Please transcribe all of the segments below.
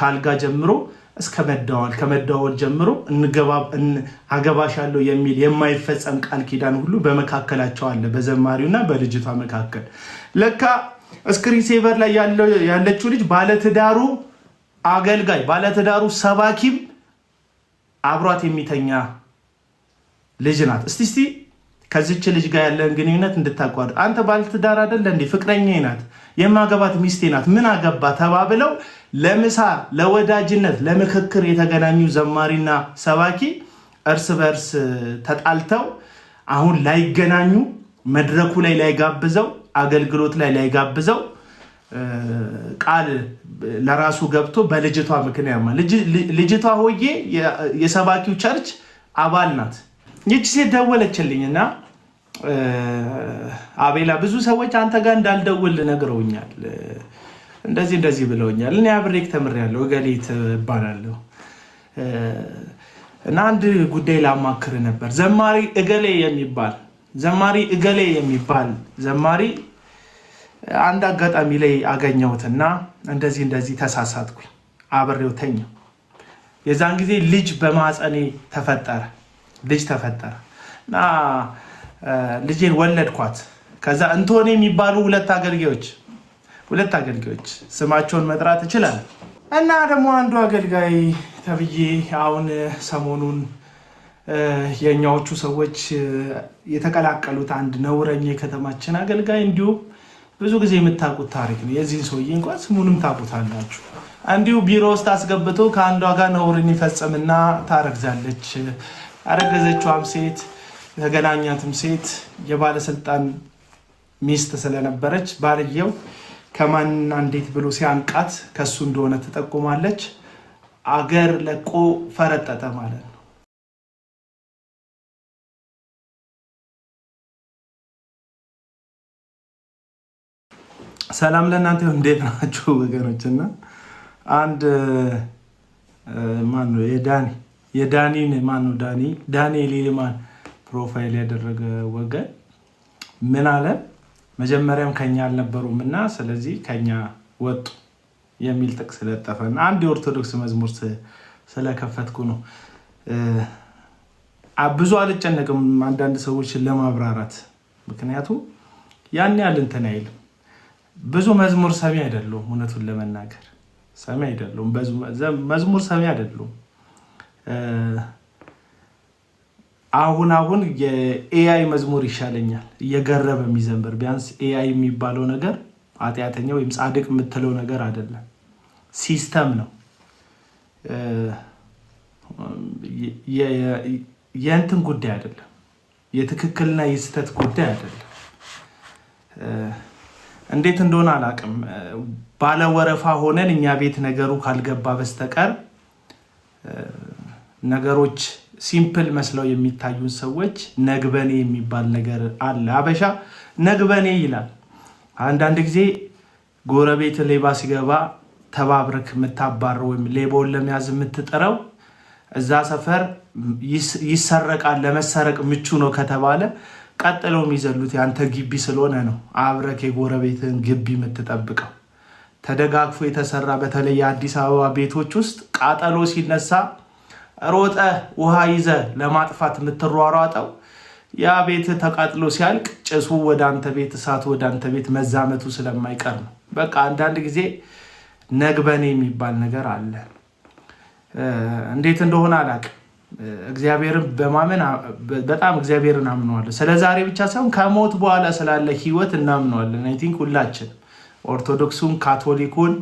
ካልጋ ጀምሮ እስከ መደዋወል ከመደዋወል ጀምሮ አገባሻለሁ የሚል የማይፈጸም ቃል ኪዳን ሁሉ በመካከላቸው አለ በዘማሪውና በልጅቷ መካከል። ለካ ስክሪን ሴቨር ላይ ያለችው ልጅ ባለትዳሩ አገልጋይ ባለትዳሩ ሰባኪም አብሯት የሚተኛ ልጅ ናት። እስቲ ከዚች ልጅ ጋር ያለን ግንኙነት እንድታቋርጥ። አንተ ባለትዳር አይደለ እንዴ? ፍቅረኛ ናት፣ የማገባት ሚስቴ ናት፣ ምን አገባ ተባብለው ለምሳ ለወዳጅነት ለምክክር የተገናኙ ዘማሪና ሰባኪ እርስ በርስ ተጣልተው አሁን ላይገናኙ መድረኩ ላይ ላይጋብዘው አገልግሎት ላይ ላይጋብዘው ቃል ለራሱ ገብቶ በልጅቷ ምክንያት ልጅቷ ሆዬ የሰባኪው ቸርች አባል ናት። ይህች ሴት ደወለችልኝና አቤላ ብዙ ሰዎች አንተ ጋር እንዳልደውል ነግረውኛል፣ እንደዚህ ብለውኛል። እኔ አብሬክ ተምሬያለሁ፣ እገሌት እባላለሁ እና አንድ ጉዳይ ላማክር ነበር። ዘማሪ እገሌ የሚባል ዘማሪ አንድ አጋጣሚ ላይ አገኘሁትና እንደዚህ ተሳሳትኩኝ፣ አብሬው ተኛው። የዛን ጊዜ ልጅ በማህፀኔ ተፈጠረ እና ልጄን ወለድኳት። ከዛ እንቶኔ የሚባሉ ሁለት አገልጋዮች ስማቸውን መጥራት ይችላል እና ደግሞ አንዱ አገልጋይ ተብዬ አሁን ሰሞኑን የኛዎቹ ሰዎች የተቀላቀሉት አንድ ነውረኛ የከተማችን አገልጋይ እንዲሁ ብዙ ጊዜ የምታውቁት ታሪክ ነው። የዚህን ሰውዬ እንኳን ስሙንም ታውቁታላችሁ። እንዲሁ ቢሮ ውስጥ አስገብቶ ከአንዷ ጋር ነውርን ይፈጽምና ታረግዛለች። አረገዘችዋም ሴት የተገናኛትም ሴት የባለስልጣን ሚስት ስለነበረች ባልየው ከማንና እንዴት ብሎ ሲያንቃት ከሱ እንደሆነ ትጠቁማለች። አገር ለቆ ፈረጠጠ ማለት ነው። ሰላም ለእናንተ ይሁን። እንዴት ናችሁ ወገኖችና አንድ ማነው ዳንኤል ይልማን ፕሮፋይል ያደረገ ወገን ምን አለ? መጀመሪያም ከኛ አልነበሩም እና ስለዚህ ከኛ ወጡ የሚል ጥቅስ ለጠፈና አንድ የኦርቶዶክስ መዝሙር ስለከፈትኩ ነው። ብዙ አልጨነቅም አንዳንድ ሰዎችን ለማብራራት፣ ምክንያቱም ያን ያህል እንትን አይልም። ብዙ መዝሙር ሰሚ አይደለሁም፣ እውነቱን ለመናገር ሰሚ አይደለሁም፣ መዝሙር ሰሚ አይደለሁም። አሁን የኤአይ መዝሙር ይሻለኛል፣ እየገረበ የሚዘምር። ቢያንስ ኤአይ የሚባለው ነገር ኃጢአተኛ ወይም ጻድቅ የምትለው ነገር አይደለም፣ ሲስተም ነው። የእንትን ጉዳይ አይደለም፣ የትክክልና የስህተት ጉዳይ አይደለም። እንዴት እንደሆነ አላውቅም። ባለወረፋ ሆነን እኛ ቤት ነገሩ ካልገባ በስተቀር ነገሮች ሲምፕል መስለው የሚታዩን ሰዎች ነግበኔ የሚባል ነገር አለ። አበሻ ነግበኔ ይላል። አንዳንድ ጊዜ ጎረቤት ሌባ ሲገባ ተባብረክ የምታባረው ወይም ሌባውን ለመያዝ የምትጥረው እዛ ሰፈር ይሰረቃል፣ ለመሰረቅ ምቹ ነው ከተባለ ቀጥለው የሚዘሉት ያንተ ግቢ ስለሆነ ነው። አብረክ የጎረቤትን ግቢ የምትጠብቀው ተደጋግፎ የተሰራ በተለይ የአዲስ አበባ ቤቶች ውስጥ ቃጠሎ ሲነሳ ሮጠ ውሃ ይዘ ለማጥፋት የምትሯሯጠው ያ ቤት ተቃጥሎ ሲያልቅ ጭሱ ወደ አንተ ቤት፣ እሳቱ ወደ አንተ ቤት መዛመቱ ስለማይቀር ነው። በቃ አንዳንድ ጊዜ ነግበኔ የሚባል ነገር አለ። እንዴት እንደሆነ አላውቅም። እግዚአብሔርን በማመን በጣም እግዚአብሔርን አምነዋለሁ። ስለ ዛሬ ብቻ ሳይሆን ከሞት በኋላ ስላለ ህይወት እናምነዋለን። አይ ቲንክ ሁላችን ኦርቶዶክሱን፣ ካቶሊኩን፣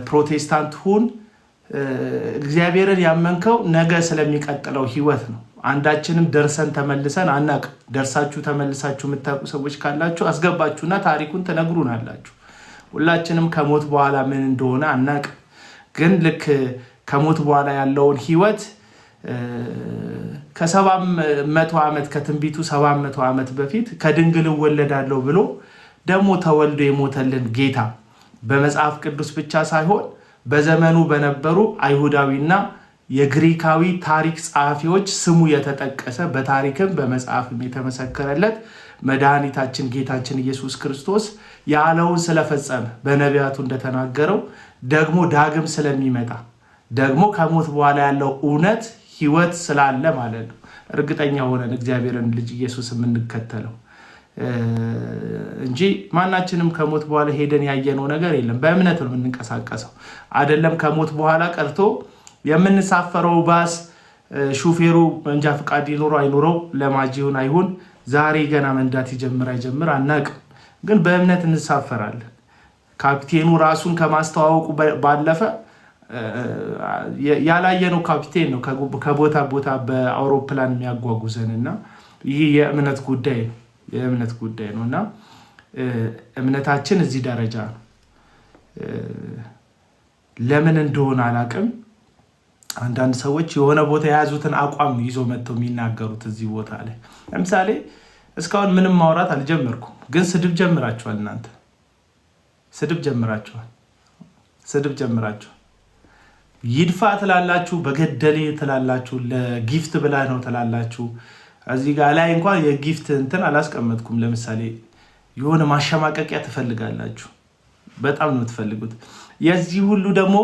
ፕሮቴስታንቱን እግዚአብሔርን ያመንከው ነገ ስለሚቀጥለው ህይወት ነው። አንዳችንም ደርሰን ተመልሰን አናውቅም። ደርሳችሁ ተመልሳችሁ የምታውቁ ሰዎች ካላችሁ አስገባችሁና ታሪኩን ትነግሩናላችሁ። ሁላችንም ከሞት በኋላ ምን እንደሆነ አናውቅም። ግን ልክ ከሞት በኋላ ያለውን ህይወት ከ700 ዓመት ከትንቢቱ 700 ዓመት በፊት ከድንግል እወለዳለሁ ብሎ ደግሞ ተወልዶ የሞተልን ጌታ በመጽሐፍ ቅዱስ ብቻ ሳይሆን በዘመኑ በነበሩ አይሁዳዊና የግሪካዊ ታሪክ ጸሐፊዎች ስሙ የተጠቀሰ በታሪክም በመጽሐፍም የተመሰከረለት መድኃኒታችን ጌታችን ኢየሱስ ክርስቶስ ያለውን ስለፈጸመ በነቢያቱ እንደተናገረው ደግሞ ዳግም ስለሚመጣ ደግሞ ከሞት በኋላ ያለው እውነት ህይወት ስላለ ማለት ነው እርግጠኛ ሆነን እግዚአብሔርን ልጅ ኢየሱስ የምንከተለው እንጂ ማናችንም ከሞት በኋላ ሄደን ያየነው ነገር የለም። በእምነት ነው የምንንቀሳቀሰው። አይደለም ከሞት በኋላ ቀርቶ የምንሳፈረው ባስ ሹፌሩ መንጃ ፍቃድ ይኖረው አይኖረው ለማጂውን አይሁን ዛሬ ገና መንዳት ይጀምር አይጀምር አናቅም፣ ግን በእምነት እንሳፈራለን። ካፒቴኑ ራሱን ከማስተዋወቁ ባለፈ ያላየነው ካፒቴን ነው ከቦታ ቦታ በአውሮፕላን የሚያጓጉዘንና ይህ የእምነት ጉዳይ ነው እና እምነታችን እዚህ ደረጃ ነው። ለምን እንደሆነ አላቅም። አንዳንድ ሰዎች የሆነ ቦታ የያዙትን አቋም ይዞ መጥተው የሚናገሩት እዚህ ቦታ ላይ ለምሳሌ እስካሁን ምንም ማውራት አልጀመርኩም፣ ግን ስድብ ጀምራችኋል። እናንተ ስድብ ጀምራችኋል። ይድፋ ትላላችሁ፣ በገደሌ ትላላችሁ፣ ለጊፍት ብላ ነው ትላላችሁ። እዚህ ጋር ላይ እንኳን የጊፍት እንትን አላስቀመጥኩም። ለምሳሌ የሆነ ማሸማቀቂያ ትፈልጋላችሁ፣ በጣም ነው የምትፈልጉት። የዚህ ሁሉ ደግሞ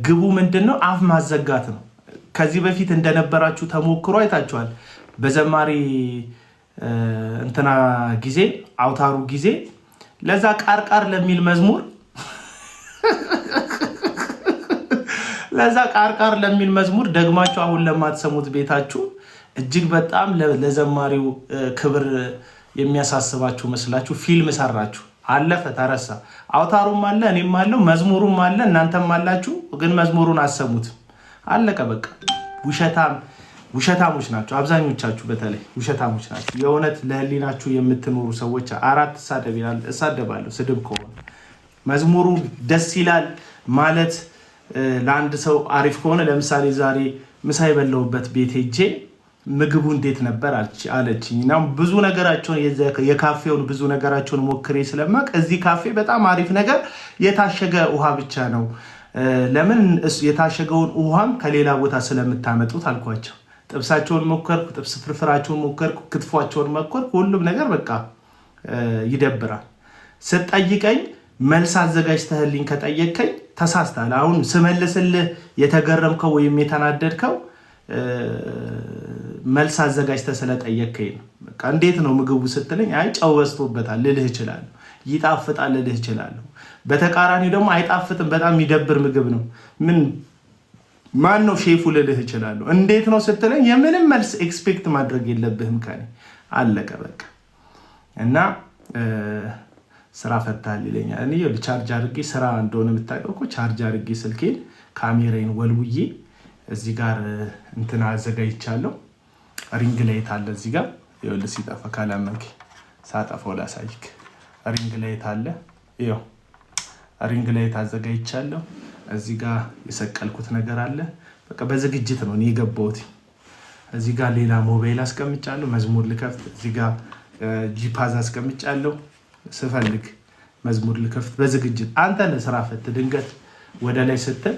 ግቡ ምንድነው? አፍ ማዘጋት ነው። ከዚህ በፊት እንደነበራችሁ ተሞክሮ አይታችኋል። በዘማሪ እንትና ጊዜ አውታሩ ጊዜ ለዛ ቃርቃር ለሚል መዝሙር ደግማችሁ አሁን ለማትሰሙት ቤታችሁ እጅግ በጣም ለዘማሪው ክብር የሚያሳስባችሁ መስላችሁ ፊልም ሰራችሁ። አለፈ፣ ተረሳ። አውታሩም አለ፣ እኔም አለው፣ መዝሙሩም አለ፣ እናንተም አላችሁ፣ ግን መዝሙሩን አሰሙት። አለቀ በቃ። ውሸታሞች ናቸው አብዛኞቻችሁ፣ በተለይ ውሸታሞች ናቸው። የእውነት ለህሊናችሁ የምትኖሩ ሰዎች አራት እሳደባለሁ ስድብ ከሆነ መዝሙሩ ደስ ይላል ማለት ለአንድ ሰው አሪፍ ከሆነ ለምሳሌ ዛሬ ምሳ የበላሁበት ቤት ሄጄ ምግቡ እንዴት ነበር አለችኝ እና ብዙ ነገራቸውን የካፌውን ብዙ ነገራቸውን ሞክሬ ስለማቅ እዚህ ካፌ በጣም አሪፍ ነገር የታሸገ ውሃ ብቻ ነው፣ ለምን የታሸገውን ውሃም ከሌላ ቦታ ስለምታመጡት አልኳቸው። ጥብሳቸውን ሞከርኩ፣ ጥብስ ፍርፍራቸውን ሞከርኩ፣ ክትፏቸውን ሞከርኩ። ሁሉም ነገር በቃ ይደብራል። ስትጠይቀኝ መልስ አዘጋጅተህልኝ ከጠየቀኝ ተሳስተሃል። አሁን ስመልስልህ የተገረምከው ወይም የተናደድከው መልስ አዘጋጅተህ ስለጠየቀኝ ነው። በቃ እንዴት ነው ምግቡ ስትለኝ አይ ጨው በዝቶበታል ልልህ እችላለሁ፣ ይጣፍጣል ልልህ እችላለሁ። በተቃራኒው ደግሞ አይጣፍጥም በጣም የሚደብር ምግብ ነው ማን ነው ሼፉ ልልህ እችላለሁ። እንዴት ነው ስትለኝ የምንም መልስ ኤክስፔክት ማድረግ የለብህም ከኔ። አለቀ በቃ። እና ስራ ፈታል ይለኛል። እኔ ቻርጅ አድርጌ ስራ እንደሆነ የምታውቀው እኮ ቻርጅ አድርጌ ስልኬን ካሜራዬን ወልውዬ እዚህ ጋር እንትና አዘጋጅቻለሁ። ሪንግ ላይት አለ እዚህ ጋር ይኸውልህ፣ ሲጠፋ ካላመንክ ሳጠፋው ላሳይክ። ሪንግ ላይት አለ፣ ይኸው ሪንግ ላይት አዘጋጅቻለሁ። እዚህ ጋር የሰቀልኩት ነገር አለ። በቃ በዝግጅት ነው እኔ የገባሁት። እዚህ ጋር ሌላ ሞባይል አስቀምጫለሁ፣ መዝሙር ልከፍት። እዚህ ጋር ጂፓዝ አስቀምጫለሁ፣ ስፈልግ መዝሙር ልከፍት በዝግጅት። አንተ ለስራ ፈት ድንገት ወደ ላይ ስትል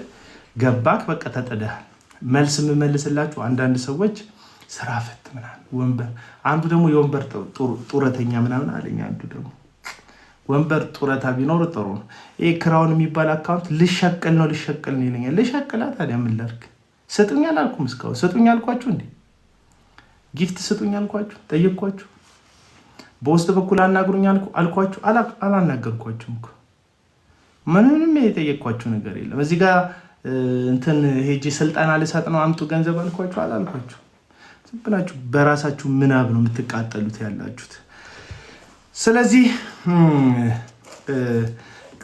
ገባክ፣ በቃ ተጠደሃል። መልስ የምመልስላችሁ አንዳንድ ሰዎች ስራ ፈት ምናምን ወንበር፣ አንዱ ደግሞ የወንበር ጡረተኛ ምናምን አለኝ። አንዱ ደግሞ ወንበር ጡረታ ቢኖር ጥሩ ነው። ይሄ ክራውን የሚባል አካውንት ልሸቅል ነው ይለኛል። ልሸቅላ ታዲያ ምን ላድርግ? ስጡኝ አላልኩም እስካሁን? ስጡኝ አልኳችሁ እንዴ? ጊፍት ስጡኝ አልኳችሁ? ጠየቅኳችሁ? በውስጥ በኩል አናግሩኝ አልኳችሁ? አላናገርኳችሁም እኮ ምንም የጠየቅኳችሁ ነገር የለም። እዚህ ጋር እንትን ሄጄ ስልጠና ልሰጥ ነው አምጡ ገንዘብ አልኳችሁ? አላልኳችሁ? ዝም ብላችሁ በራሳችሁ ምናብ ነው የምትቃጠሉት ያላችሁት። ስለዚህ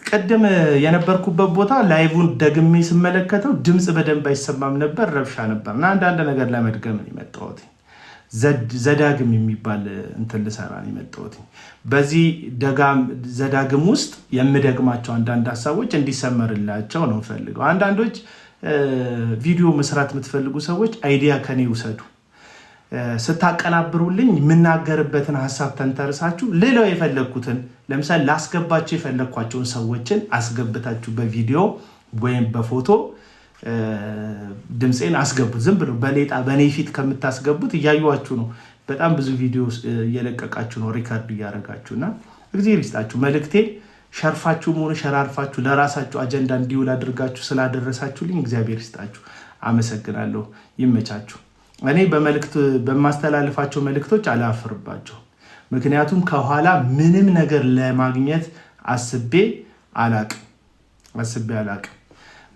ቀደም የነበርኩበት ቦታ ላይቭን ደግሜ ስመለከተው ድምፅ በደንብ አይሰማም ነበር፣ ረብሻ ነበር እና አንዳንድ ነገር ለመድገም ነው የመጣሁት። ዘዳግም የሚባል እንትን ልሰራ ነው የመጣሁት። በዚህ ዘዳግም ውስጥ የምደግማቸው አንዳንድ ሀሳቦች እንዲሰመርላቸው ነው ፈልገው። አንዳንዶች ቪዲዮ መስራት የምትፈልጉ ሰዎች አይዲያ ከኔ ውሰዱ። ስታቀናብሩልኝ የምናገርበትን ሀሳብ ተንተርሳችሁ ሌላው የፈለግኩትን ለምሳሌ ላስገባቸው የፈለግኳቸውን ሰዎችን አስገብታችሁ በቪዲዮ ወይም በፎቶ ድምፄን አስገቡት። ዝም ብሎ በሌጣ በኔ ፊት ከምታስገቡት እያዩዋችሁ ነው። በጣም ብዙ ቪዲዮ እየለቀቃችሁ ነው፣ ሪካርድ እያደረጋችሁና እግዚአብሔር ይስጣችሁ። መልእክቴን ሸርፋችሁም ሆነ ሸራርፋችሁ ለራሳችሁ አጀንዳ እንዲውል አድርጋችሁ ስላደረሳችሁልኝ እግዚአብሔር ይስጣችሁ። አመሰግናለሁ። ይመቻችሁ። እኔ በማስተላልፋቸው መልእክቶች አላፍርባቸው። ምክንያቱም ከኋላ ምንም ነገር ለማግኘት አስቤ አላቅም።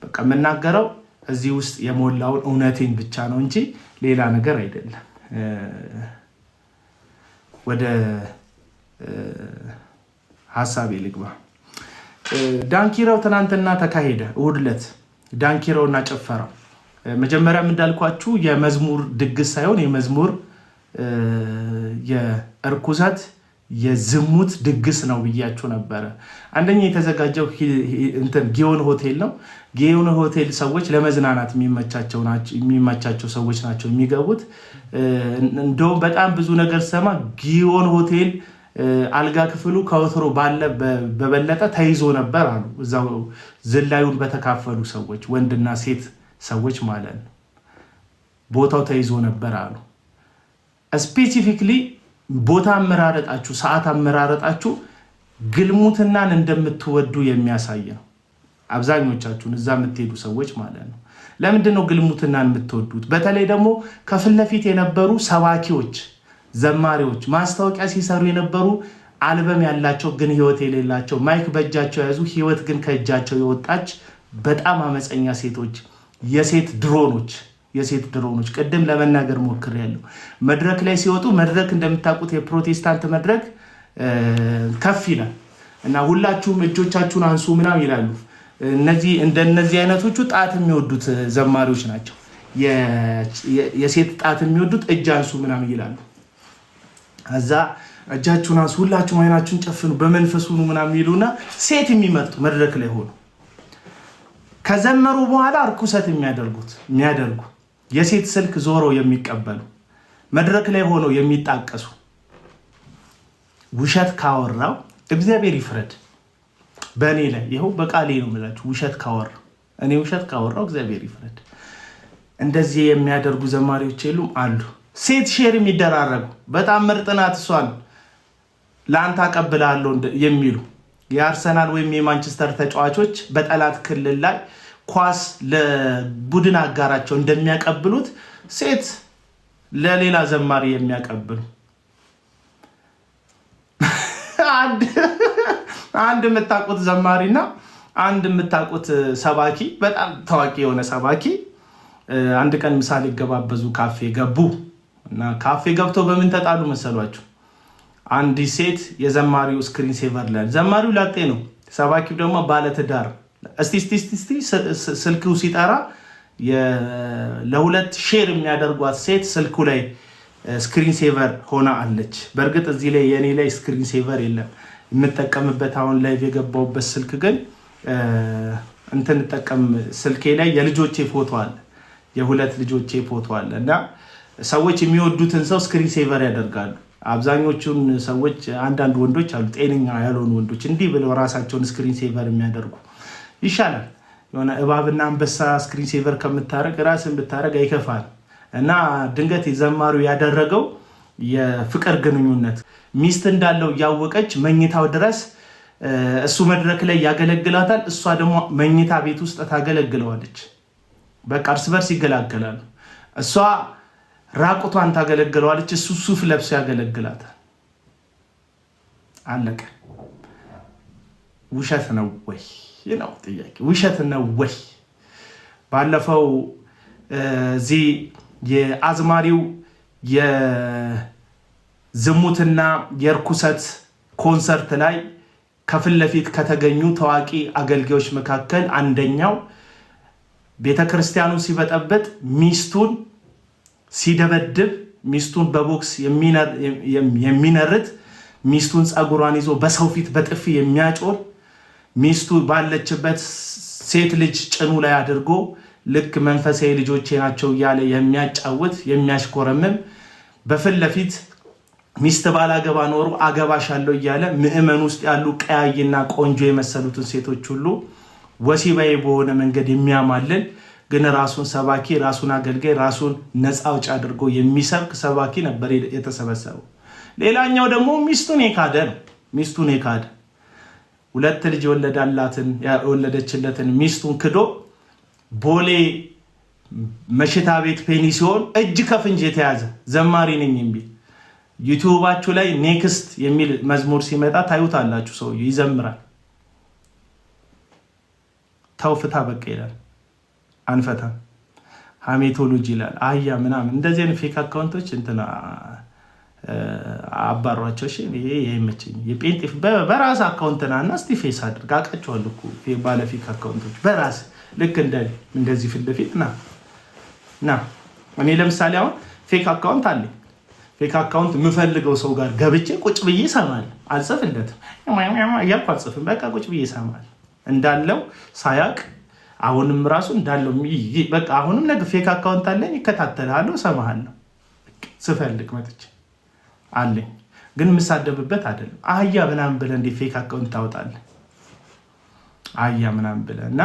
በቃ የምናገረው እዚህ ውስጥ የሞላውን እውነቴን ብቻ ነው እንጂ ሌላ ነገር አይደለም። ወደ ሐሳቤ ልግባ። ዳንኪራው ትናንትና ተካሄደ። እሑድ ዕለት ዳንኪራውና ጭፈራው መጀመሪያም እንዳልኳችሁ የመዝሙር ድግስ ሳይሆን የመዝሙር የእርኩሰት የዝሙት ድግስ ነው ብያችሁ ነበረ። አንደኛ የተዘጋጀው ጊዮን ሆቴል ነው። ጊዮን ሆቴል ሰዎች ለመዝናናት የሚመቻቸው ሰዎች ናቸው የሚገቡት። እንደውም በጣም ብዙ ነገር ሰማ። ጊዮን ሆቴል አልጋ ክፍሉ ከወትሮ ባለ በበለጠ ተይዞ ነበር አሉ። እዛው ዝላዩን በተካፈሉ ሰዎች ወንድና ሴት ሰዎች ማለት ነው። ቦታው ተይዞ ነበር አሉ። ስፔሲፊክሊ ቦታ አመራረጣችሁ፣ ሰዓት አመራረጣችሁ ግልሙትናን እንደምትወዱ የሚያሳይ ነው። አብዛኞቻችሁን እዛ የምትሄዱ ሰዎች ማለት ነው። ለምንድን ነው ግልሙትናን የምትወዱት? በተለይ ደግሞ ከፊት ለፊት የነበሩ ሰባኪዎች፣ ዘማሪዎች፣ ማስታወቂያ ሲሰሩ የነበሩ አልበም ያላቸው ግን ህይወት የሌላቸው፣ ማይክ በእጃቸው የያዙ ህይወት ግን ከእጃቸው የወጣች በጣም አመፀኛ ሴቶች፣ የሴት ድሮኖች ቅድም ለመናገር ሞክሬያለሁ። መድረክ ላይ ሲወጡ መድረክ እንደምታውቁት የፕሮቴስታንት መድረክ ከፍ ይላል እና ሁላችሁም እጆቻችሁን አንሱ ምናምን ይላሉ። እንደነዚህ አይነቶቹ ጣት የሚወዱት ዘማሪዎች ናቸው። የሴት ጣት የሚወዱት እጅ አንሱ ምናምን ይላሉ። እዛ እጃችሁን አንሱ፣ ሁላችሁም አይናችሁን ጨፍኑ፣ በመንፈሱ ምናምን ይሉና ሴት የሚመርጡ መድረክ ላይ ሆኑ ከዘመሩ በኋላ እርኩሰት የሚያደርጉ የሴት ስልክ ዞሮ የሚቀበሉ መድረክ ላይ ሆነው የሚጣቀሱ ውሸት ካወራው እግዚአብሔር ይፍረድ በእኔ ላይ። ይኸው በቃሌ ነው የምላችሁ። እኔ ውሸት ካወራው እግዚአብሔር ይፍረድ። እንደዚህ የሚያደርጉ ዘማሪዎች የሉም አሉ። ሴት ሼር የሚደራረጉ በጣም ምርጥ ናት እሷን ለአንተ አቀብላለሁ የሚሉ የአርሰናል ወይም የማንቸስተር ተጫዋቾች በጠላት ክልል ላይ ኳስ ለቡድን አጋራቸው እንደሚያቀብሉት ሴት ለሌላ ዘማሪ የሚያቀብሉ አንድ የምታውቁት ዘማሪና አንድ የምታውቁት ሰባኪ፣ በጣም ታዋቂ የሆነ ሰባኪ አንድ ቀን ምሳሌ ገባበዙ ካፌ ገቡ እና ካፌ ገብተው በምን ተጣሉ መሰሏችሁ? አንዲት ሴት የዘማሪው ስክሪን ሴቨር ላይ፣ ዘማሪው ላጤ ነው፣ ሰባኪው ደግሞ ባለትዳር። እስቲ ስልኩ ሲጠራ ለሁለት ሼር የሚያደርጓት ሴት ስልኩ ላይ ስክሪን ሴቨር ሆና አለች። በእርግጥ እዚህ ላይ የኔ ላይ ስክሪን ሴቨር የለም የምጠቀምበት። አሁን ላይ የገባውበት ስልክ ግን እንጠቀም ስልኬ ላይ የልጆቼ ፎቶ አለ፣ የሁለት ልጆቼ ፎቶ አለ እና ሰዎች የሚወዱትን ሰው ስክሪን ሴቨር ያደርጋሉ። አብዛኞቹን ሰዎች አንዳንድ ወንዶች አሉ ጤነኛ ያልሆኑ ወንዶች እንዲህ ብለው ራሳቸውን ስክሪን ሴቨር የሚያደርጉ። ይሻላል የሆነ እባብና አንበሳ ስክሪን ሴቨር ከምታረግ ራስን ብታረግ አይከፋል። እና ድንገት ዘማሪው ያደረገው የፍቅር ግንኙነት ሚስት እንዳለው እያወቀች መኝታው ድረስ እሱ መድረክ ላይ ያገለግላታል፣ እሷ ደግሞ መኝታ ቤት ውስጥ ታገለግለዋለች። በቃ እርስ በርስ ይገላገላሉ። እሷ ራቁቷን ታገለግለዋለች፣ እሱ ሱፍ ለብሶ ያገለግላታል። አለቀ። ውሸት ነው ወይ ነው ጥያቄ። ውሸት ነው ወይ? ባለፈው እዚህ የአዝማሪው የዝሙትና የርኩሰት ኮንሰርት ላይ ከፊት ለፊት ከተገኙ ታዋቂ አገልጋዮች መካከል አንደኛው ቤተክርስቲያኑን ሲበጠበጥ፣ ሚስቱን ሲደበድብ፣ ሚስቱን በቦክስ የሚነርት፣ ሚስቱን ጸጉሯን ይዞ በሰው ፊት በጥፊ የሚያጮል፣ ሚስቱ ባለችበት ሴት ልጅ ጭኑ ላይ አድርጎ ልክ መንፈሳዊ ልጆቼ ናቸው እያለ የሚያጫውት የሚያሽኮረምም፣ በፊት ለፊት ሚስት ባላገባ ኖሮ አገባሻለሁ እያለ ምዕመን ውስጥ ያሉ ቀያይና ቆንጆ የመሰሉትን ሴቶች ሁሉ ወሲባዊ በሆነ መንገድ የሚያማልል ግን ራሱን ሰባኪ፣ ራሱን አገልጋይ፣ ራሱን ነፃ አውጪ አድርጎ የሚሰብክ ሰባኪ ነበር የተሰበሰበው። ሌላኛው ደግሞ ሚስቱን የካደ ነው። ሚስቱን የካደ 2 ልጅ የወለደችለትን ሚስቱን ክዶ ቦሌ መሽታ ቤት ፔኒሲዮን እጅ ከፍንጅ የተያዘ ዘማሪ ነኝ የሚል ዩቲዩባችሁ ላይ ኔክስት የሚል መዝሙር ሲመጣ ታዩታላችሁ። ሰውዬው ይዘምራል። ተውፍታ በቃ ይላል፣ አንፈታም ሃሜቶሎጂ ይላል። አያ ምናምን እንደዚህ አይነት ፌክ አካውንቶች እንትና አባሯቸው። እሺ ይሄ የመቸኝ የጴንጤ በራስ አካውንትና እና እስቲ ፌስ አድርግ አውቃቸዋለሁ እኮ ባለ ፌክ አካውንቶች በራስ ልክ እንደዚህ ፊት ለፊት ና እኔ ለምሳሌ አሁን ፌክ አካውንት አለኝ። ፌክ አካውንት የምፈልገው ሰው ጋር ገብቼ ቁጭ ብዬ እሰማለሁ። አልጽፍለትም እያልኩ አልጽፍም። በቃ ቁጭ ብዬ እሰማለሁ እንዳለው ሳያቅ አሁንም ራሱ እንዳለው በቃ አሁንም ነገ ፌክ አካውንት አለኝ፣ ይከታተልሃለሁ፣ እሰማሃለሁ ስፈልግ መጥቼ አለኝ። ግን የምሳደብበት አይደለም። አህያ ምናምን ብለህ እንደ ፌክ አካውንት ታወጣለህ? አህያ ምናምን ብለህ እና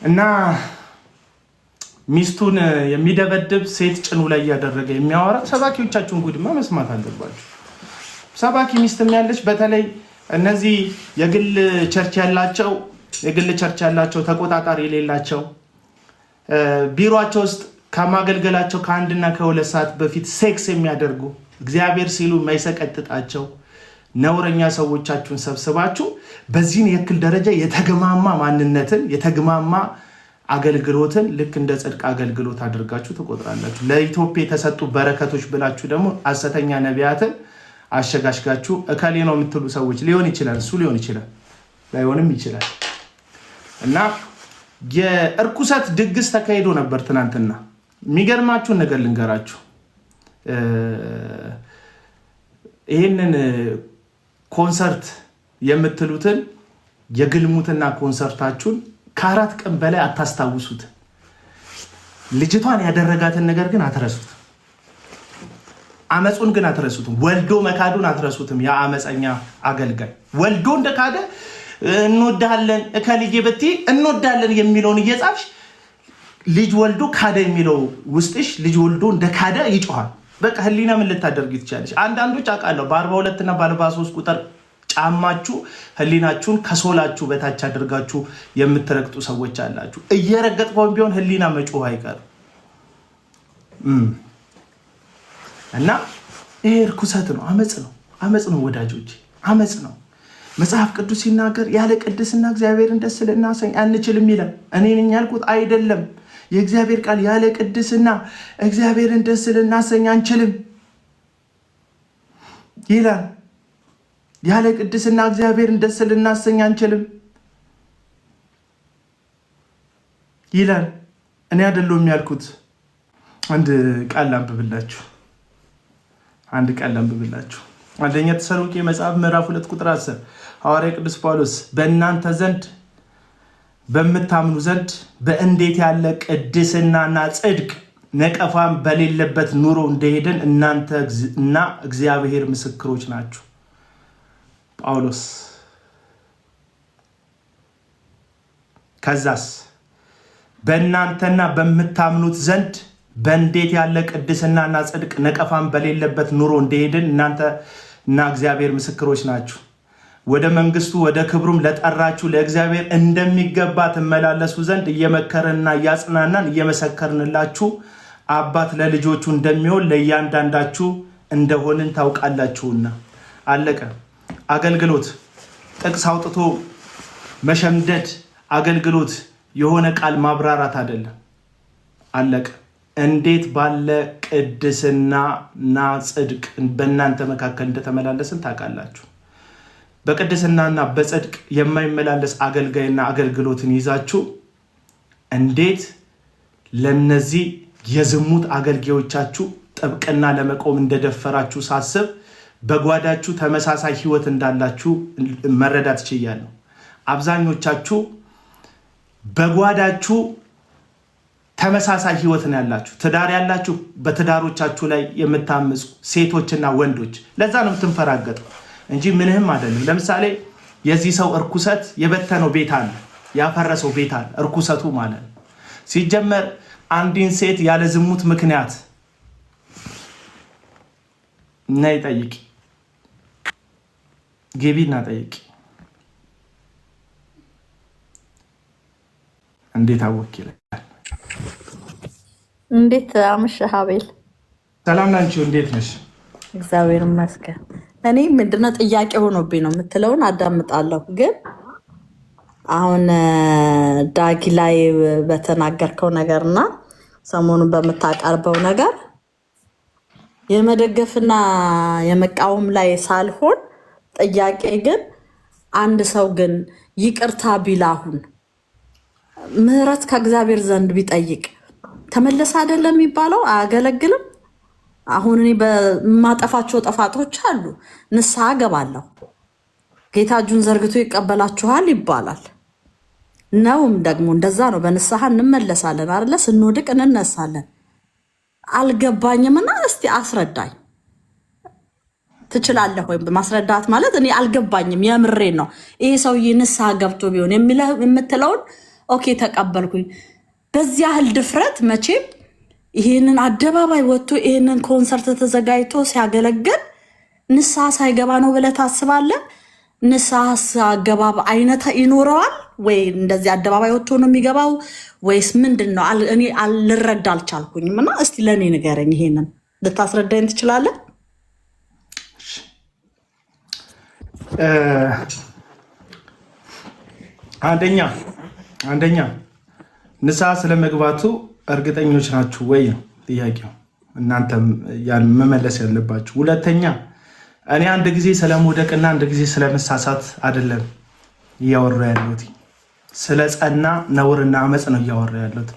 እና ሚስቱን የሚደበድብ ሴት ጭኑ ላይ እያደረገ የሚያወራ ሰባኪዎቻችሁን ጉድማ መስማት አለባችሁ። ሰባኪ ሚስትም ያለች በተለይ እነዚህ የግል ቸርች ያላቸው ተቆጣጣሪ የሌላቸው ቢሮአቸው ውስጥ ከማገልገላቸው ከ1 እና ከ2 ሰዓት በፊት ሴክስ የሚያደርጉ እግዚአብሔር ሲሉ የማይሰቀጥጣቸው ነውረኛ ሰዎቻችሁን ሰብስባችሁ በዚህን የክል ደረጃ የተገማማ ማንነትን የተገማማ አገልግሎትን ልክ እንደ ጽድቅ አገልግሎት አድርጋችሁ ትቆጥራላችሁ። ለኢትዮጵያ የተሰጡ በረከቶች ብላችሁ ደግሞ ሐሰተኛ ነቢያትን አሸጋሽጋችሁ እከሌ ነው የምትሉ ሰዎች ሊሆን ይችላል፣ እሱ ሊሆን ይችላል፣ ላይሆንም ይችላል። እና የእርኩሰት ድግስ ተካሂዶ ነበር ትናንትና። የሚገርማችሁን ነገር ልንገራችሁ። ይህንን ኮንሰርት የምትሉትን የግልሙትና ኮንሰርታችሁን ከ4 ቀን በላይ አታስታውሱት። ልጅቷን ያደረጋትን ነገር ግን አትረሱት። አመጹን ግን አትረሱትም። ወልዶ መካዱን አትረሱትም። ያ አመፀኛ አገልጋይ ወልዶ እንደካደ እንወዳለን እከልዬ በቲ እንወዳለን የሚለውን እየጻፍሽ ልጅ ወልዶ ካደ የሚለው ውስጥሽ ልጅ ወልዶ እንደካደ ይጮሃል። በቃ ህሊና ምን ልታደርጊ ትችላለሽ? አንዳንዶች አውቃለሁ በ42 እና በ43 ቁጥር ጫማችሁ ህሊናችሁን ከሶላችሁ በታች አድርጋችሁ የምትረግጡ ሰዎች አላችሁ። እየረገጥከውም ቢሆን ህሊና መጮህ አይቀርም። እና ይሄ ርኩሰት ነው፣ አመጽ ነው ወዳጆች፣ አመጽ ነው። መጽሐፍ ቅዱስ ሲናገር ያለ ቅድስና እግዚአብሔርን ደስ ልናሰኝ አንችልም ይላል። እኔ ነኝ ያልኩት አይደለም። የእግዚአብሔር ቃል ያለ ቅድስና እግዚአብሔርን ደስ ልናሰኝ አንችልም ይላል። ያለ ቅድስና እግዚአብሔርን ደስ ልናሰኝ አንችልም ይላል። እኔ አይደለሁም ያልኩት። አንድ ቃል ላንብብላችሁ። አንደኛ ተሰሎንቄ መጽሐፍ ምዕራፍ 2 ቁጥር 10 ሐዋርያ ቅዱስ ጳውሎስ በእናንተ ዘንድ በምታምኑ ዘንድ በእንዴት ያለ ቅድስናና ጽድቅ ነቀፋም በሌለበት ኑሮ እንደሄድን እናንተ እና እግዚአብሔር ምስክሮች ናችሁ። ጳውሎስ ከዛስ በእናንተና በምታምኑት ዘንድ በእንዴት ያለ ቅድስናና ጽድቅ ነቀፋም በሌለበት ኑሮ እንደሄድን እናንተ እና እግዚአብሔር ምስክሮች ናችሁ። ወደ መንግስቱ ወደ ክብሩም ለጠራችሁ ለእግዚአብሔር እንደሚገባ ትመላለሱ ዘንድ እየመከርንና እያጽናናን እየመሰከርንላችሁ አባት ለልጆቹ እንደሚሆን ለእያንዳንዳችሁ እንደሆንን ታውቃላችሁና። አለቀ። አገልግሎት ጥቅስ አውጥቶ መሸምደድ አገልግሎት የሆነ ቃል ማብራራት አይደለም። አለቀ። እንዴት ባለ ቅድስናና ጽድቅ በእናንተ መካከል እንደተመላለስን ታውቃላችሁ። በቅድስናና በጽድቅ የማይመላለስ አገልጋይና አገልግሎትን ይዛችሁ እንዴት ለነዚህ የዝሙት አገልጋዮቻችሁ ጥብቅና ለመቆም እንደደፈራችሁ ሳስብ በጓዳችሁ ተመሳሳይ ህይወት እንዳላችሁ መረዳት ችያለሁ። አብዛኞቻችሁ በጓዳችሁ ተመሳሳይ ህይወት ነው ያላችሁ። ትዳር ያላችሁ በትዳሮቻችሁ ላይ የምታምፁ ሴቶችና ወንዶች፣ ለዛ ነው የምትንፈራገጠው እንጂ ምንም አይደለም። ለምሳሌ የዚህ ሰው እርኩሰት የበተነው ቤት አለ። ያፈረሰው ቤት አለ፣ እርኩሰቱ ማለት ነው። ሲጀመር አንድን ሴት ያለ ዝሙት ምክንያት ነይ ጠይቂ፣ ግቢና ጠይቂ። እንዴት አወቅ ይላል። እንዴት አመሸህ አቤል? ሰላም ናችሁ? እንዴት ነሽ? እግዚአብሔር ይመስገን። እኔ ምንድነው ጥያቄ ሆኖብኝ ነው የምትለውን አዳምጣለሁ፣ ግን አሁን ዳጊ ላይ በተናገርከው ነገርና ሰሞኑን በምታቀርበው ነገር የመደገፍና የመቃወም ላይ ሳልሆን ጥያቄ ግን አንድ ሰው ግን ይቅርታ ቢላሁን ምህረት ከእግዚአብሔር ዘንድ ቢጠይቅ ተመለሰ አይደለም የሚባለው? አያገለግልም? አሁን እኔ በማጠፋቸው ጥፋቶች አሉ፣ ንስሐ ገባለሁ፣ ጌታ እጁን ዘርግቶ ይቀበላችኋል ይባላል። ነውም ደግሞ እንደዛ ነው። በንስሐ እንመለሳለን አይደለ? ስንወድቅ እንነሳለን። አልገባኝምና እስቲ አስረዳኝ። ትችላለህ ወይ ማስረዳት? ማለት እኔ አልገባኝም፣ የምሬን ነው። ይሄ ሰውዬ ንስሐ ገብቶ ቢሆን የምትለውን ኦኬ ተቀበልኩኝ። በዚህ ያህል ድፍረት መቼም ይሄንን አደባባይ ወጥቶ ይሄንን ኮንሰርት ተዘጋጅቶ ሲያገለግል ንስሐ ሳይገባ ነው ብለህ ታስባለህ? ንስሐ አገባብ አይነት ይኖረዋል ወይ? እንደዚህ አደባባይ ወጥቶ ነው የሚገባው ወይስ ምንድን ነው? እኔ ልረዳ አልቻልኩኝም እና እስቲ ለእኔ ንገረኝ። ይሄንን ልታስረዳኝ ትችላለህ? አንደኛ ንስሐ ስለመግባቱ እርግጠኞች ናችሁ ወይ ነው ጥያቄው፣ እናንተም መመለስ ያለባችሁ። ሁለተኛ እኔ አንድ ጊዜ ስለመውደቅና አንድ ጊዜ ስለመሳሳት አይደለም እያወራ ያለሁት፣ ስለ ጸና ነውርና አመፅ ነው እያወራ ያለሁት።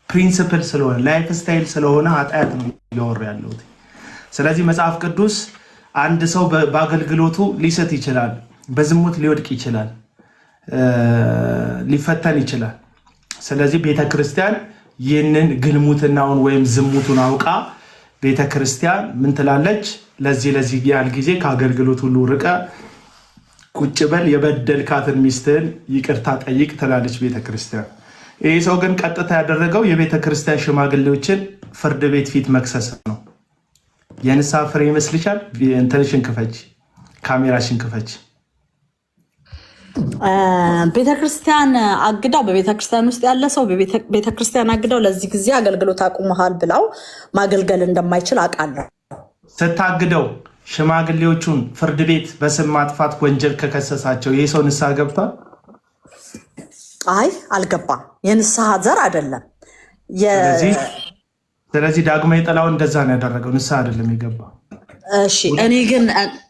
ፕሪንሲፕል ስለሆነ ላይፍ ስታይል ስለሆነ ኃጢአት ነው እያወራ ያለሁት። ስለዚህ መጽሐፍ ቅዱስ አንድ ሰው በአገልግሎቱ ሊስት ይችላል፣ በዝሙት ሊወድቅ ይችላል፣ ሊፈተን ይችላል። ስለዚህ ቤተክርስቲያን ይህንን ግልሙትናውን ወይም ዝሙቱን አውቃ ቤተክርስቲያን ምን ትላለች? ለዚህ ያህል ጊዜ ከአገልግሎት ሁሉ ርቀ ቁጭ በል፣ የበደልካትን ሚስትህን ይቅርታ ጠይቅ ትላለች ቤተክርስቲያን። ይህ ሰው ግን ቀጥታ ያደረገው የቤተክርስቲያን ሽማግሌዎችን ፍርድ ቤት ፊት መክሰስ ነው። የንስሐ ፍሬ ይመስልሻል? እንትንሽን ክፈች፣ ካሜራሽን ክፈች። ቤተክርስቲያን አግዳው በቤተክርስቲያን ውስጥ ያለ ሰው ቤተክርስቲያን አግዳው ለዚህ ጊዜ አገልግሎት አቁመሃል ብላው ማገልገል እንደማይችል አውቃለሁ። ስታግደው ሽማግሌዎቹን ፍርድ ቤት በስም ማጥፋት ወንጀል ከከሰሳቸው ይህ ሰው ንስሐ ገብቷል? አይ አልገባም። የንስሐ ዘር አይደለም። ስለዚህ ዳግማዊ ጥላሁን እንደዛ ነው ያደረገው፣ ንስሐ አይደለም የገባ። እሺ እኔ ግን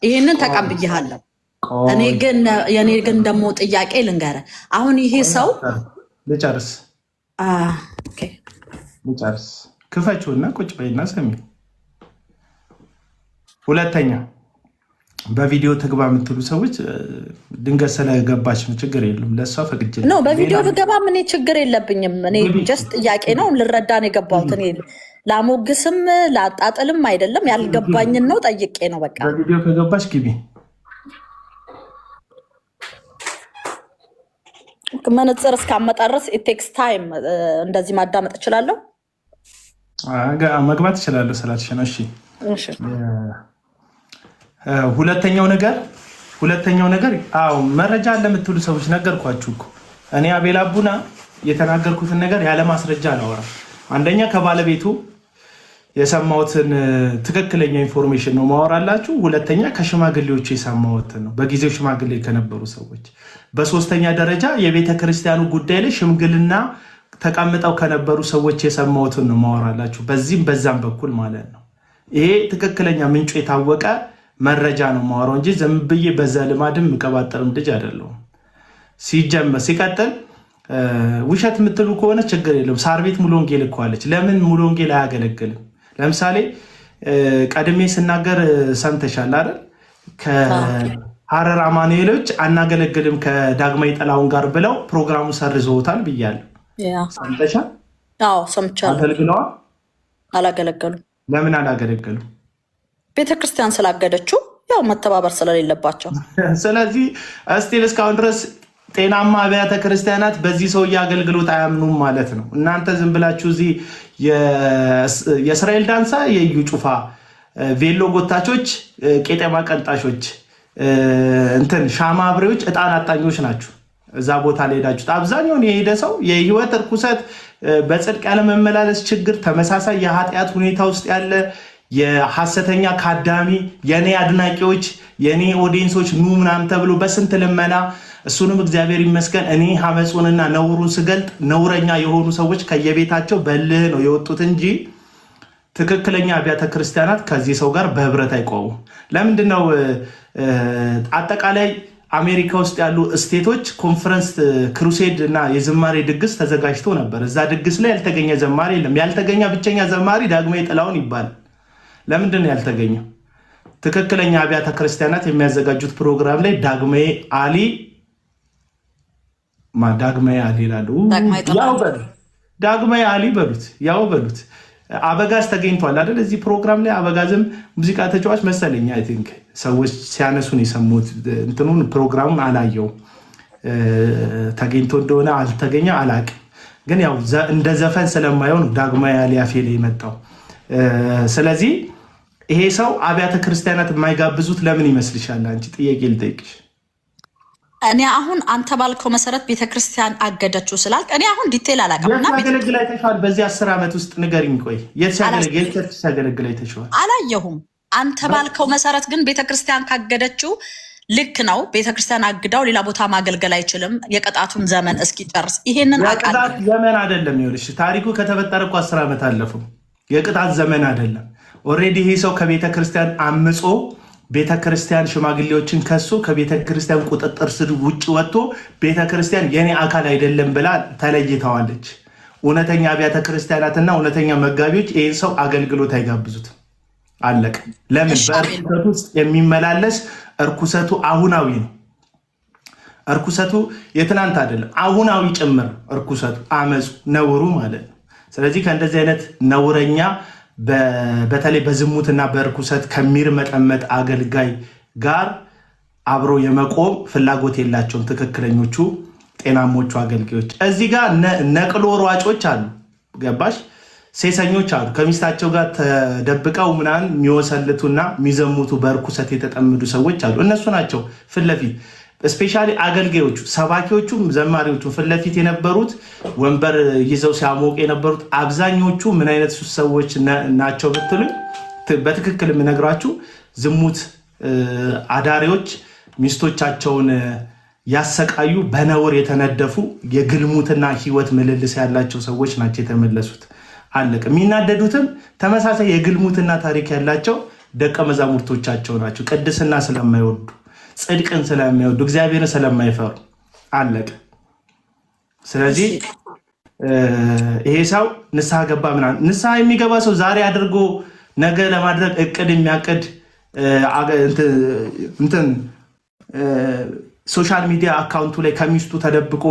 ይሄንን ተቀብያለሁ። የኔ ግን ደግሞ ጥያቄ ልንገርህ። አሁን ይሄ ሰው ልጨርስ ክፈችው እና ቁጭ በይና ሰሚ። ሁለተኛ በቪዲዮ ትግባ የምትሉ ሰዎች ድንገት ስለገባች ነው፣ ችግር የለም። ለእሷ ፈቅጄ ነው በቪዲዮ ብገባ እኔ ችግር የለብኝም። እኔ ጀስት ጥያቄ ነው ልረዳ ነው የገባሁት። እኔ ላሞግስም ላጣጥልም አይደለም፣ ያልገባኝን ነው ጠይቄ ነው። በቃ በቪዲዮ ከገባች ግቢ። መነጽር እስካመጣ ድረስ ኢቴክስ ታይም እንደዚህ ማዳመጥ እችላለሁ፣ መግባት እችላለሁ ስላልሽ ነው። እሺ ሁለተኛው ነገር አዎ መረጃ ለምትሉ ሰዎች ነገርኳችሁ እኮ። እኔ አቤል አቡና የተናገርኩትን ነገር ያለ ማስረጃ አላወራም። አንደኛ ከባለቤቱ የሰማሁትን ትክክለኛ ኢንፎርሜሽን ነው ማወራላችሁ። ሁለተኛ ከሽማግሌዎቹ የሰማሁትን ነው፣ በጊዜው ሽማግሌ ከነበሩ ሰዎች። በሶስተኛ ደረጃ የቤተ ክርስቲያኑ ጉዳይ ላይ ሽምግልና ተቀምጠው ከነበሩ ሰዎች የሰማሁትን ነው ማወራላችሁ፣ በዚህም በዛም በኩል ማለት ነው። ይሄ ትክክለኛ ምንጩ የታወቀ መረጃ ነው ማወራው እንጂ ዝም ብዬ በዛ ልማድም የምቀባጠርም ልጅ አይደለሁም። ሲቀጥል ውሸት የምትሉ ከሆነ ችግር የለም። ሳር ቤት ሙሉ ወንጌል እኮ አለች። ለምን ሙሉ ወንጌል አያገለግልም? ለምሳሌ ቀድሜ ስናገር ሰምተሻል አይደል? ከሐረር አማኑኤሎች አናገለግልም ከዳግማዊ ጥላሁን ጋር ብለው ፕሮግራሙ ሰርዘውታል ብያለሁ። ሰምተሻል? አዎ ሰምቻለሁ። አገልግለዋል? አላገለገሉም። ለምን አላገለገሉ? ቤተክርስቲያን ስላገደችው፣ ያው መተባበር ስለሌለባቸው። ስለዚህ እስቲል እስካሁን ድረስ ጤናማ አብያተ ክርስቲያናት በዚህ ሰውዬ አገልግሎት አያምኑም ማለት ነው። እናንተ ዝም ብላችሁ እዚህ የእስራኤል ዳንሳ፣ የእዩ ጩፋ ቬሎ ጎታቾች፣ ቄጠማ ቀንጣሾች፣ እንትን ሻማ አብሬዎች፣ እጣን አጣኞች ናችሁ። እዛ ቦታ ላይ ሄዳችሁት አብዛኛውን የሄደ ሰው የህይወት እርኩሰት፣ በጽድቅ ያለመመላለስ ችግር፣ ተመሳሳይ የኃጢአት ሁኔታ ውስጥ ያለ የሐሰተኛ ካዳሚ፣ የኔ አድናቂዎች፣ የኔ ኦዲየንሶች ኑ ምናምን ተብሎ በስንት ልመና እሱንም እግዚአብሔር ይመስገን እኔ ሐመፁንና ነውሩን ስገልጥ ነውረኛ የሆኑ ሰዎች ከየቤታቸው በልህ ነው የወጡት እንጂ ትክክለኛ አብያተ ክርስቲያናት ከዚህ ሰው ጋር በህብረት አይቆሙም። ለምንድነው አጠቃላይ አሜሪካ ውስጥ ያሉ ስቴቶች ኮንፈረንስ ክሩሴድ እና የዝማሬ ድግስ ተዘጋጅቶ ነበር። እዛ ድግስ ላይ ያልተገኘ ዘማሪ የለም። ያልተገኘ ብቸኛ ዘማሪ ዳግማዊ ጥላሁን ይባላል። ለምንድን ነው ያልተገኘው? ትክክለኛ አብያተ ክርስቲያናት የሚያዘጋጁት ፕሮግራም ላይ ዳግማዊ አሊ ይላሉ። ዳግማዊ አሊ በሉት፣ ያው በሉት። አበጋዝ ተገኝቷል አይደል? እዚህ ፕሮግራም ላይ አበጋዝም ሙዚቃ ተጫዋች መሰለኝ። አይ ቲንክ ሰዎች ሲያነሱን የሰሙት እንትኑን ፕሮግራሙን አላየውም። ተገኝቶ እንደሆነ አልተገኘ አላቅም። ግን ያው እንደ ዘፈን ስለማየው ነው ዳግማዊ አሊ አፌ ላይ የመጣው። ስለዚህ ይሄ ሰው አብያተ ክርስቲያናት የማይጋብዙት ለምን ይመስልሻል? አንቺ ጥያቄ ልጠይቅሽ። እኔ አሁን አንተ ባልከው መሰረት ቤተክርስቲያን አገደችው ስላልክ እኔ አሁን ዲቴል አላውቅምና ያገለግል አይተሽዋል? በዚህ 10 ዓመት ውስጥ ንገሪኝ። ቆይ የት ሲያገለግል አይተሽዋል? አላየሁም። አንተ ባልከው መሰረት ግን ቤተክርስቲያን ካገደችው ልክ ነው። ቤተክርስቲያን አግዳው ሌላ ቦታ ማገልገል አይችልም የቅጣቱን ዘመን እስኪጨርስ። ይሄንን የቅጣት ዘመን አይደለም። ይኸውልሽ ታሪኩ ከተፈጠረ እኮ 10 ዓመት አለፈው። የቅጣት ዘመን አይደለም። ኦልሬዲ ይሄ ሰው ከቤተክርስቲያን አምጾ ቤተክርስቲያን ሽማግሌዎችን ከሶ ከቤተክርስቲያን ቁጥጥር ስር ውጭ ወጥቶ ቤተክርስቲያን የኔ አካል አይደለም ብላ ተለይተዋለች። እውነተኛ አብያተ ክርስቲያናትና እውነተኛ መጋቢዎች ይህን ሰው አገልግሎት አይጋብዙትም። አለቀ። ለምን? በእርኩሰቱ ውስጥ የሚመላለስ እርኩሰቱ አሁናዊ ነው። እርኩሰቱ የትናንት አይደለም፣ አሁናዊ ጭምር እርኩሰቱ፣ አመፁ፣ ነውሩ ማለት ነው። ስለዚህ ከእንደዚህ አይነት ነውረኛ በተለይ በዝሙትና በእርኩሰት ከሚርመጠመጥ አገልጋይ ጋር አብሮ የመቆም ፍላጎት የላቸውም ትክክለኞቹ ጤናሞቹ አገልጋዮች። እዚህ ጋር ነቅሎ ሯጮች አሉ፣ ገባሽ? ሴሰኞች አሉ፣ ከሚስታቸው ጋር ተደብቀው ምናምን የሚወሰልቱና የሚዘሙቱ በእርኩሰት የተጠመዱ ሰዎች አሉ። እነሱ ናቸው ፊት ለፊት ስፔሻሊ አገልጋዮቹ፣ ሰባኪዎቹም ዘማሪዎቹ ፊት ለፊት የነበሩት ወንበር ይዘው ሲያሞቁ የነበሩት አብዛኞቹ ምን አይነት ሰዎች ናቸው ብትሉኝ በትክክል የምነግራችሁ ዝሙት አዳሪዎች፣ ሚስቶቻቸውን ያሰቃዩ፣ በነውር የተነደፉ የግልሙትና ህይወት ምልልስ ያላቸው ሰዎች ናቸው የተመለሱት። አለቀ። የሚናደዱትም ተመሳሳይ የግልሙትና ታሪክ ያላቸው ደቀ መዛሙርቶቻቸው ናቸው። ቅድስና ስለማይወዱ፣ ጽድቅን ስለማይወዱ፣ እግዚአብሔርን ስለማይፈሩ። አለቀ። ስለዚህ ይሄ ሰው ንስሐ ገባ ምናምን። ንስሐ የሚገባ ሰው ዛሬ አድርጎ ነገ ለማድረግ እቅድ የሚያቅድ ሶሻል ሚዲያ አካውንቱ ላይ ከሚስቱ ተደብቆ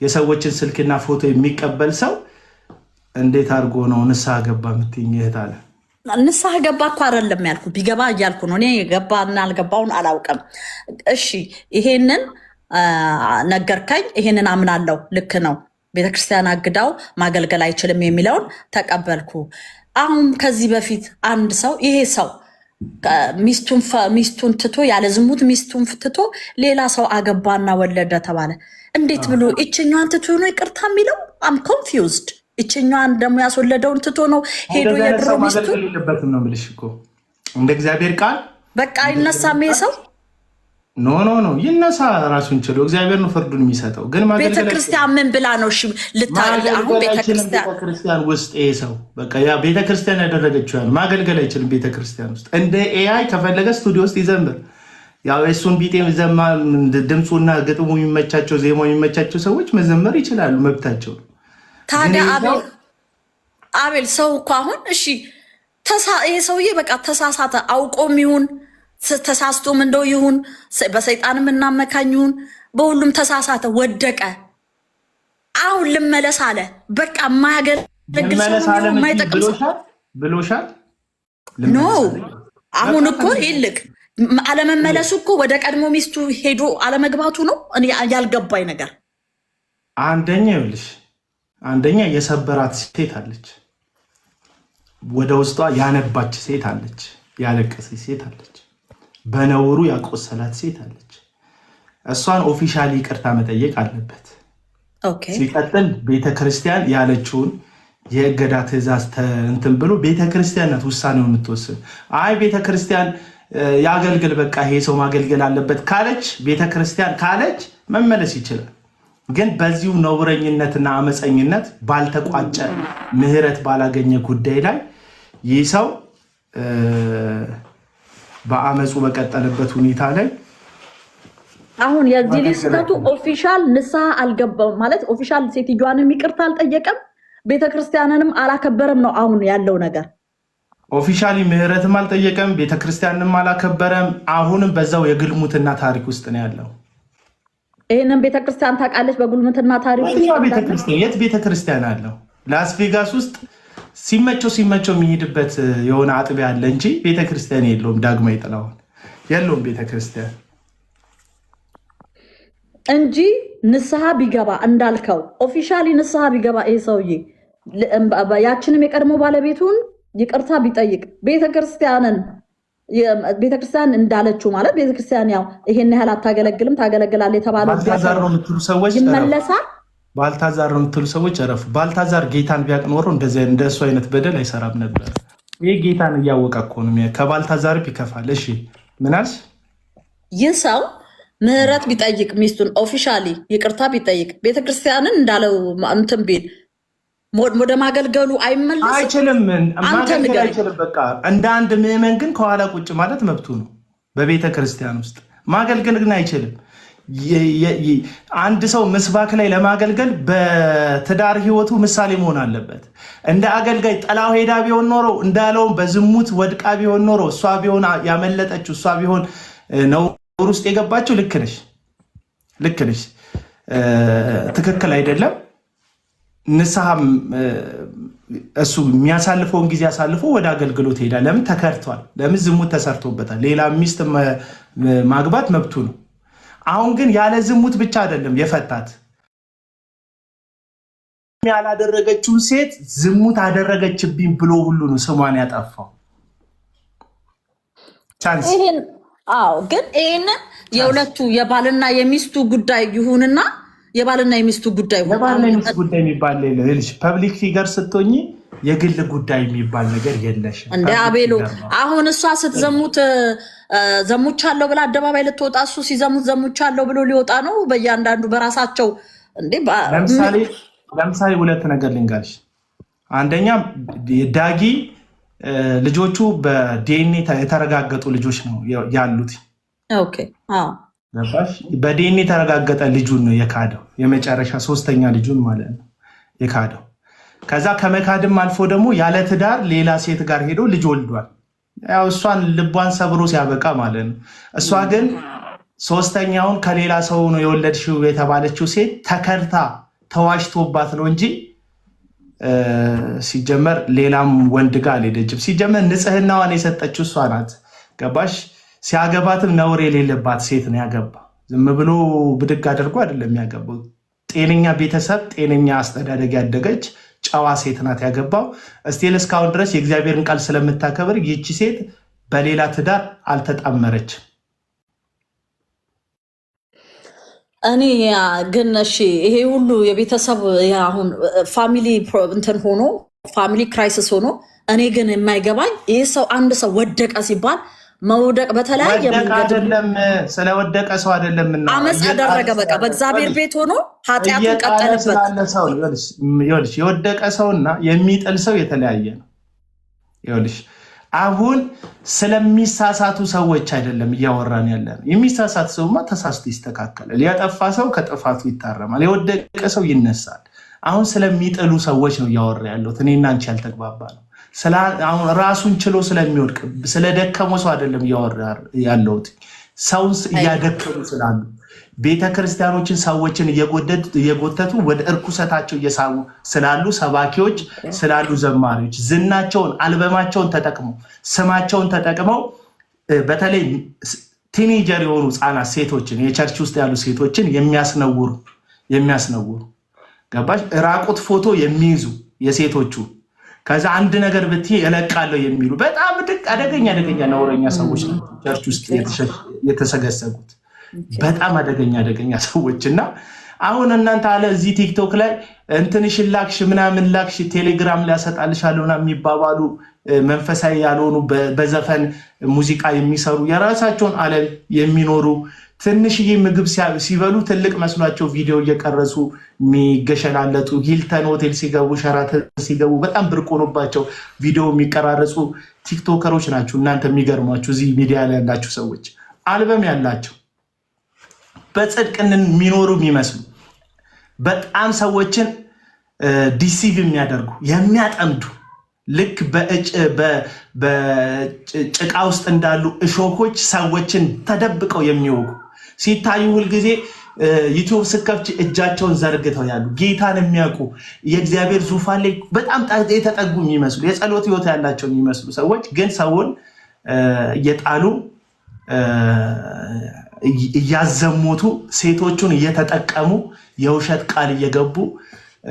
የሰዎችን ስልክና ፎቶ የሚቀበል ሰው እንዴት አድርጎ ነው ንስሐ ገባ የምትይኝ እህት አለ? ንስሐ ገባ እኮ አይደለም ያልኩ፣ ቢገባ እያልኩ ነው። እኔ ገባና አልገባውን አላውቅም። እሺ ይሄንን ነገርከኝ፣ ይሄንን አምናለሁ፣ ልክ ነው። ቤተክርስቲያን አግዳው ማገልገል አይችልም የሚለውን ተቀበልኩ። አሁን ከዚህ በፊት አንድ ሰው ይሄ ሰው ሚስቱን ትቶ ያለ ዝሙት ሚስቱን ትቶ ሌላ ሰው አገባና ወለደ ተባለ። እንዴት ብሎ ይችኛዋን ትቶ ነው ይቅርታ የሚለው? አም ኮንፊውዝድ። ይችኛዋን ደግሞ ያስወለደውን ትቶ ነው ሄዶ የድሮ ሚስቱ የለበትም ነው የምልሽ እኮ እንደ እግዚአብሔር ቃል በቃ አይነሳም ይሄ ሰው። ኖ ይነሳ፣ ራሱን ችሎ እግዚአብሔር ነው ፍርዱን የሚሰጠው። ግን ቤተክርስቲያን ምን ብላ ነው? እሺ ልታረግ አሁን ቤተክርስቲያን ውስጥ ይሄ ሰው በቃ ያ ቤተክርስቲያን ያደረገችው ያን ማገልገል አይችልም። ቤተክርስቲያን ውስጥ እንደ ኤአይ ከፈለገ ስቱዲዮ ውስጥ ይዘምር። ያው እሱን ቢጤ ዘማ ድምፁና ግጥሙ የሚመቻቸው ዜማው የሚመቻቸው ሰዎች መዘመር ይችላሉ፣ መብታቸው። ታዲያ አቤል ሰው እኮ አሁን እሺ ይሄ ሰውዬ በቃ ተሳሳተ፣ አውቆም ይሁን ተሳስቶም እንደው ይሁን በሰይጣንም እናመካኝ ይሁን በሁሉም ተሳሳተ፣ ወደቀ። አሁን ልመለስ አለ። በቃ የማያገለግል ሰው የማይጠቅም ሰው ብሎሻል። ኖ አሁን እኮ ይልቅ አለመመለሱ እኮ ወደ ቀድሞ ሚስቱ ሄዶ አለመግባቱ ነው እኔ ያልገባኝ ነገር። አንደኛ የሰበራት ሴት አለች፣ ወደ ውስጧ ያነባች ሴት አለች፣ ያለቀሰች ሴት አለች፣ በነውሩ ያቆሰላት ሴት አለች። እሷን ኦፊሻሊ ይቅርታ መጠየቅ አለበት። ሲቀጥል ቤተክርስቲያን ያለችውን የእገዳ ትእዛዝ እንትን ብሎ ቤተክርስቲያን ናት ውሳኔውን የምትወስን። አይ ቤተክርስቲያን ያገልግል በቃ ይሄ ሰው ማገልገል አለበት ካለች ቤተክርስቲያን ካለች መመለስ ይችላል። ግን በዚሁ ነውረኝነትና አመፀኝነት ባልተቋጨ ምህረት ባላገኘ ጉዳይ ላይ ይህ ሰው በአመፁ በቀጠለበት ሁኔታ ላይ አሁን የዚህ ሊስተቱ ኦፊሻል ንስሐ አልገባም ማለት ኦፊሻል ሴትዮዋንም ይቅርታ አልጠየቀም፣ ቤተክርስቲያንንም አላከበረም ነው አሁን ያለው ነገር። ኦፊሻሊ ምህረትም አልጠየቀም፣ ቤተክርስቲያንንም አላከበረም። አሁንም በዛው የግልሙትና ታሪክ ውስጥ ነው ያለው። ይሄንን ቤተክርስቲያን ታውቃለች። በግልሙትና ታሪክ ቤተክርስቲያን የት ቤተክርስቲያን አለው? ላስ ቬጋስ ውስጥ ሲመቸው የሚሄድበት የሆነ አጥቢያ አለ እንጂ ቤተክርስቲያን የለውም። ዳግማዊ ጥላሁን የለውም ቤተክርስቲያን እንጂ ንስሐ ቢገባ እንዳልከው ኦፊሻሊ ንስሐ ቢገባ ይሄ ሰውዬ ያችንም የቀድሞ ባለቤቱን ይቅርታ ቢጠይቅ ቤተክርስቲያን እንዳለችው ማለት ቤተክርስቲያን ያው ይሄን ያህል አታገለግልም ታገለግላለች የተባለው ይመለሳል። ባልታዛር ነው የምትሉ ሰዎች አረፉ። ባልታዛር ጌታን ቢያቅ ኖሮ እንደሱ አይነት በደል አይሰራም ነበር። ይህ ጌታን እያወቀ እኮ ነው። ከባልታዛር ይከፋል። እሺ ምናልሽ ይህ ሰው ምህረት ቢጠይቅ ሚስቱን ኦፊሻሊ ይቅርታ ቢጠይቅ ቤተክርስቲያንን እንዳለው እንትን ቢል ወደ ማገልገሉ አይመለስም። አይችልም። ማገልገል አይችልም። በቃ እንደ አንድ ምዕመን ግን ከኋላ ቁጭ ማለት መብቱ ነው። በቤተክርስቲያን ውስጥ ማገልገል ግን አይችልም። አንድ ሰው ምስባክ ላይ ለማገልገል በትዳር ህይወቱ ምሳሌ መሆን አለበት። እንደ አገልጋይ ጥላው ሄዳ ቢሆን ኖሮ እንዳለውም በዝሙት ወድቃ ቢሆን ኖሮ እሷ ቢሆን ያመለጠችው እሷ ቢሆን ነውር ውስጥ የገባችው ልክ ነሽ፣ ትክክል አይደለም። ንስሐም እሱ የሚያሳልፈውን ጊዜ አሳልፎ ወደ አገልግሎት ሄዳ። ለምን ተከርቷል? ለምን ዝሙት ተሰርቶበታል? ሌላ ሚስት ማግባት መብቱ ነው። አሁን ግን ያለ ዝሙት ብቻ አይደለም የፈታት፣ ያላደረገችውን ሴት ዝሙት አደረገችብኝ ብሎ ሁሉ ነው ስሟን ያጠፋው። ግን ይህንን የሁለቱ የባልና የሚስቱ ጉዳይ ይሁንና የባልና የሚስቱ ጉዳይ የሚባል ፐብሊክ ፊገር ስትሆኚ የግል ጉዳይ የሚባል ነገር የለሽም። እንደ አቤሎ አሁን እሷ ስትዘሙት ዘሙቻለሁ ብላ አደባባይ ልትወጣ እሱ ሲዘሙት ዘሙቻለሁ ብሎ ሊወጣ ነው። በእያንዳንዱ በራሳቸው ለምሳሌ ሁለት ነገር ልንገርሽ። አንደኛ ዳጊ ልጆቹ በዲኤንኤ የተረጋገጡ ልጆች ነው ያሉት። በዲኤንኤ የተረጋገጠ ልጁን ነው የካደው። የመጨረሻ ሶስተኛ ልጁን ማለት ነው የካደው። ከዛ ከመካድም አልፎ ደግሞ ያለ ትዳር ሌላ ሴት ጋር ሄዶ ልጅ ወልዷል። ያው እሷን ልቧን ሰብሮ ሲያበቃ ማለት ነው። እሷ ግን ሶስተኛውን ከሌላ ሰው ነው የወለድሽው የተባለችው ሴት ተከድታ ተዋሽቶባት ነው እንጂ ሲጀመር ሌላም ወንድ ጋር አልሄደችም። ሲጀመር ንጽህናዋን የሰጠችው እሷ ናት። ገባሽ? ሲያገባትም ነውር የሌለባት ሴት ነው ያገባ። ዝም ብሎ ብድግ አድርጎ አይደለም ያገባው። ጤነኛ ቤተሰብ፣ ጤነኛ አስተዳደግ ያደገች ጨዋ ሴት ናት ያገባው። እስቲል እስካሁን ድረስ የእግዚአብሔርን ቃል ስለምታከብር ይቺ ሴት በሌላ ትዳር አልተጣመረችም። እኔ ግን እሺ ይሄ ሁሉ የቤተሰብ አሁን ፋሚሊ እንትን ሆኖ ፋሚሊ ክራይሲስ ሆኖ እኔ ግን የማይገባኝ ይህ ሰው አንድ ሰው ወደቀ ሲባል መውደቅ በተለያየ መንገድ አይደለም። ስለወደቀ ሰው አይደለም እና አመፅ አደረገ። በቃ በእግዚአብሔር ቤት ሆኖ ኃጢአቱን ቀጠለበት። ይኸውልሽ የወደቀ ሰውና የሚጥል ሰው የተለያየ ነው። ይኸውልሽ አሁን ስለሚሳሳቱ ሰዎች አይደለም እያወራን ያለ ነው። የሚሳሳት ሰውማ ተሳስቶ ይስተካከላል። ያጠፋ ሰው ከጥፋቱ ይታረማል። የወደቀ ሰው ይነሳል። አሁን ስለሚጥሉ ሰዎች ነው እያወራ ያለሁት። እኔና አንቺ ያልተግባባ ነው። አሁን ራሱን ችሎ ስለሚወድቅ ስለደከመው ሰው አይደለም እያወራ ያለሁት። ሰውን እያደከሙ ስላሉ ቤተክርስቲያኖችን ሰዎችን እየጎተቱ ወደ እርኩሰታቸው እየሳቡ ስላሉ ሰባኪዎች ስላሉ ዘማሪዎች ዝናቸውን አልበማቸውን ተጠቅመው ስማቸውን ተጠቅመው በተለይ ቲኔጀር የሆኑ ህፃናት ሴቶችን የቸርች ውስጥ ያሉ ሴቶችን የሚያስነውሩ ገባሽ? ራቁት ፎቶ የሚይዙ የሴቶቹ ከዛ አንድ ነገር ብትይ እለቃለሁ የሚሉ በጣም አደገኛ ነውረኛ ሰዎች ናቸው ቸርች ውስጥ የተሰገሰጉት። በጣም አደገኛ ሰዎች እና አሁን እናንተ አለ እዚህ ቲክቶክ ላይ እንትንሽን ላክሽ ምናምን ላክሽ ቴሌግራም ላይ ያሰጣልሻለሁና የሚባባሉ መንፈሳዊ ያልሆኑ በዘፈን ሙዚቃ የሚሰሩ የራሳቸውን ዓለም የሚኖሩ ትንሽዬ ምግብ ሲበሉ ትልቅ መስሏቸው ቪዲዮ እየቀረጹ የሚገሸላለጡ ሂልተን ሆቴል ሲገቡ ሸራተን ሲገቡ በጣም ብርቅ ሆኖባቸው ቪዲዮ የሚቀራረጹ ቲክቶከሮች ናቸው እናንተ የሚገርሟችሁ እዚህ ሚዲያ ላይ ያላችሁ ሰዎች አልበም ያላቸው በጽድቅንን የሚኖሩ የሚመስሉ በጣም ሰዎችን ዲሲቭ የሚያደርጉ የሚያጠምዱ ልክ በጭቃ ውስጥ እንዳሉ እሾኮች ሰዎችን ተደብቀው የሚወጉ ሲታዩ ሁልጊዜ ዩቲዩብ ስከፍች እጃቸውን ዘርግተው ያሉ ጌታን የሚያውቁ የእግዚአብሔር ዙፋን ላይ በጣም የተጠጉ የሚመስሉ የጸሎት ህይወት ያላቸው የሚመስሉ ሰዎች ግን ሰውን እየጣሉ እያዘሙቱ ሴቶቹን እየተጠቀሙ የውሸት ቃል እየገቡ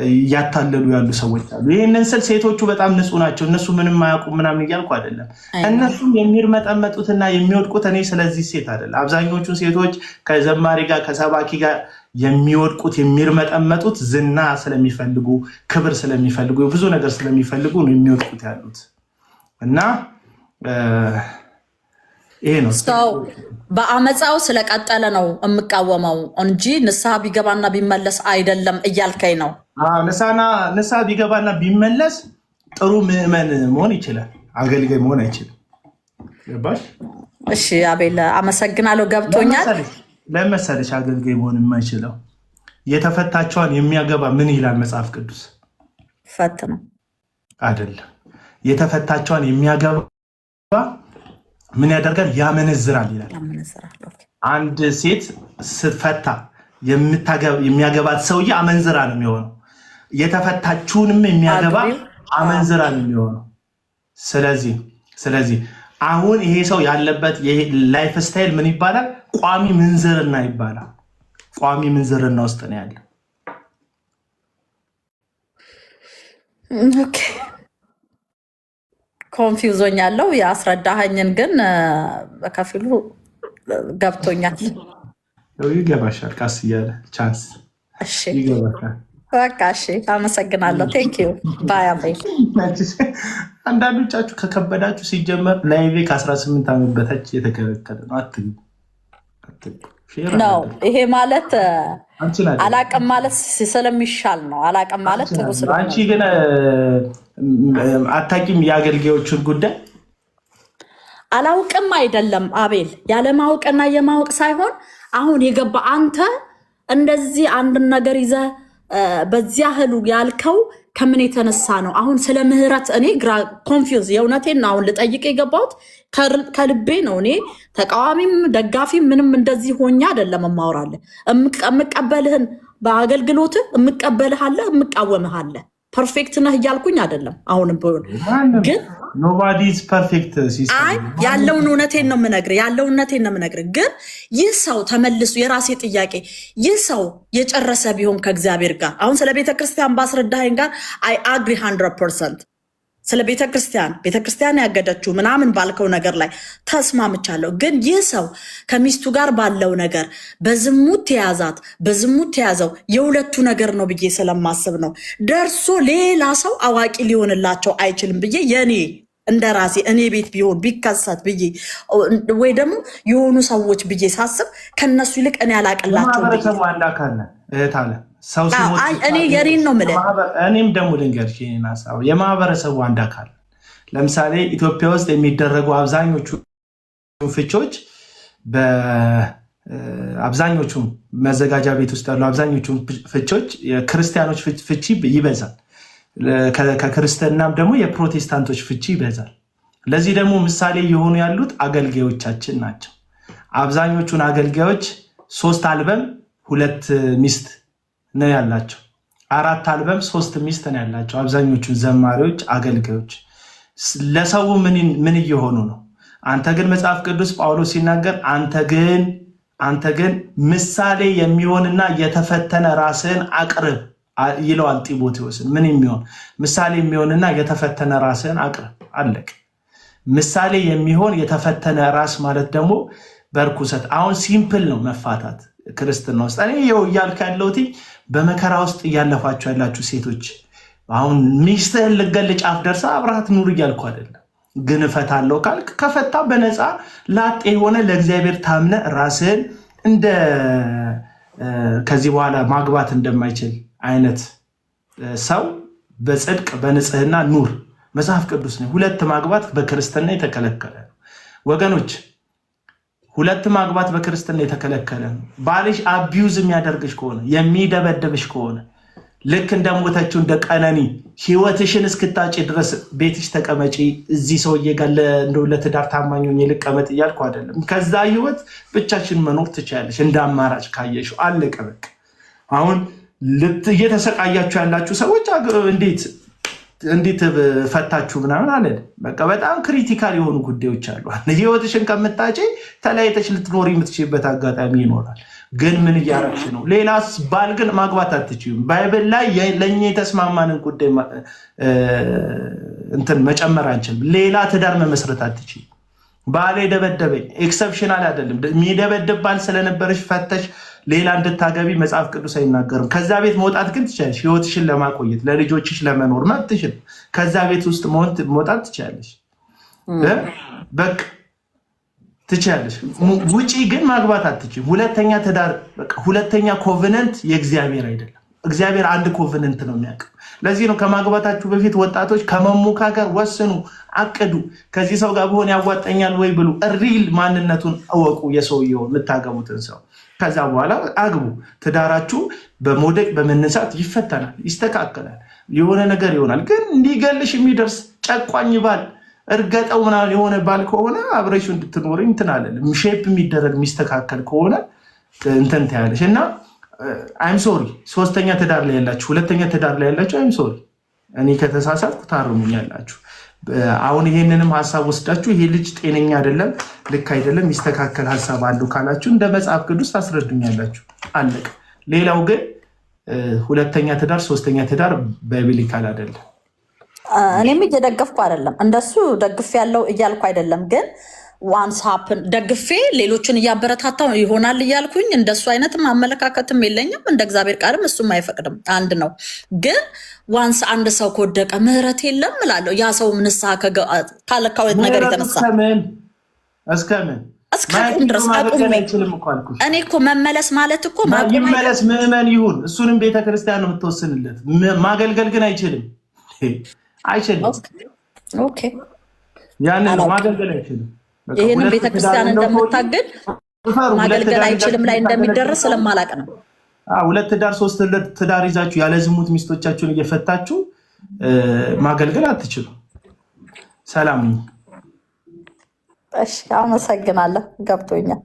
እያታለሉ ያሉ ሰዎች አሉ። ይህንን ስል ሴቶቹ በጣም ንጹህ ናቸው እነሱ ምንም አያውቁ ምናምን እያልኩ አይደለም። እነሱም የሚርመጠመጡትና የሚወድቁት እኔ ስለዚህ ሴት አይደለም። አብዛኞቹ ሴቶች ከዘማሪ ጋር ከሰባኪ ጋር የሚወድቁት የሚርመጠመጡት ዝና ስለሚፈልጉ ክብር ስለሚፈልጉ ብዙ ነገር ስለሚፈልጉ ነው የሚወድቁት ያሉት እና ይሄ ነው በአመፃው ስለቀጠለ ነው የምቃወመው እንጂ ንስሐ ቢገባና ቢመለስ አይደለም እያልከኝ ነው። ንስሐ ቢገባና ቢመለስ ጥሩ ምዕመን መሆን ይችላል፣ አገልጋይ መሆን አይችልም። ገባሽ? እሺ አቤል አመሰግናለሁ፣ ገብቶኛል። ለመሰለሽ አገልጋይ መሆን የማይችለው የተፈታቸዋን የሚያገባ ምን ይላል መጽሐፍ ቅዱስ? ፈት ነው አይደለም። የተፈታቸዋን የሚያገባ ምን ያደርጋል? ያመነዝራል ይላል። አንድ ሴት ስትፈታ የሚያገባት ሰውዬ አመንዝራ ነው የሚሆነው። የተፈታችውንም የሚያገባ አመንዝራ ነው የሚሆነው። ስለዚህ አሁን ይሄ ሰው ያለበት ላይፍ ስታይል ምን ይባላል? ቋሚ ምንዝርና ይባላል። ቋሚ ምንዝርና ውስጥ ነው ያለ። ኦኬ ኮንፊውዞኝ ያለው ያስረዳኸኝን ግን በከፊሉ ገብቶኛል። ይገባሻል፣ ቀስ እያለ ቻንስ ይገባሻል። በቃ እሺ፣ አመሰግናለሁ። ቴንክ ዩ ባይ። አንዳንዶቻችሁ ከከበዳችሁ ሲጀመር ላይቬ ከ18 ዓመት በታች የተከለከለ ነው። አትግቡ ነው። ይሄ ማለት አላቅም ማለት ስለሚሻል ነው። አላቅም ማለት ጥሩ ስለሆነ። አንቺ ግን አታውቂም የአገልጋዮችን ጉዳይ? አላውቅም አይደለም አቤል፣ ያለማወቅና የማወቅ ሳይሆን አሁን የገባ አንተ እንደዚህ አንድን ነገር ይዘህ በዚያ ህሉ ያልከው ከምን የተነሳ ነው? አሁን ስለ ምህረት እኔ ግራ ኮንፊውዝ የእውነቴን ነው አሁን ልጠይቅ የገባሁት ከልቤ ነው። እኔ ተቃዋሚም ደጋፊም ምንም እንደዚህ ሆኛ አይደለም የማወራለህ። የምቀበልህን በአገልግሎትህ የምቀበልሃለህ የምቃወምሃለህ። ፐርፌክት ነህ እያልኩኝ አይደለም። አሁንም ቢሆን ግን ኖባዲ ኢዝ ፐርፌክት። ያለውን እውነቴን ነው የምነግርህ። ግን ይህ ሰው ተመልሶ የራሴ ጥያቄ ይህ ሰው የጨረሰ ቢሆን ከእግዚአብሔር ጋር አሁን ስለ ቤተክርስቲያን ባስረዳኸኝ ጋር አይ አግሪ 100%። ስለ ቤተክርስቲያን ያገደችው ምናምን ባልከው ነገር ላይ ተስማምቻለሁ። ግን ይህ ሰው ከሚስቱ ጋር ባለው ነገር በዝሙት ተያዘው የሁለቱ ነገር ነው ብዬ ስለማስብ ነው። ደርሶ ሌላ ሰው አዋቂ ሊሆንላቸው አይችልም ብዬ የኔ እንደ ራሴ እኔ ቤት ቢሆን ቢከሰት ብዬ ወይ ደግሞ የሆኑ ሰዎች ብዬ ሳስብ ከነሱ ይልቅ እኔ ያላቅላቸው እኔ የኔን ነው የምልህ። እኔም ደግሞ ልንገርሽ የማህበረሰቡ አንድ አካል ለምሳሌ ኢትዮጵያ ውስጥ የሚደረጉ አብዛኞቹ ፍቾች በአብዛኞቹ መዘጋጃ ቤት ውስጥ ያሉ አብዛኞቹ ፍቾች የክርስቲያኖች ፍቺ ይበዛል። ከክርስትናም ደግሞ የፕሮቴስታንቶች ፍቺ ይበዛል። ለዚህ ደግሞ ምሳሌ የሆኑ ያሉት አገልጋዮቻችን ናቸው። አብዛኞቹን አገልጋዮች 3 አልበም 2 ሚስት ነው ያላቸው፣ 4 አልበም 3 ሚስት ነው ያላቸው። አብዛኞቹ ዘማሪዎች አገልጋዮች ለሰው ምን እየሆኑ ነው? አንተ ግን መጽሐፍ ቅዱስ ጳውሎስ ሲናገር አንተ ግን ምሳሌ የሚሆንና የተፈተነ ራስህን አቅርብ ይለዋል ጢሞቴዎስን። ምን የሚሆን ምሳሌ የሚሆንና የተፈተነ ራስህን አቅርብ። አለቅ። ምሳሌ የሚሆን የተፈተነ ራስ ማለት ደግሞ በርኩሰት አሁን ሲምፕል ነው መፋታት ክርስትና ውስጥ። እኔ ይኸው እያልክ ያለሁት በመከራ ውስጥ እያለፋችሁ ያላችሁ ሴቶች አሁን ሚስትህን ልገል ጫፍ ደርሳ አብረሃት ኑር እያልኩ አይደለም። ግን እፈታለሁ ካልክ ከፈታ በነፃ ላጤ የሆነ ለእግዚአብሔር ታምነ ራስህን እንደ ከዚህ በኋላ ማግባት እንደማይችል አይነት ሰው በጽድቅ በንጽህና ኑር። መጽሐፍ ቅዱስ ነው ሁለት ማግባት በክርስትና የተከለከለ ነው ወገኖች። ሁለት ማግባት በክርስትና የተከለከለ ነው። ባልሽ አቢዩዝ የሚያደርግሽ ከሆነ የሚደበደብሽ ከሆነ ልክ እንደሞተችው እንደ ቀነኒ ህይወትሽን እስክታጭ ድረስ ቤትሽ ተቀመጪ፣ እዚህ ሰውዬ ጋር ለትዳር ታማኝ ሆኜ ልቀመጥ እያልኩ አይደለም። ከዛ ህይወት ብቻሽን መኖር ትችያለሽ እንደ አማራጭ ካየሽው። አለቀ በቃ። አሁን እየተሰቃያችሁ ያላችሁ ሰዎች እንዴት ፈታችሁ ምናምን አለን። በቃ በጣም ክሪቲካል የሆኑ ጉዳዮች አሉ። ህይወትሽን ከምታጭ ተለያይተሽ ልትኖር የምትችልበት አጋጣሚ ይኖራል። ግን ምን እያረግሽ ነው? ሌላስ ባል ግን ማግባት አትችይም። ባይብል ላይ ለእኛ የተስማማንን ጉዳይ መጨመር አንችልም። ሌላ ትዳር መመስረት አትችይም። ባሌ ደበደበኝ ኤክሰፕሽናል አይደለም። የሚደበድብ ባል ስለነበረሽ ፈተሽ ሌላ እንድታገቢ መጽሐፍ ቅዱስ አይናገርም። ከዛ ቤት መውጣት ግን ትችላለሽ። ህይወትሽን ለማቆየት ለልጆችሽ ለመኖር መብትሽን። ከዛ ቤት ውስጥ መውጣት ትችላለሽ። በቃ ትችላለሽ። ውጪ ግን ማግባት አትችይም። ሁለተኛ ትዳር ሁለተኛ ኮቨነንት የእግዚአብሔር አይደለም። እግዚአብሔር አንድ ኮቨነንት ነው የሚያውቀው። ለዚህ ነው ከማግባታችሁ በፊት ወጣቶች ከመሞካከር ወስኑ፣ አቅዱ። ከዚህ ሰው ጋር ብሆን ያዋጠኛል ወይ ብሉ። ሪል ማንነቱን እወቁ፣ የሰውየው የምታገቡትን ሰው። ከዛ በኋላ አግቡ። ትዳራችሁ በመውደቅ በመነሳት ይፈተናል፣ ይስተካከላል፣ የሆነ ነገር ይሆናል። ግን እንዲገልሽ የሚደርስ ጨቋኝ ባል እርገጠው ምናምን የሆነ ባል ከሆነ አብረሽ እንድትኖሪ እንትን አለልም። ሼፕ የሚደረግ የሚስተካከል ከሆነ እንትን ታያለሽ። እና አይም ሶሪ ሶስተኛ ትዳር ላይ ያላችሁ፣ ሁለተኛ ትዳር ላይ ያላችሁ አይም ሶሪ፣ እኔ ከተሳሳትኩ ታርሙኛላችሁ። አሁን ይሄንንም ሀሳብ ወስዳችሁ ይሄ ልጅ ጤነኛ አይደለም፣ ልክ አይደለም፣ የሚስተካከል ሀሳብ አለው ካላችሁ እንደ መጽሐፍ ቅዱስ ታስረዱኛላችሁ። አለቀ። ሌላው ግን ሁለተኛ ትዳር ሶስተኛ ትዳር ባይብሊካል አይደለም። እኔም እየደገፍኩ አይደለም፣ እንደሱ ደግፌ ያለው እያልኩ አይደለም። ግን ዋንስ ሀፕን ደግፌ ሌሎችን እያበረታታው ይሆናል እያልኩኝ እንደሱ አይነትም አመለካከትም የለኝም። እንደ እግዚአብሔር ቃልም እሱም አይፈቅድም። አንድ ነው። ግን ዋንስ አንድ ሰው ከወደቀ ምህረት የለም እላለሁ። ያ ሰው ንስሐ ካለካው ነገር የተነሳ እስከምን ድረስ እኔ እኮ መመለስ ማለት እኮ ይመለስ ምዕመን ይሁን፣ እሱንም ቤተክርስቲያን ነው የምትወስንለት። ማገልገል ግን አይችልም። ኦኬ ያንን ማገልገል አይችልም። ይህንን ቤተክርስቲያን እንደምታገል ማገልገል አይችልም ላይ እንደሚደረስ ስለማላቅ ነው። ሁለት ትዳር ሶስት ትዳር ይዛችሁ ያለ ዝሙት ሚስቶቻችሁን እየፈታችሁ ማገልገል አትችሉ። ሰላም። እሺ፣ አመሰግናለሁ። ገብቶኛል።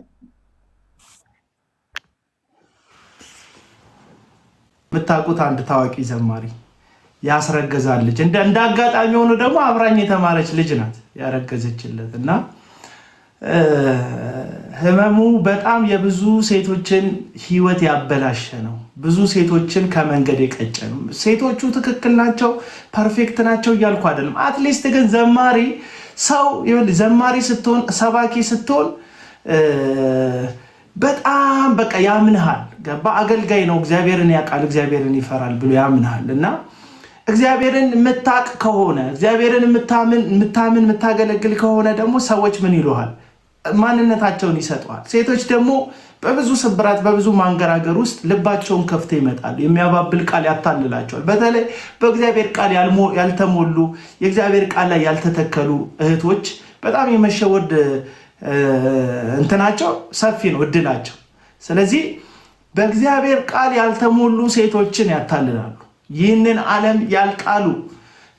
የምታውቁት አንድ ታዋቂ ዘማሪ ያስረገዛል ልጅ እንደ አጋጣሚ ሆኖ ደግሞ አብራኝ የተማረች ልጅ ናት ያረገዘችለት እና ህመሙ በጣም የብዙ ሴቶችን ህይወት ያበላሸ ነው። ብዙ ሴቶችን ከመንገድ የቀጨ ነው። ሴቶቹ ትክክል ናቸው፣ ፐርፌክት ናቸው እያልኩ አይደለም። አትሊስት ግን ዘማሪ ስትሆን ሰባኪ ስትሆን በጣም በቃ ያምንሃል። ገባ? አገልጋይ ነው፣ እግዚአብሔርን ያውቃል፣ እግዚአብሔርን ይፈራል ብሎ ያምንሃል እና እግዚአብሔርን የምታቅ ከሆነ እግዚአብሔርን የምታምን የምታገለግል ከሆነ ደግሞ ሰዎች ምን ይሉሃል? ማንነታቸውን ይሰጠዋል። ሴቶች ደግሞ በብዙ ስብራት በብዙ ማንገራገር ውስጥ ልባቸውን ከፍተው ይመጣሉ። የሚያባብል ቃል ያታልላቸዋል። በተለይ በእግዚአብሔር ቃል ያልተሞሉ የእግዚአብሔር ቃል ላይ ያልተተከሉ እህቶች በጣም የመሸወድ እንትናቸው ሰፊ ነው፣ እድላቸው። ስለዚህ በእግዚአብሔር ቃል ያልተሞሉ ሴቶችን ያታልላሉ። ይህንን ዓለም ያልቃሉ፣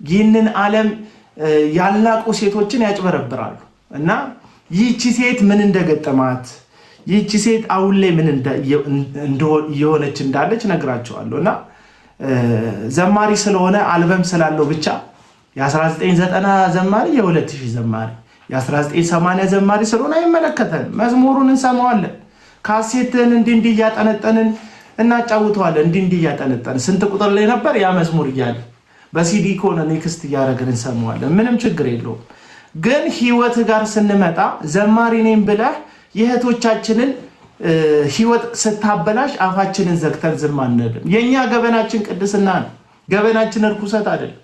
ይህንን ዓለም ያልናቁ ሴቶችን ያጭበረብራሉ። እና ይህቺ ሴት ምን እንደገጠማት፣ ይህቺ ሴት አሁን ላይ ምን እየሆነች እንዳለች ነግራቸዋለሁ። እና ዘማሪ ስለሆነ አልበም ስላለው ብቻ የ1990 ዘማሪ የ2000 ዘማሪ የ1980 ዘማሪ ስለሆነ አይመለከተንም። መዝሙሩን እንሰማዋለን። ካሴትን እንዲህ እያጠነጠንን እናጫውተዋለን። እንዲህ እያጠነጠንን ስንት ቁጥር ላይ ነበር ያ መዝሙር እያለ በሲዲ ከሆነ ኔክስት እያደረግን እንሰማዋለን። ምንም ችግር የለውም። ግን ህይወት ጋር ስንመጣ ዘማሪ ነኝ ብለህ የእህቶቻችንን ህይወት ስታበላሽ አፋችንን ዘግተን ዝም አንልም። የኛ ገበናችን ቅድስና ነው። ገበናችን እርኩሰት አይደለም።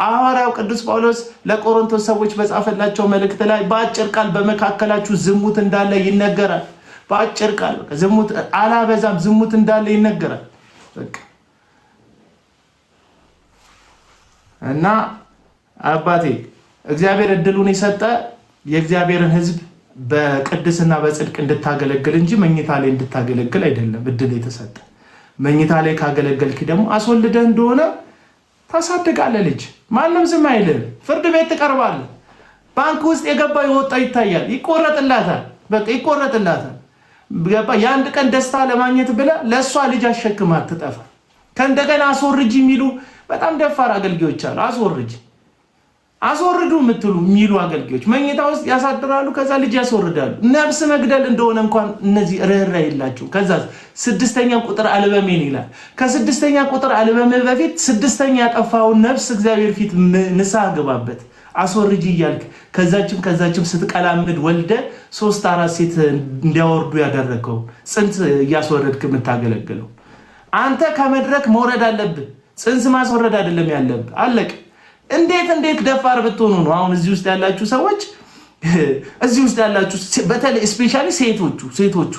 ሐዋርያው ቅዱስ ጳውሎስ ለቆሮንቶስ ሰዎች በጻፈላቸው መልእክት ላይ በአጭር ቃል በመካከላችሁ ዝሙት እንዳለ ይነገራል። በአጭር ቃል ዝሙት አላበዛም፣ ዝሙት እንዳለ ይነገራል። በቃ እና አባቴ እግዚአብሔር እድሉን የሰጠ የእግዚአብሔርን ህዝብ በቅድስና በጽድቅ እንድታገለግል እንጂ መኝታ ላይ እንድታገለግል አይደለም እድል የተሰጠ። መኝታ ላይ ካገለገልክ ደግሞ አስወልደህ እንደሆነ ታሳድጋለህ። ልጅ ማንም ዝም አይልም። ፍርድ ቤት ትቀርባለህ። ባንክ ውስጥ የገባው የወጣው ይታያል። ይቆረጥላታል። በቃ ይቆረጥላታል። ገባ? የአንድ ቀን ደስታ ለማግኘት ብለህ ለእሷ ልጅ አሸክማት ትጠፋ። ከእንደገና አስወርጅ የሚሉ በጣም ደፋር አገልጋዮች አሉ። አስወርዱ የሚሉ አገልጋዮች መኝታ ውስጥ ያሳድራሉ፣ ከዛ ልጅ ያስወርዳሉ። ነፍስ መግደል እንደሆነ እንኳን እነዚህ ርህራሄ የላቸው። ከዛ 6ኛ ቁጥር አልበሜን ይላል። ከ6ኛ ቁጥር አልበሜ በፊት 6ኛ ያጠፋውን ነፍስ እግዚአብሔር ፊት ንስሐ ገባበት። አስወርጅ እያልክ ከዛችም ስትቀላምድ ወልደ 3-4 ሴት እንዲያወርዱ ያደረገው ጽንስ እያስወረድክ የምታገለግለው አንተ ከመድረክ መውረድ አለብህ። ጽንስ ማስወረድ አይደለም ያለብህ። አለቅ። እንዴት ደፋር ብትሆኑ ነው? አሁን እዚህ ውስጥ ያላችሁ ሰዎች በተለይ ስፔሻሊ ሴቶቹ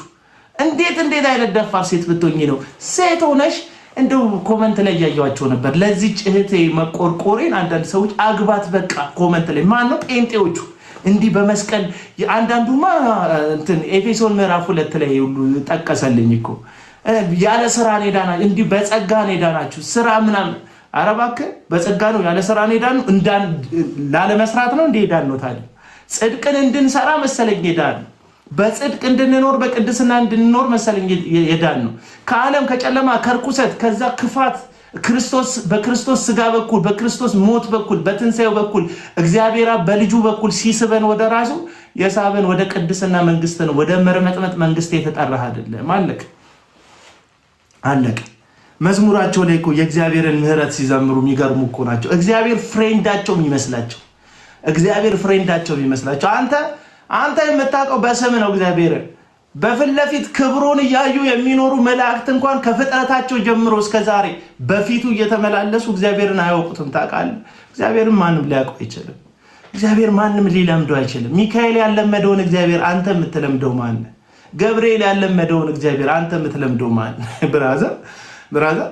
እንዴት አይነት ደፋር ሴት ብትሆኚ ነው? ሴት ሆነሽ እንደው ኮመንት ላይ ያያያቸው ነበር። ለዚህ እህቴ መቆርቆሬን አንዳንድ ሰዎች አግባት በቃ ኮመንት ላይ ማን ነው ጴንጤዎቹ እንዲህ በመስቀል አንዳንዱማ እንትን ኤፌሶን ምዕራፍ 2 ላይ ሁሉ ጠቀሰልኝ እኮ ያለ ስራ ኔዳና እንዲህ በጸጋ ኔዳናችሁ ስራ ምናምን። ኧረ እባክህ በጸጋ ነው ያለ ስራ ኔዳን ላለ መስራት ነው እንደ ሄዳን ነው። ታዲያ ጽድቅን እንድንሰራ መሰለኝ ሄዳን ነው። በጽድቅ እንድንኖር በቅድስና እንድንኖር መሰለኝ ሄዳን ነው። ከዓለም ከጨለማ ከርኩሰት ከዛ ክፋት በክርስቶስ ስጋ በኩል በክርስቶስ ሞት በኩል በትንሳኤው በኩል እግዚአብሔር በልጁ በኩል ሲስበን ወደ ራሱ የሳበን ወደ ቅድስና መንግስት ነው። ወደ መርመጥመጥ መንግስት የተጠራህ አይደለም። አለቀ። መዝሙራቸው ላይ እኮ የእግዚአብሔርን ምህረት ሲዘምሩ የሚገርሙ እኮ ናቸው። እግዚአብሔር ፍሬንዳቸው የሚመስላቸው አንተ የምታውቀው በስም ነው። እግዚአብሔርን በፊት ለፊት ክብሩን እያዩ የሚኖሩ መላእክት እንኳን ከፍጥረታቸው ጀምሮ እስከዛሬ በፊቱ እየተመላለሱ እግዚአብሔርን አያውቁትም። ታውቃለህ? እግዚአብሔርን ማንም ሊያውቀው አይችልም። እግዚአብሔር ማንም ሊለምደው አይችልም። ሚካኤል ያለመደውን እግዚአብሔር አንተ የምትለምደው ማን? ገብርኤል ያለመደውን እግዚአብሔር አንተ የምትለምደው ማን? ብራዘር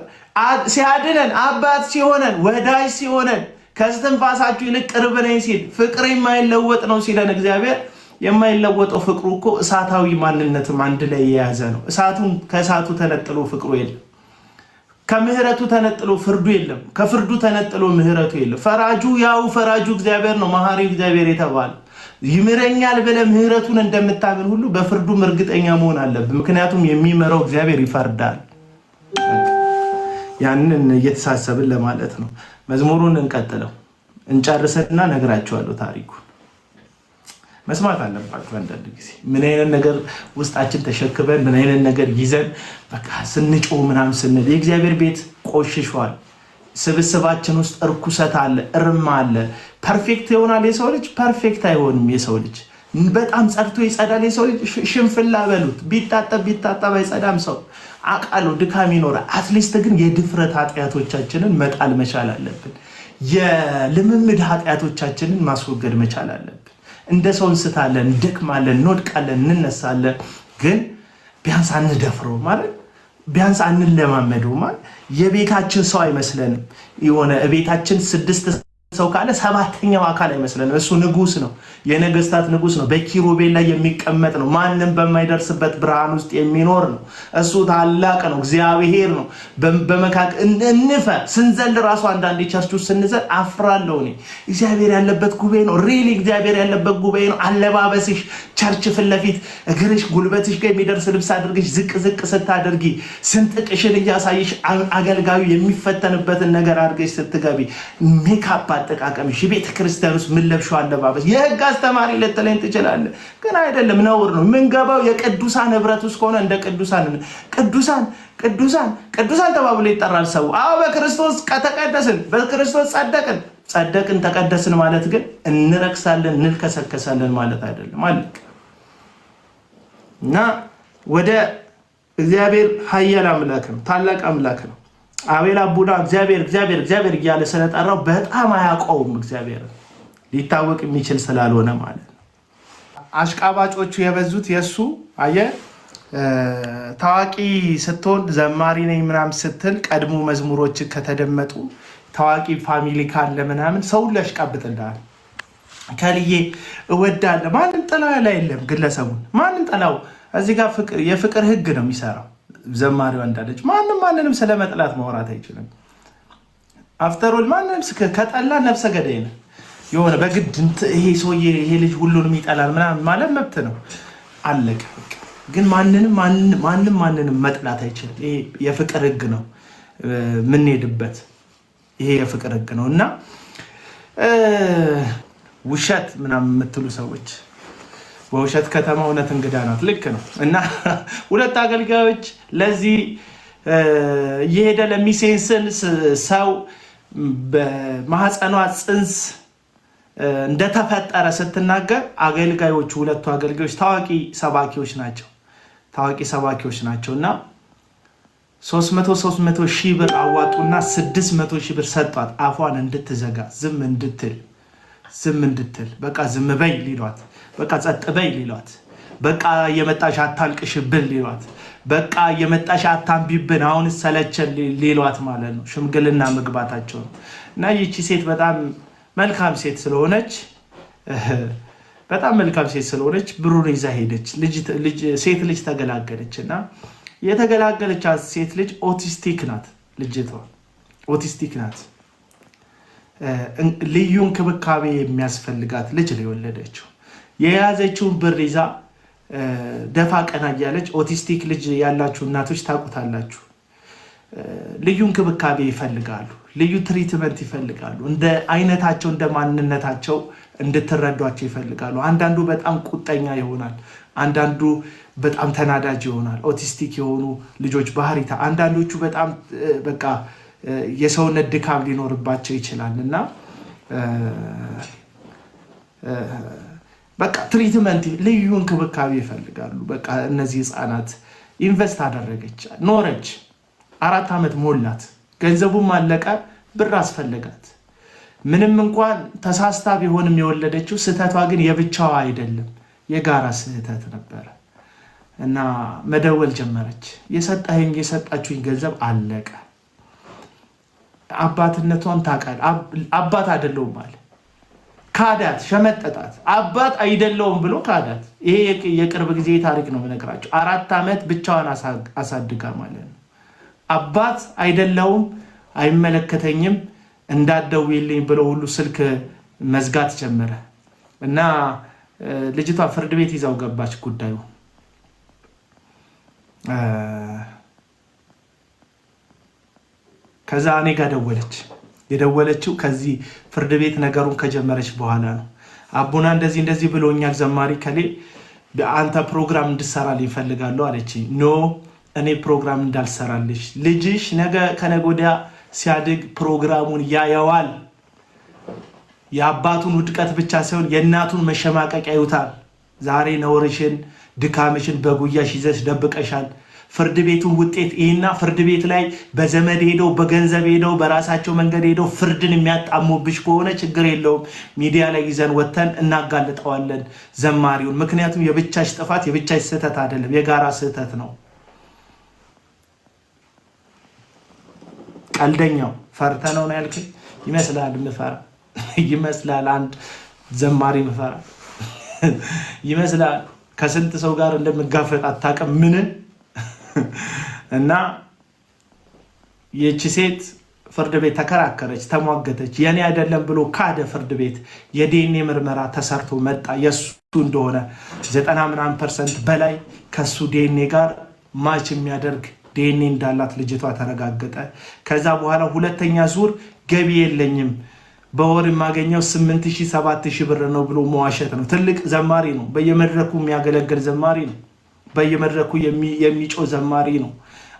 ሲያድነን አባት ሲሆነን ወዳጅ ሲሆነን ከስትንፋሳችሁ ይልቅ ቅርብ ነኝ ሲል ፍቅር የማይለወጥ ነው ሲለን እግዚአብሔር የማይለወጠው ፍቅሩ እኮ እሳታዊ ማንነትም አንድ ላይ የያዘ ነው። ከእሳቱ ተነጥሎ ፍቅሩ የለም። ከምህረቱ ተነጥሎ ፍርዱ የለም። ከፍርዱ ተነጥሎ ምህረቱ የለም። ፈራጁ እግዚአብሔር ነው። መሐሪው እግዚአብሔር የተባለ ይምረኛል ብለህ ምህረቱን እንደምታምን ሁሉ በፍርዱም እርግጠኛ መሆን አለብህ። ምክንያቱም የሚመረው እግዚአብሔር ይፈርዳል። ያንን እየተሳሰብን ለማለት ነው። መዝሙሩን እንቀጥለው እንጨርስና ነግራችኋለሁ። ታሪኩ መስማት አለባችሁ። አንዳንድ ጊዜ ምን አይነት ነገር ውስጣችን ተሸክበን ምን አይነት ነገር ይዘን በቃ ስንጮህ ምናምን ስንል የእግዚአብሔር ቤት ቆሽሿል። ስብስባችን ውስጥ እርኩሰት አለ፣ እርማ አለ። ፐርፌክት ይሆናል የሰው ልጅ? ፐርፌክት አይሆንም የሰው ልጅ። በጣም ጸድቶ ይጸዳል የሰው ልጅ? ሽንፍላ በሉት። ቢታጠብ አይጸዳም ሰው። አቃሉ ድካም ይኖራል። አትሊስት ግን የድፍረት ኃጢአቶቻችንን መጣል መቻል አለብን። የልምምድ ኃጢአቶቻችንን ማስወገድ መቻል አለብን። እንደ ሰው እንስታለን፣ እንደክማለን፣ እንወድቃለን፣ እንነሳለን። ግን ቢያንስ አንደፍረው ማለት ቢያንስ አንለማመደው ማለት የቤታችን ሰው አይመስለንም። የሆነ ቤታችን 6 ሰው ካለ 7ኛው አካል አይመስለንም። እሱ ንጉስ ነው፣ የነገስታት ንጉስ ነው። በኪሩቤል ላይ የሚቀመጥ ነው። ማንም በማይደርስበት ብርሃን ውስጥ የሚኖር ነው። እሱ ታላቅ ነው፣ እግዚአብሔር ነው። በመካከል እንፈር ስንዘል ራሱ አንዳንድ ቸርች ውስጥ ስንዘል አፍራለሁ እኔ። እግዚአብሔር ያለበት ጉባኤ ነው። ሪሊ እግዚአብሔር ያለበት ጉባኤ ነው። አለባበስሽ ቸርች ፊት ለፊት እግርሽ ጉልበትሽ ጋር የሚደርስ ልብስ አድርገሽ ዝቅ ስታደርጊ ስንጥቅሽን እያሳይሽ አገልጋዩ የሚፈተንበትን ነገር አድርገሽ ስትገቢ ሜካፕ አጠቃቀምሽ ቤተ ክርስቲያን ውስጥ ምን ለብሽው አለባበስ የህግ አስተማሪ ልትለኝ ትችላለህ ግን አይደለም ነውር ነው የምንገባው የቅዱሳን ህብረት ውስጥ ከሆነ እንደ ቅዱሳን ተባብሎ ይጠራል ሰው አዎ በክርስቶስ ከተቀደስን በክርስቶስ ጸደቅን ተቀደስን ማለት ግን እንረክሳለን እንልከሰከሳለን ማለት አይደለም ማለት እና ወደ እግዚአብሔር ኃያል አምላክ ነው ታላቅ አምላክ ነው አቤል አቡዳ እግዚአብሔር እያለ ስለጠራው በጣም አያውቀውም እግዚአብሔር ሊታወቅ የሚችል ስላልሆነ ማለት ነው አሽቃባጮቹ የበዙት የሱ አየ ታዋቂ ስትሆን ዘማሪ ነኝ ምናምን ስትል ቀድሞ መዝሙሮች ከተደመጡ ታዋቂ ፋሚሊ ካለ ምናምን ሰው ለሽቃብጥልሃል ከልዬ እወዳለሁ ማንን ጥላው ላይ የለም ግለሰቡን ማንን ጥላው እዚህ ጋር የፍቅር ህግ ነው የሚሰራው ዘማሪው እንዳለች ማንንም ስለመጥላት ማውራት አይችልም አፍተሮል ማንንም ከጠላ ነፍሰ ገዳይ ነው የሆነ በግድ ይሄ ሰውዬ ይሄ ልጅ ሁሉንም ይጠላል ምናምን ማለት መብት ነው አለቀ ግን ማንንም መጥላት አይችልም ይሄ የፍቅር ህግ ነው ምን ሄድበት ይሄ የፍቅር ህግ ነውና ውሸት ምናምን የምትሉ ሰዎች በውሸት ከተማ እውነት እንግዳ ናት ልክ ነው እና ሁለት አገልጋዮች ለዚህ እየሄደ ለሚሴንስን ሰው በማህፀኗ ጽንስ እንደተፈጠረ ስትናገር አገልጋዮቹ ሁለቱ አገልጋዮች ታዋቂ ሰባኪዎች ናቸውና 300 ሺህ ብር አዋጡና 600 ሺህ ብር ሰጧት አፏን እንድትዘጋ ዝም እንድትል በቃ ዝም በይ ሊሏት በቃ ጸጥ በይ ሊሏት በቃ እየመጣሽ አታልቅሽብን ሊሏት በቃ እየመጣሽ አታንቢብን አሁን ሰለቸን ሊሏት ማለት ነው ሽምግልና መግባታቸው ነው እና ይቺ ሴት በጣም መልካም ሴት ስለሆነች ብሩን ይዛ ሄደች ሴት ልጅ ተገላገለችና የተገላገለች ሴት ልጅ ኦቲስቲክ ናት ልጅቷ ኦቲስቲክ ናት ልዩ እንክብካቤ የሚያስፈልጋት ልጅ ነው የወለደችው የያዘችውን ብር ይዛ ደፋ ቀና እያለች ኦቲስቲክ ልጅ ያላችሁ እናቶች ታውቁታላችሁ ልዩ እንክብካቤ ይፈልጋሉ ልዩ ትሪትመንት ይፈልጋሉ እንደ አይነታቸው እንደ ማንነታቸው እንድትረዷቸው ይፈልጋሉ አንዳንዱ በጣም ቁጠኛ ይሆናል አንዳንዱ በጣም ተናዳጅ ይሆናል ኦቲስቲክ የሆኑ ልጆች ባህሪታ አንዳንዶቹ በጣም በቃ የሰውነት ድካም ሊኖርባቸው ይችላልና በቃ ትሪትመንት ልዩ እንክብካቤ ይፈልጋሉ በቃ እነዚህ ህፃናት ኢንቨስት አደረገች ኖረች 4 ዓመት ሞላት ገንዘቡም አለቀ ብር አስፈልጋት ምንም እንኳን ተሳስታ ቢሆንም የወለደችው ስህተቷ ግን የብቻዋ አይደለም የጋራ ስህተት ነበር እና መደወል ጀመረች የሰጣችሁኝ ገንዘብ አለቀ አባትነቷን ታውቃል አባት አይደለሁም ማለት ካዳት ሸመጠጣት አባት አይደለሁም ብሎ ካዳት ይሄ የቅርብ ጊዜ ታሪክ ነው የምነግራችሁ 4 ዓመት ብቻዋን አሳድጋ ማለት ነው አባት አይደለሁም አይመለከተኝም እንዳትደውይልኝ ብሎ ሁሉ ስልክ መዝጋት ጀመረ እና ልጅቷ ፍርድ ቤት ይዛው ገባች ጉዳዩ ከዛ እኔ ጋር የደወለችው ከዚህ ፍርድ ቤት ነገሩን ከጀመረች በኋላ ነው አቡና እንደዚህ ብሎኛል ዘማሪ ከሌ አንተ ፕሮግራም እንድሰራልኝ ይፈልጋሉ አለች ኖ እኔ ፕሮግራም እንዳልሰራልሽ ልጅሽ ነገ ከነጎዳ ሲያድግ ፕሮግራሙን ያየዋል የአባቱን ውድቀት ብቻ ሳይሆን የእናቱን መሸማቀቅ ያዩታል ዛሬ ነውርሽን ድካምሽን በጉያሽ ይዘሽ ደብቀሻል ፍርድ ቤቱን ውጤት ይሄና ፍርድ ቤት ላይ በዘመድ ሄደው በገንዘብ ሄደው በራሳቸው መንገድ ሄደው ፍርድን የሚያጣሙብሽ ከሆነ ችግር የለውም ሚዲያ ላይ ይዘን ወተን እናጋልጠዋለን ዘማሪውን ምክንያቱም የብቻሽ ጥፋት የብቻሽ ስህተት አይደለም የጋራ ስህተት ነው ቀልደኛው ፈርተነው ነው ያልከኝ ይመስላል ምፈራ ይመስላል አንድ ዘማሪ ምፈራ ይመስላል ከስንት ሰው ጋር እንደምጋፈጥ አታውቅም ምን እና የቺ ሴት ፍርድ ቤት ተከራከረች ተሟገተች የኔ አይደለም ብሎ ካደ ፍርድ ቤት የዲኤንኤ ምርመራ ተሰርቶ መጣ የሱ እንደሆነ 90% በላይ ከሱ ዲኤንኤ ጋር ማች የሚያደርግ ዲኤንኤ እንዳላት ልጅቷ ተረጋገጠ ከዛ በኋላ ሁለተኛ ዙር ገቢ የለኝም በወር የማገኘው 8000 7000 ብር ነው ብሎ መዋሸት ነው። ትልቅ ዘማሪ ነው። በየመድረኩ የሚያገለግል ዘማሪ ነው። በየመድረኩ የሚጮህ ዘማሪ ነው።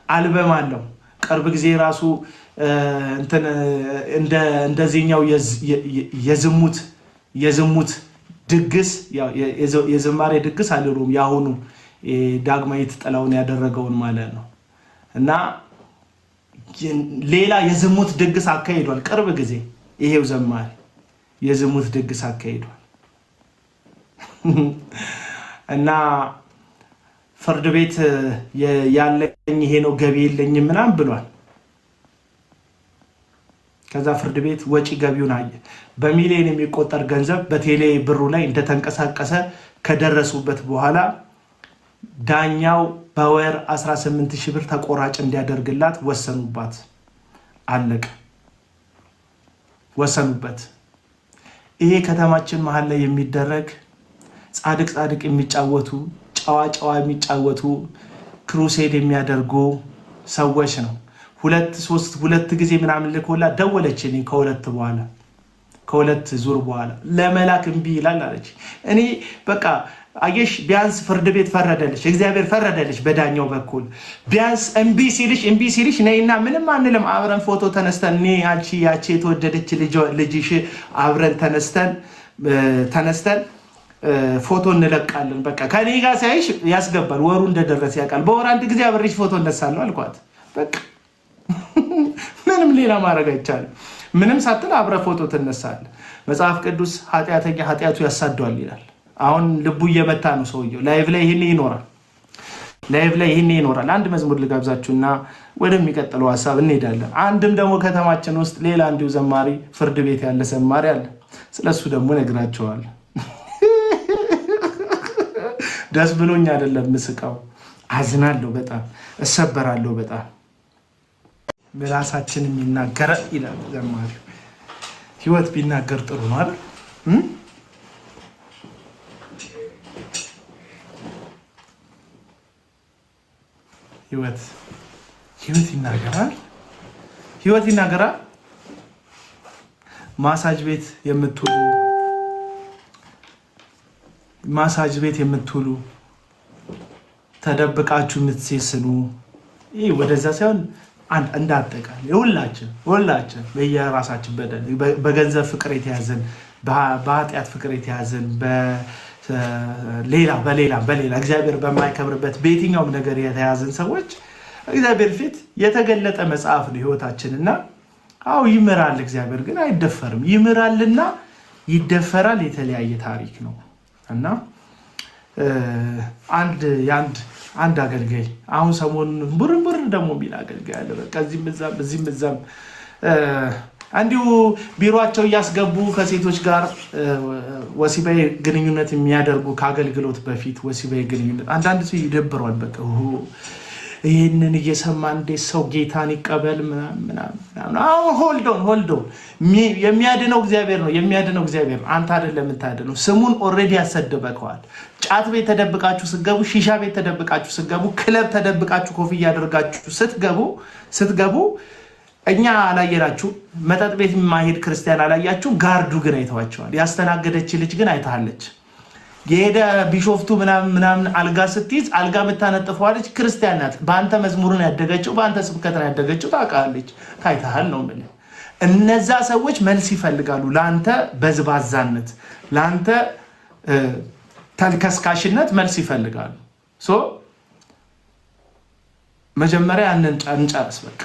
አልበም አለው። ቅርብ ጊዜ ራሱ እንደዚህኛው የዝሙት ድግስ የዝማሬ ድግስ አልሩም ያሁኑ ዳግማዊት ጥላሁን ያደረገውን ማለት ነው። እና ሌላ የዝሙት ድግስ አካሂዷል። ቅርብ ጊዜ ይሄው ዘማሪ የዝሙት ድግስ አካሂዷል። እና ፍርድ ቤት ያለኝ ይሄ ነው ገቢ የለኝም ምናምን ብሏል። ከዛ ፍርድ ቤት ወጪ ገቢውን አየ። በሚሊዮን የሚቆጠር ገንዘብ በቴሌ ብሩ ላይ እንደተንቀሳቀሰ ከደረሱበት በኋላ ዳኛው በወር 18000 ብር ተቆራጭ እንዲያደርግላት ወሰኑባት። አለቀ። ወሰኑበት። ይሄ ከተማችን መሀል ላይ የሚደረግ ጻድቅ የሚጫወቱ ጨዋ የሚጫወቱ ክሩሴድ የሚያደርጉ ሰዎች ነው። ሁለት ጊዜ ምናምን ልኮላ ደወለችልኝ። ከሁለት ዙር በኋላ ለመላክ እምቢ ይላል አለች። እኔ በቃ አየሽ፣ ቢያንስ ፍርድ ቤት ፈረደልሽ፣ እግዚአብሔር ፈረደልሽ በዳኛው በኩል ቢያንስ እምቢ ሲልሽ ነይና ምንም አንልም፣ አብረን ፎቶ ተነስተን እኔ አንቺ ያቺ የተወደደች ልጅሽ አብረን ተነስተን ፎቶ እንለቃለን። በቃ ከኔ ጋር ሳይሽ ያስገባል። ወሩ እንደደረሰ ያውቃል። በወር አንድ ጊዜ አብሬሽ ፎቶ እነሳለሁ አልኳት። በቃ ምንም ሌላ ማድረግ አይቻልም። ምንም ሳትል አብረ ፎቶ ትነሳለህ። መጽሐፍ ቅዱስ ኃጢአተኛ ኃጢአቱ ያሳደዋል ይላል። አሁን ልቡ እየመታ ነው ሰውየው። ላይቭ ላይ ይሄኔ ይኖራል። አንድ መዝሙር ልጋብዛችሁና ወደሚቀጥለው ሀሳብ እንሄዳለን። አንድም ደግሞ ከተማችን ውስጥ ሌላ እንዲሁ ዘማሪ ፍርድ ቤት ያለ ዘማሪ አለ። ስለሱ ደግሞ ነግራቸዋለሁ። ደስ ብሎኝ አይደለም ምስቃው፣ አዝናለሁ፣ በጣም እሰበራለሁ። በጣም ምላሳችን የሚናገረ ይላል ዘማሪው። ህይወት ቢናገር ጥሩ ነው አይደል? ህይወት ይናገራል። ማሳጅ ቤት የምትውሉ ተደብቃችሁ የምትሴስኑ ይህ ወደዛ ሳይሆን እንዳጠቃላይ ሁላችን በየራሳችን በገንዘብ ፍቅር የተያዘን፣ በኃጢአት ፍቅር የተያዘን፣ በሌላ እግዚአብሔር በማይከብርበት በየትኛውም ነገር የተያዘን ሰዎች እግዚአብሔር ፊት የተገለጠ መጽሐፍ ነው ህይወታችን። እና አዎ ይምራል፣ እግዚአብሔር ግን አይደፈርም። ይምራልና ይደፈራል፣ የተለያየ ታሪክ ነው። እና አንድ አገልጋይ አሁን ሰሞኑን ቡርንቡር ደግሞ የሚል አገልጋይ አለ። በቃ እዚህም እዛም እንዲሁ ቢሮአቸው እያስገቡ ከሴቶች ጋር ወሲባዊ ግንኙነት የሚያደርጉ ከአገልግሎት በፊት ወሲባዊ ግንኙነት አንዳንድ ሰው ይደብሯል። በቃ ይህንን እየሰማ እንዴት ሰው ጌታን ይቀበል ምናምን። ሆልዶን የሚያድነው እግዚአብሔር ነው። አንተ አይደለም የምታድነው። ስሙን ኦልሬዲ ያሰድበከዋል። ጫት ቤት ተደብቃችሁ ስትገቡ፣ ሺሻ ቤት ተደብቃችሁ ስትገቡ፣ ክለብ ተደብቃችሁ ኮፍያ አድርጋችሁ ስትገቡ እኛ አላየናችሁ። መጠጥ ቤት የማይሄድ ክርስቲያን አላያችሁ። ጋርዱ ግን አይተዋቸዋል። ያስተናገደች ልጅ ግን አይታለች። የሄደ ቢሾፍቱ ምናምን አልጋ ስትይዝ አልጋ የምታነጥፈዋ ልጅ ክርስቲያን ናት። በአንተ መዝሙርን ያደገችው፣ በአንተ ስብከትን ያደገችው ታውቃለች። ታይተሃል ነው የምልህ። እነዛ ሰዎች መልስ ይፈልጋሉ ለአንተ በዝባዛነት፣ ለአንተ ተልከስካሽነት መልስ ይፈልጋሉ። መጀመሪያ ያንን እንጨርስ። በቃ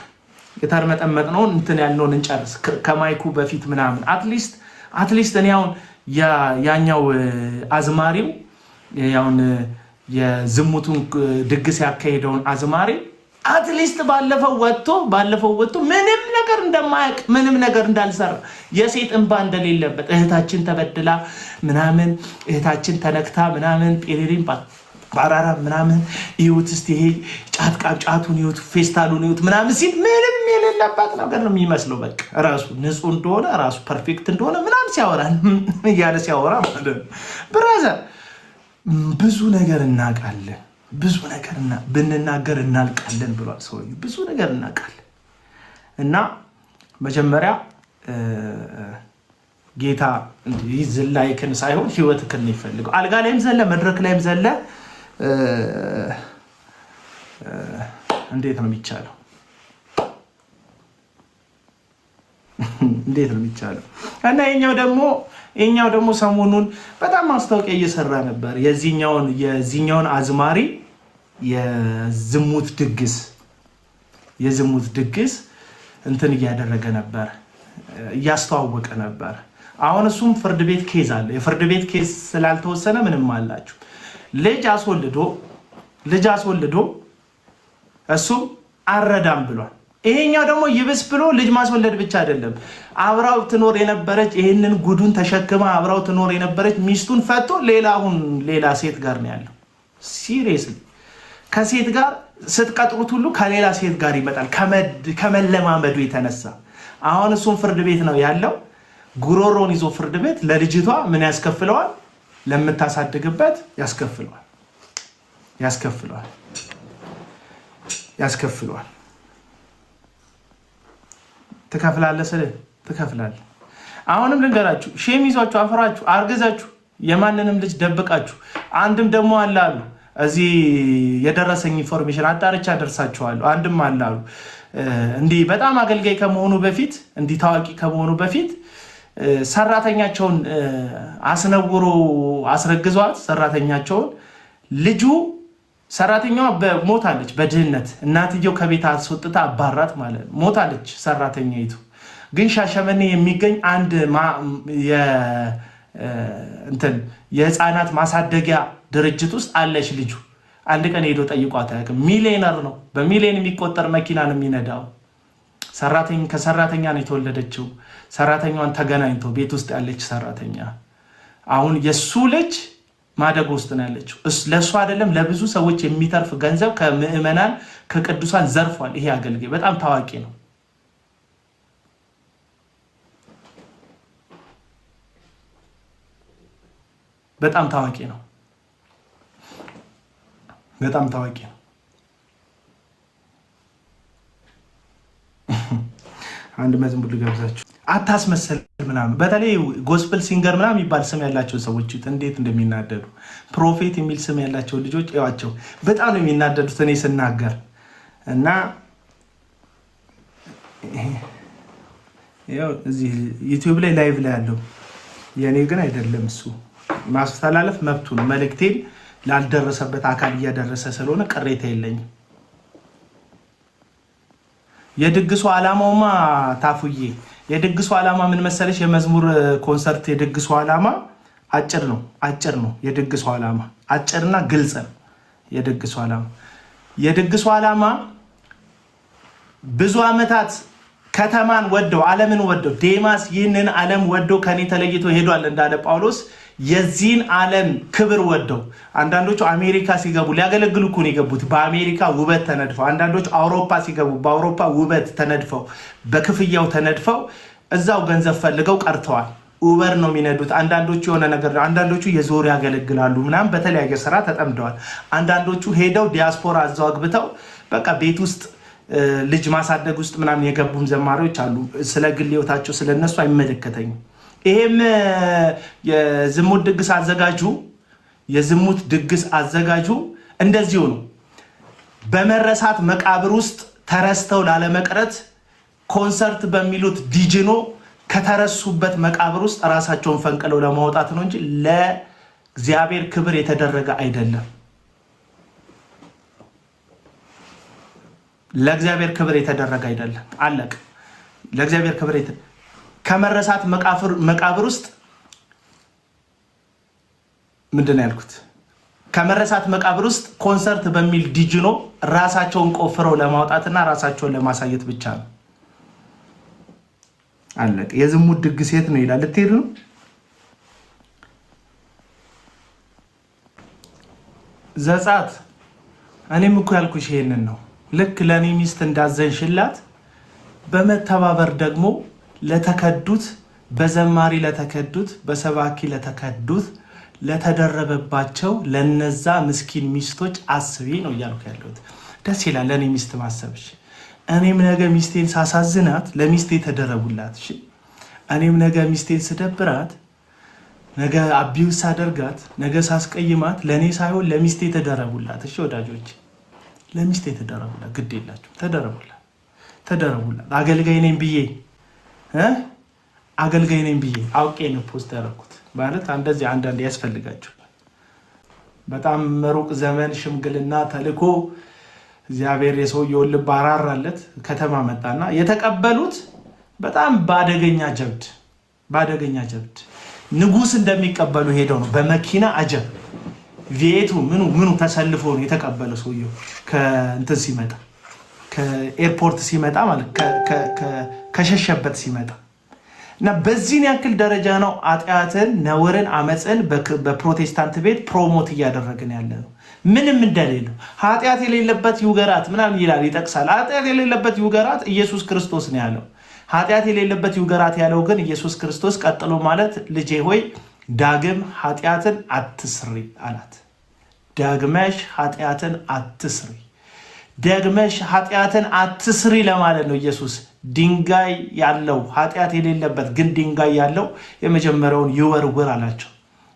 የተርመጠመጥነውን እንትን ያልነውን እንጨርስ ከማይኩ በፊት ምናምን። አትሊስት እኔ አሁን ያኛው አዝማሪው ያውን የዝሙቱን ድግስ ያካሄደውን አዝማሪ አትሊስት ባለፈው ወጥቶ ምንም ነገር እንደማያውቅ ምንም ነገር እንዳልሰራ የሴት እንባ እንደሌለበት እህታችን ተበድላ ምናምን እህታችን ተነክታ ምናምን ጴሪሪን ባራራ ምናምን ይሁት እስቲ ይሄ ጫቱን ይሁት ፌስታሉን ይሁት ምናምን ሲል ምንም የሌለባት ነገር ነው የሚመስለው። በቃ ራሱ ንጹህ እንደሆነ ራሱ ፐርፌክት እንደሆነ ምናምን ሲያወራ ማለት ነው። ብራዘር ብዙ ነገር እናውቃለን፣ ብንናገር እናልቃለን ብሏል ሰውዬው። ብዙ ነገር እናውቃለን እና መጀመሪያ ጌታ ዝላይክን ሳይሆን ህይወትክን ነው ይፈልገው። አልጋ ላይም ዘለ መድረክ ላይም ዘለ እንዴት ነው የሚቻለው? እንዴት ነው የሚቻለው? እና የኛው ደግሞ ሰሞኑን በጣም ማስታወቂያ እየሰራ ነበር። የዚህኛውን አዝማሪ የዝሙት ድግስ እንትን እያደረገ ነበር፣ እያስተዋወቀ ነበር። አሁን እሱም ፍርድ ቤት ኬዝ አለ። የፍርድ ቤት ኬዝ ስላልተወሰነ ምንም አላችሁ። ልጅ አስወልዶ እሱም አረዳም ብሏል። ይሄኛው ደግሞ ይብስ ብሎ ልጅ ማስወለድ ብቻ አይደለም፣ አብራው ትኖር የነበረች ይሄንን ጉዱን ተሸክማ አብራው ትኖር የነበረች ሚስቱን ፈቶ ሌላ ሴት ጋር ነው ያለው። ሲሪየስሊ ከሴት ጋር ስትቀጥሩት ሁሉ ከሌላ ሴት ጋር ይመጣል ከመለማመዱ የተነሳ። አሁን እሱም ፍርድ ቤት ነው ያለው። ጉሮሮን ይዞ ፍርድ ቤት ለልጅቷ ምን ያስከፍለዋል? ለምታሳድግበት ያስከፍለዋል። ትከፍላለህ ስልህ ትከፍላለህ። አሁንም ልንገራችሁ፣ ሼም ይዟችሁ አፈራችሁ አርግዛችሁ የማንንም ልጅ ደብቃችሁ አንድም ደግሞ አላሉ እዚህ የደረሰኝ ኢንፎርሜሽን አጣርቻ ደርሳችኋለሁ። አንድም አላሉ እንዲህ በጣም አገልጋይ ከመሆኑ በፊት እንዲህ ታዋቂ ከመሆኑ በፊት ሰራተኛቸውን አስነውሮ አስረግዟት ሰራተኛቸውን ሰራተኛዋ ሞታለች በድህነት እናትየው ከቤት አስወጥታ አባራት ማለት ነው። ሞታለች ሰራተኛይቱ። ግን ሻሸመኔ የሚገኝ አንድ የህፃናት ማሳደጊያ ድርጅት ውስጥ አለች ልጁ። አንድ ቀን ሄዶ ጠይቋት አያውቅም። ሚሊዮነር ነው። በሚሊዮን የሚቆጠር መኪና ነው የሚነዳው። ከሰራተኛ ነው የተወለደችው። ሰራተኛዋን ተገናኝቶ ቤት ውስጥ ያለች ሰራተኛ አሁን የሱ ልጅ ማደጎ ውስጥ ነው ያለችው። ለእሱ አይደለም ለብዙ ሰዎች የሚተርፍ ገንዘብ ከምዕመናን ከቅዱሳን ዘርፏል። ይሄ አገልጋይ በጣም ታዋቂ ነው። በጣም ታዋቂ ነው። አንድ መዝሙር ልጋብዛችሁ። አታስመሰል ምናምን፣ በተለይ ጎስፕል ሲንገር ምናምን የሚባል ስም ያላቸው ሰዎች እንዴት እንደሚናደዱ፣ ፕሮፌት የሚል ስም ያላቸው ልጆች እዋቸው በጣም ነው የሚናደዱት እኔ ስናገር። እና ያው እዚህ ዩቲዩብ ላይ ላይቭ ላይ ያለው የኔ ግን አይደለም። እሱ ማስተላለፍ መብቱ ነው። መልእክቴን ላልደረሰበት አካል እያደረሰ ስለሆነ ቅሬታ የለኝም። የድግሱ ዓላማውማ ታፉዬ የድግሱ ዓላማ ምን መሰለሽ? የመዝሙር ኮንሰርት የድግሱ ዓላማ አጭር ነው። የድግሱ ዓላማ አጭርና ግልጽ ነው። የድግሱ ዓላማ ብዙ ዓመታት ከተማን ወደው ዓለምን ወደው ዴማስ ይህንን ዓለም ወደው ከኔ ተለይቶ ሄዷል እንዳለ ጳውሎስ የዚህን ዓለም ክብር ወደው አንዳንዶቹ አሜሪካ ሲገቡ ሊያገለግሉ እኮ ነው የገቡት። በአሜሪካ ውበት ተነድፈው፣ አንዳንዶቹ አውሮፓ ሲገቡ በአውሮፓ ውበት ተነድፈው በክፍያው ተነድፈው እዛው ገንዘብ ፈልገው ቀርተዋል። ኡበር ነው የሚነዱት። አንዳንዶቹ የሆነ ነገር፣ አንዳንዶቹ የዞር ያገለግላሉ ምናምን በተለያየ ስራ ተጠምደዋል። አንዳንዶቹ ሄደው ዲያስፖራ እዛው አግብተው በቃ ቤት ውስጥ ልጅ ማሳደግ ውስጥ ምናምን የገቡም ዘማሪዎች አሉ። ስለ ግል ህይወታቸው ስለነሱ አይመለከተኝም። ይሄም የዝሙት ድግስ አዘጋጁ እንደዚሁ ነው። በመረሳት መቃብር ውስጥ ተረስተው ላለመቅረት ኮንሰርት በሚሉት ዲጅኖ ከተረሱበት መቃብር ውስጥ ራሳቸውን ፈንቅለው ለማውጣት ነው እንጂ ለእግዚአብሔር ክብር የተደረገ አይደለም። ለእግዚአብሔር ክብር የተደረገ አይደለም። አለቅ ለእግዚአብሔር ክብር ከመረሳት መቃብር ውስጥ ምንድን ነው ያልኩት? ከመረሳት መቃብር ውስጥ ኮንሰርት በሚል ዲጅኖ ራሳቸውን ቆፍረው ለማውጣትና ራሳቸውን ለማሳየት ብቻ ነው። አለቅ። የዝሙት ድግስ የት ነው ይላል። ልትሄድ ነው? ዘጸአት። እኔም እኮ ያልኩሽ ይሄንን ነው። ልክ ለኔ ሚስት እንዳዘንሽላት በመተባበር ደግሞ ለተከዱት፣ በዘማሪ ለተከዱት፣ በሰባኪ ለተከዱት፣ ለተደረበባቸው ለነዛ ምስኪን ሚስቶች አስቢ ነው እያልኩ ያለሁት። ደስ ይላል ለኔ ሚስት ማሰብሽ። እኔም ነገ ሚስቴን ሳሳዝናት ለሚስቴ ተደረቡላት። እሺ እኔም ነገ ሚስቴን ስደብራት፣ ነገ አቢውስ ሳደርጋት፣ ነገ ሳስቀይማት ለእኔ ሳይሆን ለሚስቴ ተደረቡላት። እሺ ወዳጆች፣ ለሚስቴ ተደረቡላት። ግድ የላችሁ ተደረቡላት። አገልጋይ ነኝ ብዬ አውቄ ነው ፖስት ያደረኩት። ማለት እንደዚህ አንዳንድ ያስፈልጋችሁ። በጣም ሩቅ ዘመን ሽምግልና ተልኮ እግዚአብሔር የሰውየውን ልብ አራራለት። ከተማ መጣና የተቀበሉት በጣም ባደገኛ ጀብድ ንጉስ እንደሚቀበሉ ሄደው ነው በመኪና አጀብ ቪኤቱ ምኑ ተሰልፎ ነው የተቀበለው ሰውየው። ከእንትን ሲመጣ ከኤርፖርት ሲመጣ ማለት ከሸሸበት ሲመጣ እና በዚህን ያክል ደረጃ ነው ኃጢአትን፣ ነውርን፣ አመፅን በፕሮቴስታንት ቤት ፕሮሞት እያደረግን ያለ ነው። ምንም እንደሌለው ኃጢአት የሌለበት ይውገራት ምናምን ይላል፣ ይጠቅሳል። ኃጢአት የሌለበት ይውገራት ኢየሱስ ክርስቶስ ነው ያለው። ኃጢአት የሌለበት ይውገራት ያለው ግን ኢየሱስ ክርስቶስ ቀጥሎ ማለት ልጄ ሆይ ዳግም ኃጢአትን አትስሪ አላት። ደግመሽ ኃጢአትን አትስሪ ለማለት ነው ኢየሱስ ድንጋይ ያለው ኃጢአት የሌለበት ግን ድንጋይ ያለው የመጀመሪያውን ይወርውር አላቸው።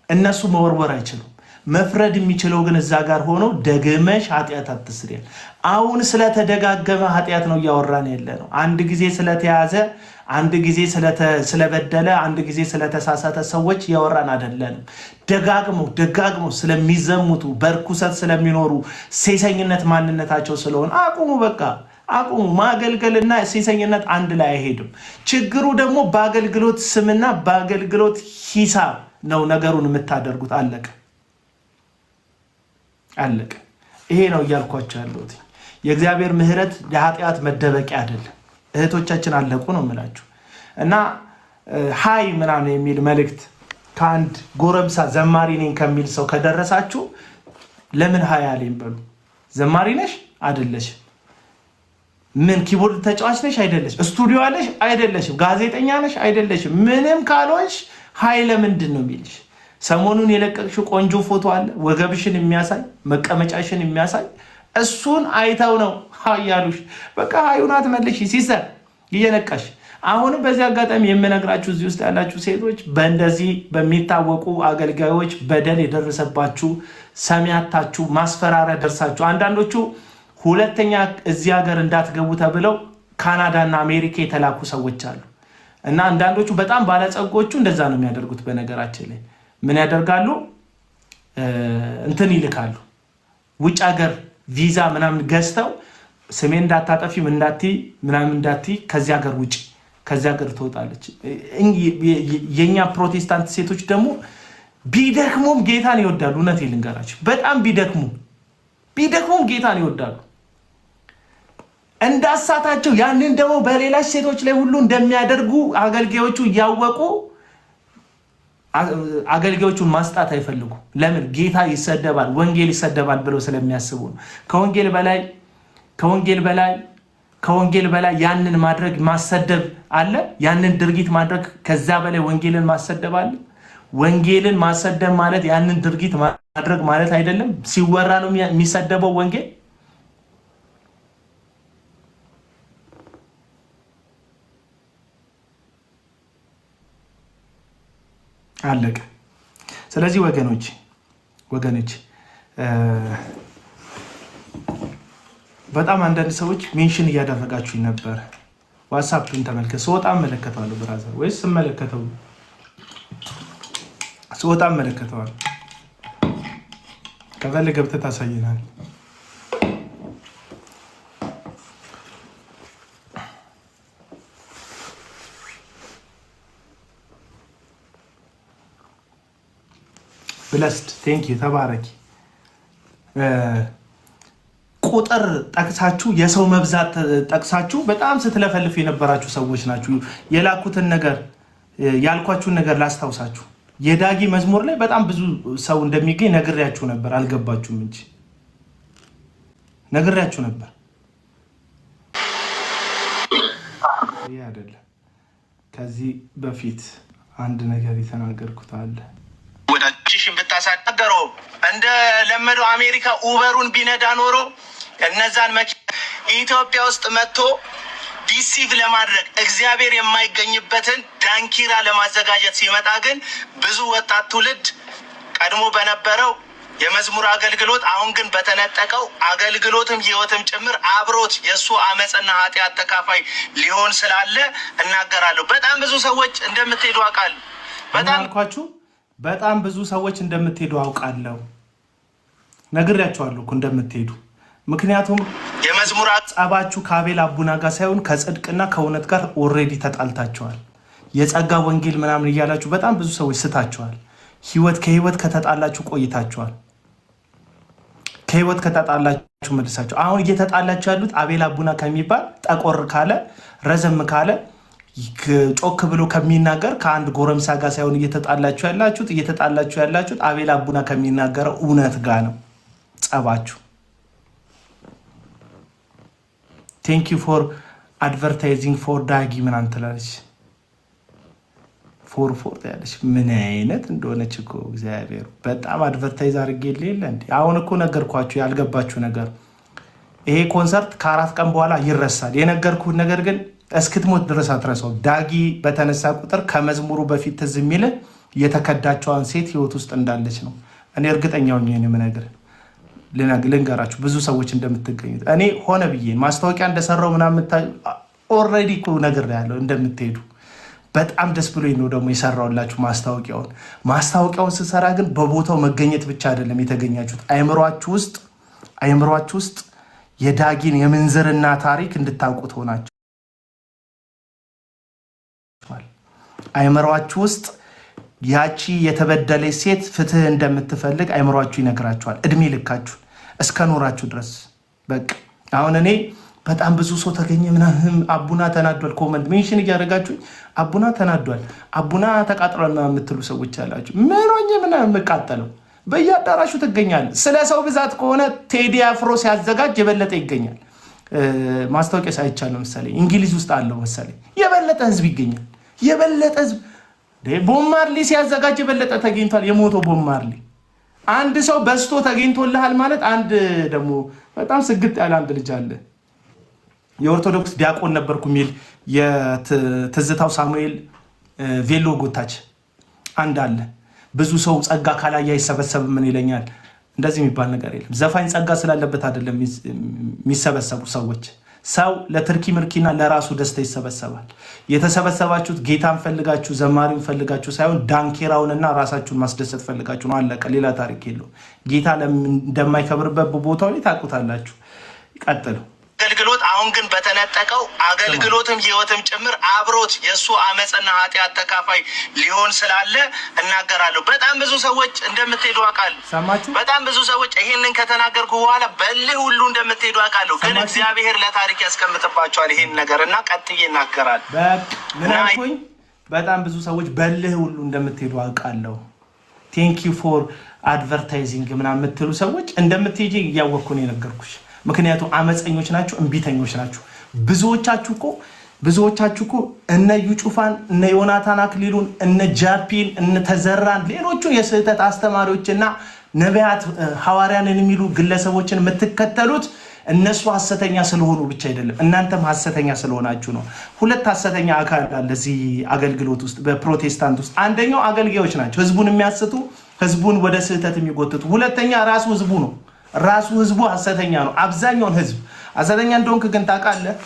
እነሱ መወርወር አይችሉም። መፍረድ የሚችለው ግን እዛ ጋር ሆኖ ደግመሽ ኃጢአት አትስሪ። አሁን ስለተደጋገመ ኃጢአት ነው እያወራን ያለ ነው። አንድ ጊዜ ስለተያዘ፣ አንድ ጊዜ ስለበደለ፣ አንድ ጊዜ ስለተሳሳተ ሰዎች እያወራን አይደለንም። ደጋግሞ ስለሚዘሙቱ፣ በርኩሰት ስለሚኖሩ፣ ሴሰኝነት ማንነታቸው ስለሆነ አቁሙ፣ በቃ አቁሙ። ማገልገልና ሴሰኝነት አንድ ላይ አይሄድም። ችግሩ ደግሞ በአገልግሎት ስምና በአገልግሎት ሂሳብ ነው ነገሩን የምታደርጉት። አለቀ። ይሄ ነው እያልኳቸው ያለሁት። የእግዚአብሔር ምሕረት የኃጢአት መደበቂያ አይደለም። እህቶቻችን አለቁ ነው የምላችሁ። እና ሀይ ምናምን የሚል መልእክት ከአንድ ጎረምሳ ዘማሪ ነኝ ከሚል ሰው ከደረሳችሁ ለምን ሀይ አለኝ በሉ። ዘማሪ ነሽ አይደለሽም? ምን ኪቦርድ ተጫዋች ነሽ አይደለሽም? ስቱዲዮ አለሽ አይደለሽም? ጋዜጠኛ ነሽ አይደለሽም? ምንም ካልሆንሽ ሀይ ለምንድን ነው የሚልሽ? ሰሞኑን የለቀቅሽው ቆንጆ ፎቶ አለ፣ ወገብሽን የሚያሳይ መቀመጫሽን የሚያሳይ እሱን አይተው ነው ሀይ ያሉሽ። በቃ ሀዩን አትመልሽ ሲሰር እየነቃሽ። አሁንም በዚህ አጋጣሚ የምነግራችሁ እዚህ ውስጥ ያላችሁ ሴቶች፣ በእንደዚህ በሚታወቁ አገልጋዮች በደል የደረሰባችሁ ሰሚያታችሁ ማስፈራሪያ ደርሳችሁ፣ አንዳንዶቹ ሁለተኛ እዚህ ሀገር እንዳትገቡ ተብለው ካናዳና አሜሪካ የተላኩ ሰዎች አሉ። እና አንዳንዶቹ በጣም ባለጸጎቹ እንደዛ ነው የሚያደርጉት። በነገራችን ላይ ምን ያደርጋሉ? እንትን ይልካሉ፣ ውጭ ሀገር ቪዛ ምናምን ገዝተው ስሜን እንዳታጠፊ ምናምን እንዳትይ ከዚህ ሀገር ውጭ፣ ከዚህ ሀገር ትወጣለች። የኛ ፕሮቴስታንት ሴቶች ደግሞ ቢደክሙም ጌታን ይወዳሉ። እውነቴን ልንገራችሁ፣ በጣም ቢደክሙም ጌታን ይወዳሉ። እንዳሳታቸው ያንን ደግሞ በሌላች ሴቶች ላይ ሁሉ እንደሚያደርጉ አገልጋዮቹ እያወቁ አገልጋዮቹን ማስጣት አይፈልጉ። ለምን? ጌታ ይሰደባል፣ ወንጌል ይሰደባል ብለው ስለሚያስቡ ነው። ከወንጌል በላይ ያንን ማድረግ ማሰደብ አለ። ያንን ድርጊት ማድረግ ከዛ በላይ ወንጌልን ማሰደብ አለ። ወንጌልን ማሰደብ ማለት ያንን ድርጊት ማድረግ ማለት አይደለም። ሲወራ ነው የሚሰደበው ወንጌል። አለቀ። ስለዚህ ወገኖች በጣም አንዳንድ ሰዎች ሜንሽን እያደረጋችሁ ነበር። ዋትስአፕን ተመልከት። ስወጣ እመለከተዋለሁ ብራዘር፣ ወይስ ስወጣ እመለከተዋለሁ። ከፈለ ገብተህ ታሳየናል። ብለስድ ቴንክ ዩ ተባረኪ። ቁጥር ጠቅሳችሁ የሰው መብዛት ጠቅሳችሁ በጣም ስትለፈልፉ የነበራችሁ ሰዎች ናችሁ። የላኩትን ነገር ያልኳችሁን ነገር ላስታውሳችሁ። የዳጊ መዝሙር ላይ በጣም ብዙ ሰው እንደሚገኝ ነግሬያችሁ ነበር። አልገባችሁም እንጂ ነግሬያችሁ ነበር። ይሄ አይደለም። ከዚህ በፊት አንድ ነገር የተናገርኩት አለ። ወዳጅሽን ብታሳደረው እንደ ለመደው አሜሪካ ኡበሩን ቢነዳ ኖሮ እነዛን መኪና ኢትዮጵያ ውስጥ መጥቶ ዲሲቭ ለማድረግ እግዚአብሔር የማይገኝበትን ዳንኪራ ለማዘጋጀት ሲመጣ ግን ብዙ ወጣት ትውልድ ቀድሞ በነበረው የመዝሙር አገልግሎት አሁን ግን በተነጠቀው አገልግሎትም ህይወትም ጭምር አብሮት የእሱ አመፅና ኃጢአት ተካፋይ ሊሆን ስላለ እናገራለሁ። በጣም ብዙ ሰዎች እንደምትሄዱ አውቃለሁ። በጣም ብዙ ሰዎች እንደምትሄዱ አውቃለሁ። ነግሬያቸዋለሁ እኮ እንደምትሄዱ። ምክንያቱም የመዝሙር ጸባችሁ ከአቤል አቡና ጋር ሳይሆን ከጽድቅና ከእውነት ጋር ኦልሬዲ ተጣልታችኋል። የጸጋ ወንጌል ምናምን እያላችሁ በጣም ብዙ ሰዎች ስታችኋል። ከህይወት ከተጣላችሁ ቆይታችኋል። ከህይወት ከተጣላችሁ መልሳችሁ አሁን እየተጣላችሁ ያሉት አቤል አቡና ከሚባል ጠቆር ካለ ረዘም ካለ ጮክ ብሎ ከሚናገር ከአንድ ጎረምሳ ጋር ሳይሆን እየተጣላችሁ ያላችሁት አቤል አቡና ከሚናገረው እውነት ጋር ነው ጸባችሁ። ቴንክ ዩ ፎር አድቨርታይዚንግ ፎር ዳጊ ምናምን ትላለች። ፎር ያለች ምን አይነት እንደሆነች እኮ እግዚአብሔር በጣም አድቨርታይዝ አድርጌልህ የለ እንዴ? አሁን እኮ ነገርኳችሁ። ያልገባችሁ ነገር ይሄ ኮንሰርት ከ4 ቀን በኋላ ይረሳል። የነገርኩህ ነገር ግን እስክትሞት ድረስ አትረሳው። ዳጊ በተነሳ ቁጥር ከመዝሙሩ በፊት ትዝ የሚልህ የተከዳቸዋን ሴት ህይወት ውስጥ እንዳለች ነው። እኔ እርግጠኛው ነኝ የምነግርህ። ልንገራችሁ ብዙ ሰዎች እንደምትገኙት እኔ ሆነ ብዬ ማስታወቂያ እንደሰራው ምናምን ኦልሬዲ እኮ ነግሬያለሁ እንደምትሄዱ። በጣም ደስ ብሎኝ ነው ደግሞ የሰራውላችሁ ማስታወቂያውን ስሰራ ግን በቦታው መገኘት ብቻ አይደለም የተገኛችሁት። አይምሯችሁ ውስጥ የዳጊን የምንዝርና ታሪክ እንድታውቁት ሆናችሁ አይምሯችሁ ውስጥ ያቺ የተበደለች ሴት ፍትህ እንደምትፈልግ አይምሯችሁ ይነግራችኋል። እድሜ ልካችሁ እስከ ኖራችሁ ድረስ በቃ አሁን እኔ በጣም ብዙ ሰው ተገኘ ምናምን አቡና ተናዷል፣ ኮመንት ሜንሽን እያደረጋችሁ አቡና ተናዷል፣ አቡና ተቃጥሏል የምትሉ ሰዎች አላችሁ። ምን ሆኜ ምናምን የምቃጠለው በየአዳራሹ ትገኛል። ስለ ሰው ብዛት ከሆነ ቴዲ አፍሮ ሲያዘጋጅ የበለጠ ይገኛል። ማስታወቂያ ሳይቻል መሰለኝ እንግሊዝ ውስጥ አለው መሰለኝ የበለጠ ህዝብ ይገኛል። የበለጠ ህዝብ ቦብ ማርሊ ሲያዘጋጅ የበለጠ ተገኝቷል። የሞቶ ቦብ ማርሊ አንድ ሰው በስቶ ተገኝቶልሃል ማለት። አንድ ደግሞ በጣም ስግጥ ያለ አንድ ልጅ አለ የኦርቶዶክስ ዲያቆን ነበርኩ የሚል የትዝታው ሳሙኤል ቬሎ ጎታች አንድ አለ። ብዙ ሰው ጸጋ ካላያ ይሰበሰብ ምን ይለኛል። እንደዚህ የሚባል ነገር የለም። ዘፋኝ ጸጋ ስላለበት አይደለም የሚሰበሰቡ ሰዎች። ሰው ለትርኪ ምርኪና ለራሱ ደስታ ይሰበሰባል። የተሰበሰባችሁት ጌታን ፈልጋችሁ ዘማሪውን ፈልጋችሁ ሳይሆን ዳንኪራውንና ራሳችሁን ማስደሰት ፈልጋችሁ ነው። አለቀ። ሌላ ታሪክ የለው። ጌታ እንደማይከብርበት ቦታው ላይ ታውቁታላችሁ። ይቀጥሉ። አገልግሎት አሁን ግን በተነጠቀው አገልግሎትም ህይወትም ጭምር አብሮት የእሱ አመፅና ኃጢአት ተካፋይ ሊሆን ስላለ እናገራለሁ። በጣም ብዙ ሰዎች እንደምትሄዱ አውቃለሁ። ሰማችሁ? በጣም ብዙ ሰዎች ይሄንን ከተናገርኩ በኋላ በልህ ሁሉ እንደምትሄዱ አውቃለሁ። ግን እግዚአብሔር ለታሪክ ያስቀምጥባቸዋል ይሄን ነገር እና ቀጥዬ እናገራለሁ። ምን አልኩኝ? በጣም ብዙ ሰዎች በልህ ሁሉ እንደምትሄዱ አውቃለሁ። ቴንክ ዩ ፎር አድቨርታይዚንግ ምናምን የምትሉ ሰዎች እንደምትሄጂ እያወቅኩ ነው የነገርኩሽ። ምክንያቱም አመፀኞች ናችሁ፣ እንቢተኞች ናችሁ። ብዙዎቻችሁ እኮ እነ ዩጩፋን እነ ዮናታን አክሊሉን እነ ጃፒን እነ ተዘራን ሌሎቹን የስህተት አስተማሪዎችና ነቢያት ሐዋርያንን የሚሉ ግለሰቦችን የምትከተሉት እነሱ ሐሰተኛ ስለሆኑ ብቻ አይደለም፣ እናንተም ሐሰተኛ ስለሆናችሁ ነው። ሁለት ሐሰተኛ አካል አለ እዚህ አገልግሎት ውስጥ በፕሮቴስታንት ውስጥ። አንደኛው አገልጋዮች ናቸው፣ ህዝቡን የሚያስቱ ህዝቡን ወደ ስህተት የሚጎትቱ። ሁለተኛ ራሱ ህዝቡ ነው። ራሱ ህዝቡ ሐሰተኛ ነው። አብዛኛውን ህዝብ ሐሰተኛ እንደሆንክ ግን ታውቃለህ።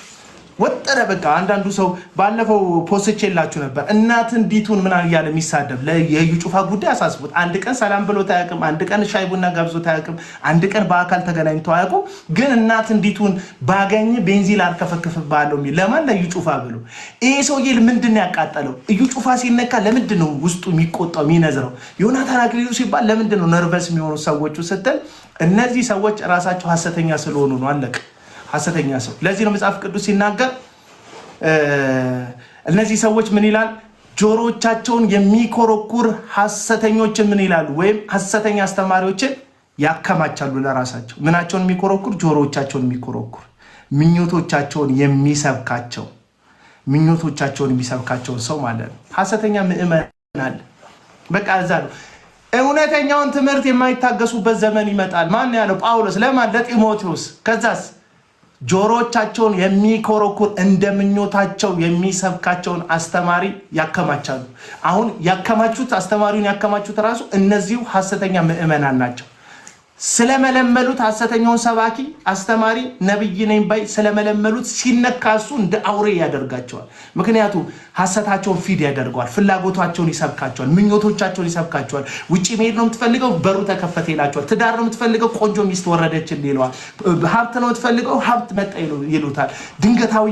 ወጠረ በቃ አንዳንዱ ሰው ባለፈው ፖስቼላችሁ ነበር። እናትን ዲቱን ምናምን እያለ የሚሳደብ ለየዩ ጩፋ ጉዳይ አሳስቡት። አንድ ቀን ሰላም ብሎ ታያቅም፣ አንድ ቀን ሻይ ቡና ጋብዞ ታያቅም፣ አንድ ቀን በአካል ተገናኝተው አያውቁም። ግን እናትን ዲቱን ባገኘ ቤንዚን አርከፈክፍብሃለሁ የሚል ለማን? ለዩ ጩፋ ብሎ። ይሄ ሰውዬ ምንድን ነው ያቃጠለው? እዩ ጩፋ ሲነካ ለምንድን ነው ውስጡ የሚቆጣው የሚነዝረው? ዮናታን አክሊሉ ሲባል ለምንድን ነው ነርቨስ የሚሆኑ ሰዎቹ ስትል፣ እነዚህ ሰዎች ራሳቸው ሐሰተኛ ስለሆኑ ነው። አለቀ። ሐሰተኛ ሰው። ለዚህ ነው መጽሐፍ ቅዱስ ሲናገር እነዚህ ሰዎች ምን ይላል? ጆሮቻቸውን የሚኮረኩር ሐሰተኞችን ምን ይላሉ? ወይም ሐሰተኛ አስተማሪዎችን ያከማቻሉ ለራሳቸው። ምናቸውን የሚኮረኩር? ጆሮቻቸውን የሚኮረኩር ምኞቶቻቸውን የሚሰብካቸውን ሰው ማለት ነው። ሐሰተኛ ምዕመን አለ። በቃ እዛ ነው። እውነተኛውን ትምህርት የማይታገሱበት ዘመን ይመጣል። ማን ያለው? ጳውሎስ። ለማን? ለጢሞቴዎስ። ከዛስ ጆሮቻቸውን የሚኮረኩር እንደምኞታቸው የሚሰብካቸውን አስተማሪ ያከማቻሉ። አሁን ያከማቹት አስተማሪውን ያከማቹት ራሱ እነዚሁ ሐሰተኛ ምዕመናን ናቸው። ስለመለመሉት ሐሰተኛውን ሰባኪ አስተማሪ ነብይ ነኝ ባይ ስለመለመሉት ሲነካሱ እንደ አውሬ ያደርጋቸዋል። ምክንያቱም ሐሰታቸውን ፊድ ያደርገዋል፣ ፍላጎታቸውን ይሰብካቸዋል፣ ምኞቶቻቸውን ይሰብካቸዋል። ውጪ መሄድ ነው የምትፈልገው፣ በሩ ተከፈተ ይላቸዋል። ትዳር ነው የምትፈልገው፣ ቆንጆ ሚስት ወረደችን ይለዋል። ሀብት ነው የምትፈልገው፣ ሀብት መጣ ይሉታል። ድንገታዊ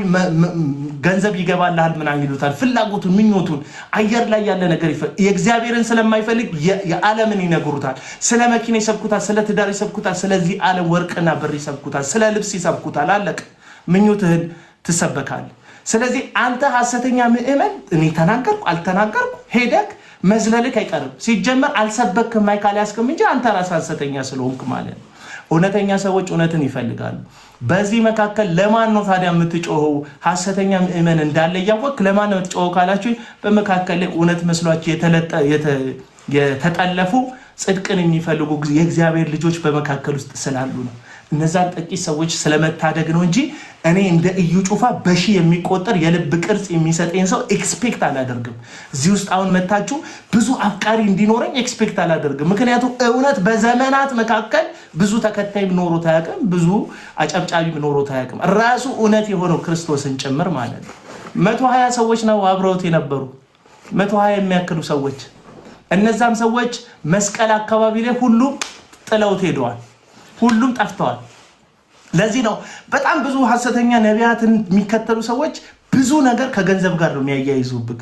ገንዘብ ይገባልሃል ምናምን ይሉታል። ፍላጎቱን ምኞቱን አየር ላይ ያለ ነገር የእግዚአብሔርን ስለማይፈልግ የዓለምን ይነግሩታል። ስለ መኪና ይሰብኩታል፣ ስለ ትዳር ይሰብኩታል፣ ስለዚህ ዓለም ወርቅና ብር ይሰብኩታል፣ ስለ ልብስ ይሰብኩታል። አለቅ ምኞትህን ትሰበካል። ስለዚህ አንተ ሐሰተኛ ምዕመን እኔ ተናገርኩ አልተናገርኩ ሄደክ መዝለልክ አይቀርም። ሲጀመር አልሰበክም ማይካል ያስከም እንጂ አንተ ራስህ ሐሰተኛ ስለሆንክ ማለት ነው። እውነተኛ ሰዎች እውነትን ይፈልጋሉ። በዚህ መካከል ለማን ነው ታዲያ የምትጮኸው? ሐሰተኛ ምዕመን እንዳለ እያወቅህ ለማን ነው የምትጮኸው ካላችሁ በመካከል ላይ እውነት መስሏችሁ የተጠለፉ ጽድቅን የሚፈልጉ የእግዚአብሔር ልጆች በመካከል ውስጥ ስላሉ ነው። እነዛን ጥቂት ሰዎች ስለመታደግ ነው እንጂ እኔ እንደ እዩ ጩፋ በሺ የሚቆጠር የልብ ቅርጽ የሚሰጠኝ ሰው ኤክስፔክት አላደርግም። እዚህ ውስጥ አሁን መታችሁ ብዙ አፍቃሪ እንዲኖረኝ ኤክስፔክት አላደርግም። ምክንያቱም እውነት በዘመናት መካከል ብዙ ተከታይ ኖሮት አያውቅም፣ ብዙ አጨብጫቢ ኖሮት አያውቅም። ራሱ እውነት የሆነው ክርስቶስን ጭምር ማለት ነው። 120 ሰዎች ነው አብረውት የነበሩ 120 የሚያክሉ ሰዎች። እነዛም ሰዎች መስቀል አካባቢ ላይ ሁሉም ጥለውት ሄደዋል፣ ሁሉም ጠፍተዋል። ለዚህ ነው በጣም ብዙ ሐሰተኛ ነቢያትን የሚከተሉ ሰዎች ብዙ ነገር ከገንዘብ ጋር ነው የሚያያይዙብክ።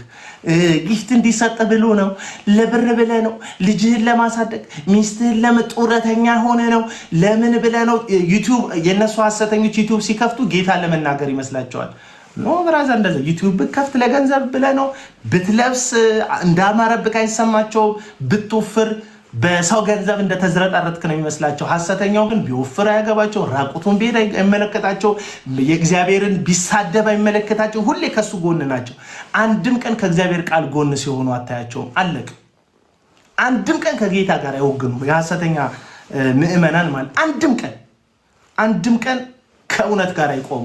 ጊፍት እንዲሰጥ ብሎ ነው፣ ለብር ብለ ነው፣ ልጅህን ለማሳደግ ሚስትህን ለመጡረተኛ ሆነ ነው፣ ለምን ብለ ነው። ዩቲዩብ የነሱ ሐሰተኞች ዩቲዩብ ሲከፍቱ ጌታን ለመናገር ይመስላቸዋል። ኖ ብራዛ እንደዛ ዩቲዩብ ብከፍት ለገንዘብ ብለ ነው። ብትለብስ እንዳማረብክ አይሰማቸው፣ ብትወፍር በሰው ገንዘብ እንደተዝረጠረጥክ ነው የሚመስላቸው። ሐሰተኛው ግን ቢወፍር አያገባቸው፣ ራቁቱን ቢሄድ አይመለከታቸው፣ የእግዚአብሔርን ቢሳደብ አይመለከታቸው። ሁሌ ከሱ ጎን ናቸው። አንድም ቀን ከእግዚአብሔር ቃል ጎን ሲሆኑ አታያቸውም። አለቅ አንድም ቀን ከጌታ ጋር አይወግኑ የሐሰተኛ ምዕመናን ማለት አንድም ቀን ከእውነት ጋር አይቆሙ።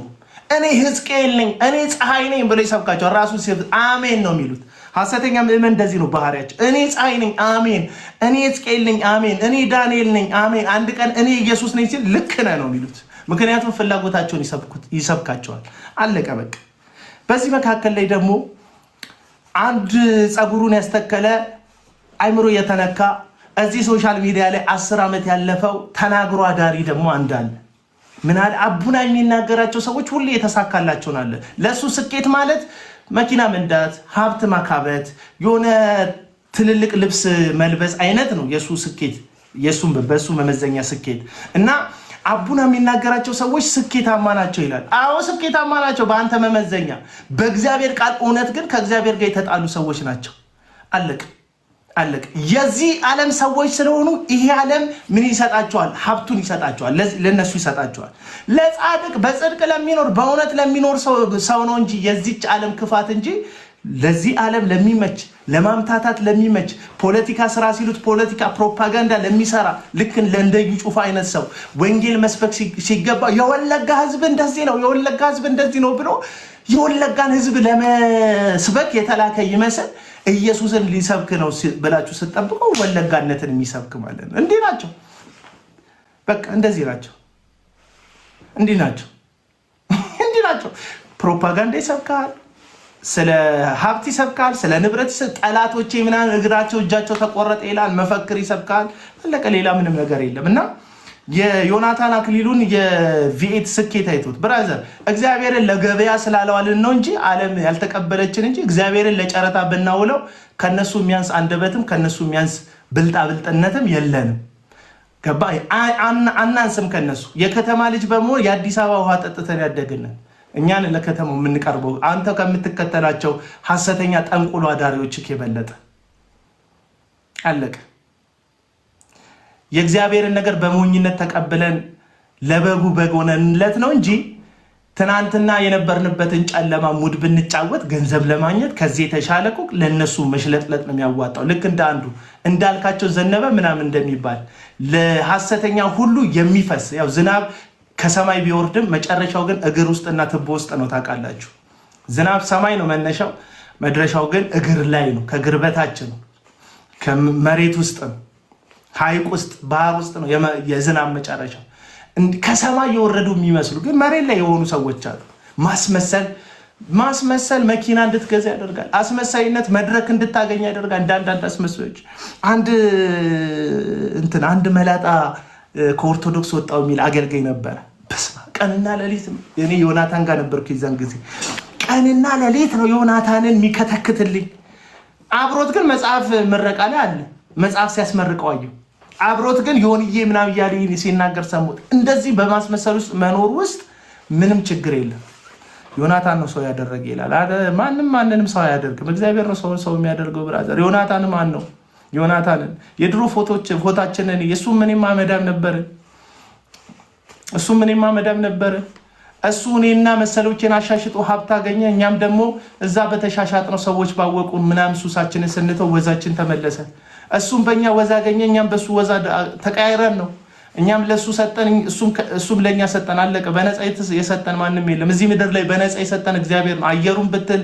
እኔ ሕዝቅኤል ነኝ እኔ ፀሐይ ነኝ ብሎ ይሰብካቸው ራሱ አሜን ነው የሚሉት። ሐሰተኛ ምዕመን እንደዚህ ነው ባህሪያቸው። እኔ ፀሐይ ነኝ አሜን፣ እኔ ሕዝቅኤል ነኝ አሜን፣ እኔ ዳንኤል ነኝ አሜን። አንድ ቀን እኔ ኢየሱስ ነኝ ሲል ልክ ነህ ነው የሚሉት። ምክንያቱም ፍላጎታቸውን ይሰብካቸዋል። አለቀ በቃ። በዚህ መካከል ላይ ደግሞ አንድ ፀጉሩን ያስተከለ አይምሮ የተነካ እዚህ ሶሻል ሚዲያ ላይ 10 ዓመት ያለፈው ተናግሮ አዳሪ ደግሞ አንዳለ ምናል አቡና የሚናገራቸው ሰዎች ሁሌ የተሳካላቸው ናለ። ለሱ ስኬት ማለት መኪና መንዳት፣ ሀብት ማካበት፣ የሆነ ትልልቅ ልብስ መልበስ አይነት ነው የሱ ስኬት፣ በሱ መመዘኛ ስኬት። እና አቡና የሚናገራቸው ሰዎች ስኬታማ ናቸው ይላል። አዎ ስኬታማ ናቸው በአንተ መመዘኛ። በእግዚአብሔር ቃል እውነት ግን ከእግዚአብሔር ጋር የተጣሉ ሰዎች ናቸው። አለቅ የዚህ ዓለም ሰዎች ስለሆኑ ይሄ ዓለም ምን ይሰጣቸዋል? ሀብቱን ይሰጣቸዋል፣ ለነሱ ይሰጣቸዋል። ለጻድቅ በጽድቅ ለሚኖር በእውነት ለሚኖር ሰው ነው እንጂ የዚች ዓለም ክፋት እንጂ ለዚህ ዓለም ለሚመች ለማምታታት ለሚመች ፖለቲካ ስራ ሲሉት ፖለቲካ ፕሮፓጋንዳ ለሚሰራ ልክ እንደ እዩ ጩፋ አይነት ሰው ወንጌል መስበክ ሲገባ የወለጋ ህዝብ እንደዚህ ነው የወለጋ ህዝብ እንደዚህ ነው ብሎ የወለጋን ህዝብ ለመስበክ የተላከ ይመስል ኢየሱስን ሊሰብክ ነው ብላችሁ ስትጠብቀው ወለጋነትን የሚሰብክ ማለት ነው። እንዲህ ናቸው በቃ እንደዚህ ናቸው። እንዲህ ናቸው። ፕሮፓጋንዳ ይሰብካል፣ ስለ ሀብት ይሰብካል፣ ስለ ንብረት ጠላቶቼ ምናምን እግራቸው እጃቸው ተቆረጠ ይላል፣ መፈክር ይሰብካል። አለቀ። ሌላ ምንም ነገር የለም። እና የዮናታን አክሊሉን የቪኤት ስኬት አይቶት ብራዘር እግዚአብሔርን ለገበያ ስላለዋልን ነው እንጂ ዓለም ያልተቀበለችን እንጂ እግዚአብሔርን ለጨረታ ብናውለው ከነሱ የሚያንስ አንደበትም ከነሱ የሚያንስ ብልጣብልጥነትም የለንም። ገባ? አናንስም ከነሱ። የከተማ ልጅ በመሆን የአዲስ አበባ ውሃ ጠጥተን ያደግንን እኛን ለከተማው የምንቀርበው አንተ ከምትከተላቸው ሐሰተኛ ጠንቁሎ አዳሪዎች የበለጠ አለቀ። የእግዚአብሔርን ነገር በሞኝነት ተቀብለን ለበጉ በግ ሆነንለት ነው እንጂ ትናንትና የነበርንበትን ጨለማ ሙድ ብንጫወት ገንዘብ ለማግኘት ከዚህ የተሻለ እኮ ለነሱ መሽለጥለጥ ነው የሚያዋጣው። ልክ እንደ አንዱ እንዳልካቸው ዘነበ ምናምን እንደሚባል ለሐሰተኛ ሁሉ የሚፈስ ያው ዝናብ ከሰማይ ቢወርድም መጨረሻው ግን እግር ውስጥና ትቦ ውስጥ ነው። ታውቃላችሁ፣ ዝናብ ሰማይ ነው መነሻው፣ መድረሻው ግን እግር ላይ ነው። ከእግር በታች ነው፣ ከመሬት ውስጥ ነው፣ ሐይቅ ውስጥ፣ ባህር ውስጥ ነው የዝናብ መጨረሻው። ከሰማይ የወረዱ የሚመስሉ ግን መሬት ላይ የሆኑ ሰዎች አሉ። ማስመሰል መኪና እንድትገዛ ያደርጋል። አስመሳይነት መድረክ እንድታገኝ ያደርጋል። አንዳንድ አስመሳዮች አንድ መላጣ ከኦርቶዶክስ ወጣው የሚል አገልጋይ ነበረ። በስመ አብ ቀንና ሌሊት እኔ ዮናታን ጋር ነበርኩ የዛን ጊዜ። ቀንና ሌሊት ነው ዮናታንን የሚከተክትልኝ። አብሮት ግን መጽሐፍ ምረቃ ላይ አለ። መጽሐፍ ሲያስመርቀው አየሁ። አብሮት ግን ዮንዬ ምናምን እያለ ሲናገር ሰሙት። እንደዚህ በማስመሰል ውስጥ መኖር ውስጥ ምንም ችግር የለም። ዮናታን ነው ሰው ያደረገ ይላል። ማንንም ሰው አያደርግም። እግዚአብሔር ነው ሰው የሚያደርገው። ብራዘር ዮናታን ማን ነው? ዮናታንን የድሮ ፎቶችንን የእሱም እኔማ መዳም ነበር። እሱ እኔና መሰሎችን አሻሽጦ ሀብት አገኘ። እኛም ደግሞ እዛ በተሻሻጥ ነው ሰዎች ባወቁን ምናምን ሱሳችንን ስንተው ወዛችን ተመለሰ። እሱም በእኛ ወዛ አገኘ፣ እኛም በሱ ወዛ ተቀያይረን ነው። እኛም ለሱ ሰጠን፣ እሱም ለኛ ሰጠን። አለቀ። በነፃ የሰጠን ማንም የለም እዚህ ምድር ላይ። በነፃ የሰጠን እግዚአብሔር ነው። አየሩን ብትል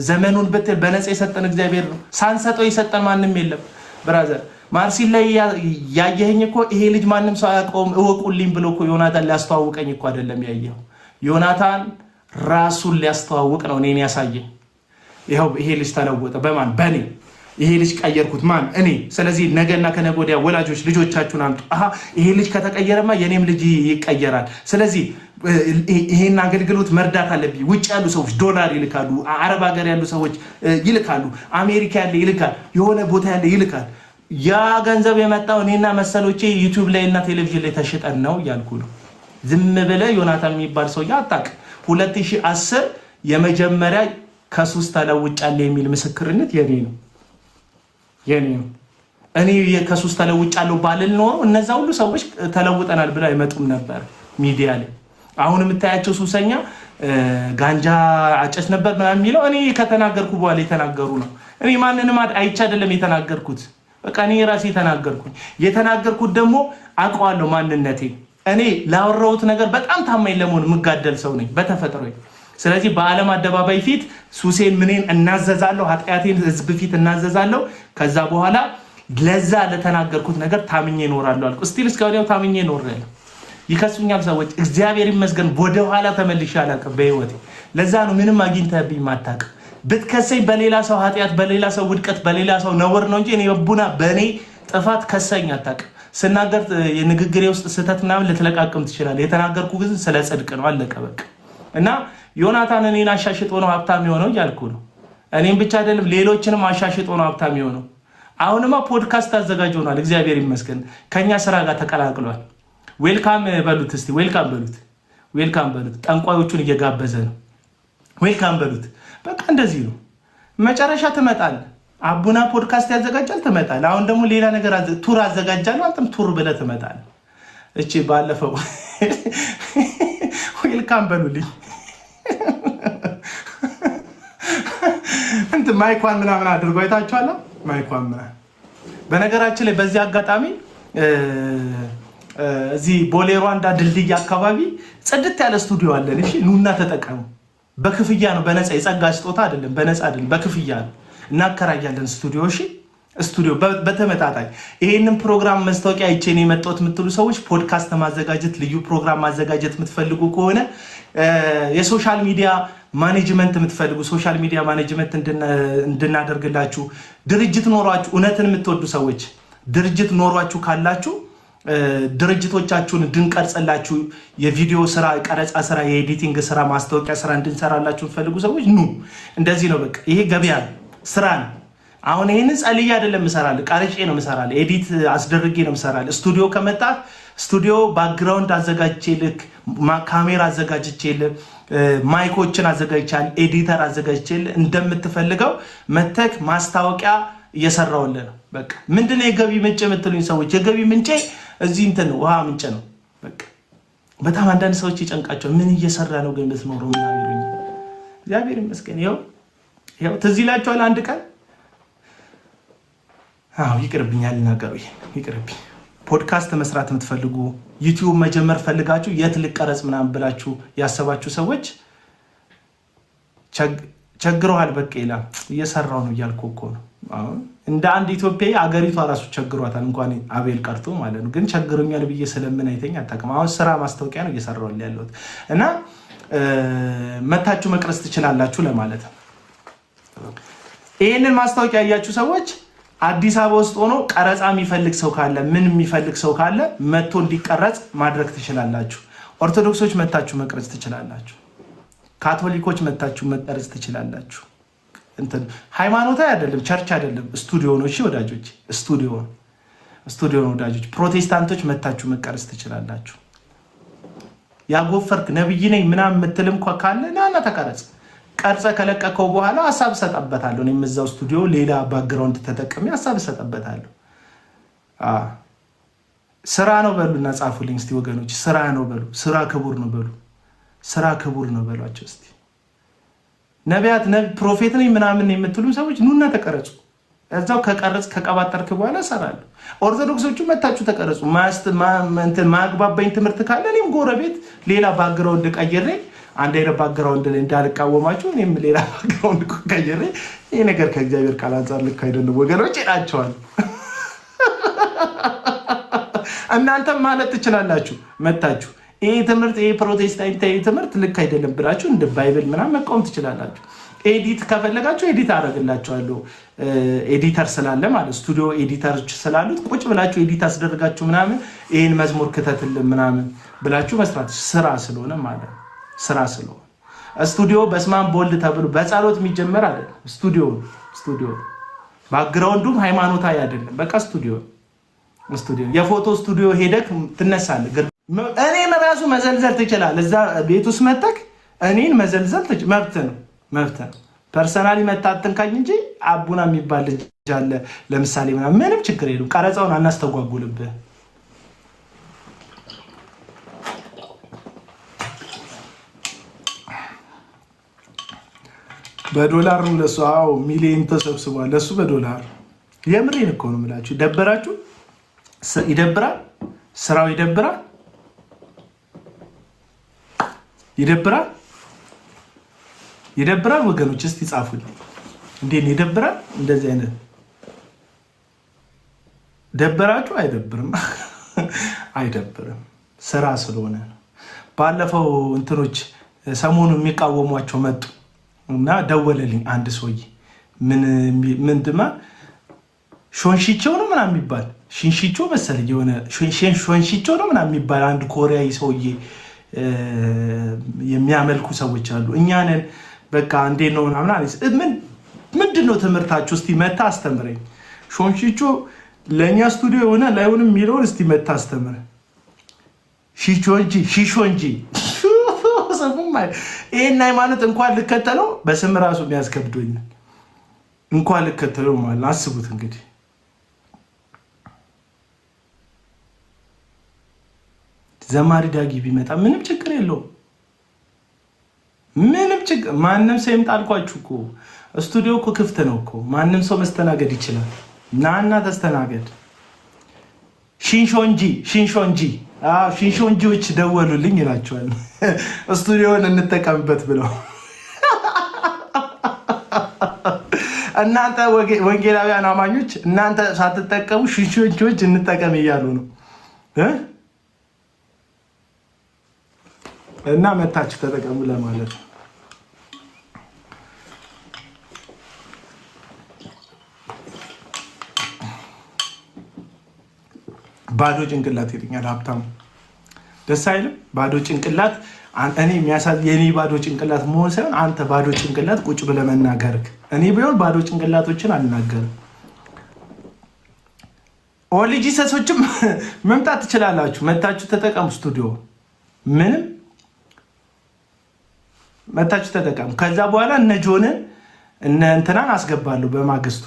ዘመኑን ብትል በነፃ የሰጠን እግዚአብሔር ነው። ሳንሰጠው የሰጠን ማንም የለም። ብራዘር ማርሲል ላይ ያየኸኝ እኮ ይሄ ልጅ ማንም ሰው አያውቀውም እወቁልኝ ብሎ እኮ ዮናታን ሊያስተዋውቀኝ እኮ አይደለም ያየኸው። ዮናታን ራሱን ሊያስተዋውቅ ነው እኔን ያሳየኝ። ይኸው ይሄ ልጅ ተለወጠ። በማን? በእኔ። ይሄ ልጅ ቀየርኩት። ማን? እኔ። ስለዚህ ነገና ከነገ ወዲያ ወላጆች ልጆቻችሁን አምጡ። ይሄ ልጅ ከተቀየረማ የኔም ልጅ ይቀየራል። ስለዚህ ይሄን አገልግሎት መርዳት አለብኝ። ውጭ ያሉ ሰዎች ዶላር ይልካሉ፣ አረብ ሀገር ያሉ ሰዎች ይልካሉ፣ አሜሪካ ያለ ይልካል፣ የሆነ ቦታ ያለ ይልካል። ያ ገንዘብ የመጣው እኔና መሰሎቼ ዩቲዩብ ላይ እና ቴሌቪዥን ላይ ተሽጠን ነው እያልኩ ነው። ዝም ብለህ ዮናታን የሚባል ሰው አታውቅ። 2010 የመጀመሪያ ከሱስ ተለውጫለሁ የሚል ምስክርነት የኔ ነው። እኔ ከሱስ ተለውጫለሁ ባልል ኖሮ እነዛ ሁሉ ሰዎች ተለውጠናል ብለው አይመጡም ነበር ሚዲያ ላይ። አሁን የምታያቸው ሱሰኛ ጋንጃ አጨስ ነበር ምናምን የሚለው እኔ ከተናገርኩ በኋላ የተናገሩ ነው። እኔ ማንንም አይቼ አይደለም የተናገርኩት። በቃ እኔ ራሴ የተናገርኩት ደግሞ አውቀዋለሁ ማንነቴ። እኔ ላወራሁት ነገር በጣም ታማኝ ለመሆን የምጋደል ሰው ነኝ በተፈጥሮ። ስለዚህ በዓለም አደባባይ ፊት ሱሴን ምንን እናዘዛለሁ፣ ኃጢአቴን ህዝብ ፊት እናዘዛለሁ። ከዛ በኋላ ለዛ ለተናገርኩት ነገር ታምኜ እኖራለሁ አልኩ። ስቲል እስካሁን ያው ታምኜ እኖራለሁ። ይከሱኛል ሰዎች፣ እግዚአብሔር ይመስገን ወደ ኋላ ተመልሼ አላውቅም በህይወቴ። ለዛ ነው ምንም አግኝተህብኝ ማታውቅ። ብትከሰኝ በሌላ ሰው ኃጢአት፣ በሌላ ሰው ውድቀት፣ በሌላ ሰው ነውር ነው እንጂ እኔ በቡና በእኔ ጥፋት ከሰኝ አታውቅም። ስናገር የንግግሬ ውስጥ ስህተት ምናምን ልትለቃቅም ትችላለህ። የተናገርኩ ግን ስለ ጽድቅ ነው። አለቀ በቃ። እና ዮናታን እኔን አሻሽጦ ነው ሀብታም የሆነው እያልኩ ነው። እኔም ብቻ አይደለም ሌሎችንም አሻሽጦ ነው ሀብታም የሆነው። አሁንማ ፖድካስት አዘጋጅ ሆኗል። እግዚአብሔር ይመስገን ከኛ ስራ ጋር ተቀላቅሏል። ዌልካም በሉት እስቲ፣ ዌልካም በሉት። ጠንቋዮቹን እየጋበዘ ነው። ዌልካም በሉት። በቃ እንደዚህ ነው። መጨረሻ ትመጣል። አቡና ፖድካስት ያዘጋጃል፣ ትመጣል። አሁን ደግሞ ሌላ ነገር ቱር አዘጋጃለሁ፣ አንተም ቱር ብለህ ትመጣል። እቺ ባለፈው ዌልካም በሉልኝ ማይኳን ምናምን አድርጎ አይታችኋል። ማይኳን ምናምን በነገራችን ላይ በዚህ አጋጣሚ እዚህ ቦሌ ሩዋንዳ ድልድይ አካባቢ ጽድት ያለ ስቱዲዮ አለን። እሺ ኑና ተጠቀሙ። በክፍያ ነው፣ በነፃ የጸጋ ስጦታ አይደለም፣ በነፃ አይደለም፣ በክፍያ ነው። እናከራያለን ስቱዲዮ። እሺ ስቱዲዮ በተመጣጣኝ ይሄንን ፕሮግራም መስታወቂያ አይቼን የመጣሁት የምትሉ ሰዎች ፖድካስት ማዘጋጀት፣ ልዩ ፕሮግራም ማዘጋጀት የምትፈልጉ ከሆነ የሶሻል ሚዲያ ማኔጅመንት የምትፈልጉ ሶሻል ሚዲያ ማኔጅመንት እንድናደርግላችሁ ድርጅት ኖሯችሁ እውነትን የምትወዱ ሰዎች ድርጅት ኖሯችሁ ካላችሁ ድርጅቶቻችሁን እንድንቀርጽላችሁ የቪዲዮ ስራ፣ ቀረጻ ስራ፣ የኤዲቲንግ ስራ፣ ማስታወቂያ ስራ እንድንሰራላችሁ የምትፈልጉ ሰዎች ኑ። እንደዚህ ነው በቃ። ይሄ ገበያ ስራ ነው። አሁን ይሄንን ጸልዬ አይደለም እሰራለሁ፣ ቀርጬ ነው እሰራለሁ፣ ኤዲት አስደርጌ ነው እሰራለሁ። ስቱዲዮ ከመጣ ስቱዲዮ ባክግራውንድ አዘጋጅቼልህ፣ ካሜራ አዘጋጅቼልህ፣ ማይኮችን አዘጋጅቻለሁ፣ ኤዲተር አዘጋጅቼልህ እንደምትፈልገው መተክ ማስታወቂያ እየሰራውልህ ነው። በቃ ምንድነው የገቢ ምንጭ የምትሉኝ ሰዎች፣ የገቢ ምንጭ እዚህ እንትን ነው፣ ውሃ ምንጭ ነው። በቃ በጣም አንዳንድ ሰዎች ይጨንቃቸው፣ ምን እየሰራ ነው ግን ብትኖረው ምናምን ይሉኝ። እግዚአብሔር ይመስገን ይኸው ትዝ ይላችኋል አንድ ቀን ይቅርብኛል፣ ልናገረው ይቅርብኝ። ፖድካስት መስራት የምትፈልጉ ዩቲዩብ መጀመር ፈልጋችሁ የት ልቀረጽ ምናምን ብላችሁ ያሰባችሁ ሰዎች ቸግረዋል። በቃ ይላል እየሰራው ነው እያልኩ እኮ ነው። እንደ አንድ ኢትዮጵያዊ አገሪቷ ራሱ ቸግሯታል፣ እንኳን አቤል ቀርቶ ማለት ነው። ግን ቸግሮኛል ብዬ ስለምን አይተኝ አታውቅም። አሁን ስራ ማስታወቂያ ነው እየሰራው ያለሁት እና መታችሁ መቅረጽ ትችላላችሁ ለማለት ነው። ይህንን ማስታወቂያ ያያችሁ ሰዎች አዲስ አበባ ውስጥ ሆኖ ቀረጻ የሚፈልግ ሰው ካለ ምን የሚፈልግ ሰው ካለ መጥቶ እንዲቀረጽ ማድረግ ትችላላችሁ። ኦርቶዶክሶች መታችሁ መቅረጽ ትችላላችሁ። ካቶሊኮች መታችሁ መቀረጽ ትችላላችሁ። እንትን ሃይማኖታዊ አይደለም፣ ቸርች አይደለም፣ ስቱዲዮ ነው። እሺ ወዳጆች፣ ስቱዲዮ ነው ወዳጆች። ፕሮቴስታንቶች መታችሁ መቀረጽ ትችላላችሁ። ያጎፈርክ ነብይ ነኝ ምናምን የምትልም ካለ ናና ተቀረጽ። ቀርጸ ከለቀቀው በኋላ ሀሳብ ሰጠበታለሁ። እኔም እዛው ስቱዲዮ ሌላ ባክግራውንድ ተጠቅሜ ሀሳብ ሰጠበታለሁ። ስራ ነው በሉና ጻፉልኝ እስቲ ወገኖች። ስራ ነው በሉ። ስራ ክቡር ነው በሉ። ስራ ክቡር ነው በሏቸው እስቲ። ነቢያት ፕሮፌት ነኝ ምናምን የምትሉ ሰዎች ኑና ተቀረጹ። እዛው ከቀረጽ ከቀባጠርክ በኋላ እሰራለሁ። ኦርቶዶክሶቹ መታችሁ ተቀረጹ። ማግባባኝ ትምህርት ካለ እኔም ጎረቤት ሌላ ባክግራውንድ ቀይሬ አንድ አይነት ባክግራውንድ ላይ እንዳልቃወማችሁ እኔም ሌላ ባክግራውንድ ቀይሬ ይሄ ነገር ከእግዚአብሔር ቃል አንጻር ልክ አይደለም ወገኖች ይላቸዋል። እናንተም ማለት ትችላላችሁ መታችሁ ይሄ ትምህርት ይሄ ፕሮቴስታንታዊ ትምህርት ልክ አይደለም ብላችሁ እንደ ባይብል ምናምን መቃወም ትችላላችሁ። ኤዲት ከፈለጋችሁ ኤዲት አደርግላችኋለሁ። ኤዲተር ስላለ ማለት ስቱዲዮ ኤዲተሮች ስላሉት ቁጭ ብላችሁ ኤዲት አስደርጋችሁ ምናምን ይሄን መዝሙር ክተትልን ምናምን ብላችሁ መስራት ስራ ስለሆነ ማለት ስራ ስለሆነ ስቱዲዮ በስማን ቦልድ ተብሎ በጸሎት የሚጀመር አይደለም። ስቱዲዮ ባክግራውንዱም ሃይማኖታዊ አይደለም። በቃ ስቱዲዮ የፎቶ ስቱዲዮ ሄደክ ትነሳለህ። እኔን ራሱ መዘልዘል ትችላለህ። እዛ ቤት ውስጥ መተክ እኔን መዘልዘል መብት ነው። ፐርሰናሊ መታተንካኝ እንጂ አቡና የሚባል ልጅ አለ ለምሳሌ ምንም ችግር የለም። ቀረጻውን አናስተጓጉልብህ። በዶላር ነው ለሱ። አዎ ሚሊዮን ተሰብስቧል ለሱ በዶላር። የምሬን እኮ ነው የምላችሁ። ደበራችሁ? ይደብራል። ስራው ይደብራል። ወገኖች እስቲ ጻፉልኝ። እንዴት ይደብራል? እንደዚህ አይነት ደበራችሁ? አይደብርም። አይደብርም። ስራ ስለሆነ ነው። ባለፈው እንትኖች ሰሞኑ የሚቃወሟቸው መጡ እና ደወለልኝ አንድ ሰውዬ። ምንድማ ሾንሺቾ ነው ምናምን የሚባል ሽንሺቾ መሰለኝ የሆነ ሾንሺቾ ነው ምናምን የሚባል አንድ ኮሪያዊ ሰውዬ የሚያመልኩ ሰዎች አሉ። እኛንን በቃ እንዴት ነው ምናምን አለኝ። ምንድን ነው ትምህርታችሁ? እስቲ መታ አስተምረኝ። ሾንሺቾ ለእኛ ስቱዲዮ የሆነ ላይሆንም የሚለውን እስቲ መታ አስተምረ። ሺሾንጂ ይህን ሃይማኖት እንኳን ልከተለው በስም ራሱ የሚያስከብዶኛል። እንኳን ልከተለው ማለት አስቡት እንግዲህ። ዘማሪ ዳጊ ቢመጣ ምንም ችግር የለውም። ምንም ችግር ማንም ሰው ይምጣ አልኳችሁ እኮ። ስቱዲዮ እኮ ክፍት ነው እኮ። ማንም ሰው መስተናገድ ይችላል። ናና ተስተናገድ። ሽንሾንጂዎች ደወሉልኝ ይላቸዋል። ስቱዲዮን እንጠቀምበት ብለው እናንተ ወንጌላውያን አማኞች እናንተ ሳትጠቀሙ ሽንሾንጂዎች እንጠቀም እያሉ ነው እና መታችሁ ተጠቀሙ ለማለት ነው። ባዶ ጭንቅላት ይልኛል ሀብታሙ። ደስ አይልም? ባዶ ጭንቅላት እኔ የኔ ባዶ ጭንቅላት መሆን ሳይሆን አንተ ባዶ ጭንቅላት ቁጭ ብለህ መናገርክ። እኔ ቢሆን ባዶ ጭንቅላቶችን አልናገርም። ኦንሊ ጂሰሶችም መምጣት ትችላላችሁ። መታችሁ ተጠቀሙ። ስቱዲዮ ምንም መታችሁ ተጠቀሙ። ከዛ በኋላ እነ ጆንን እነ እንትናን አስገባለሁ። በማግስቱ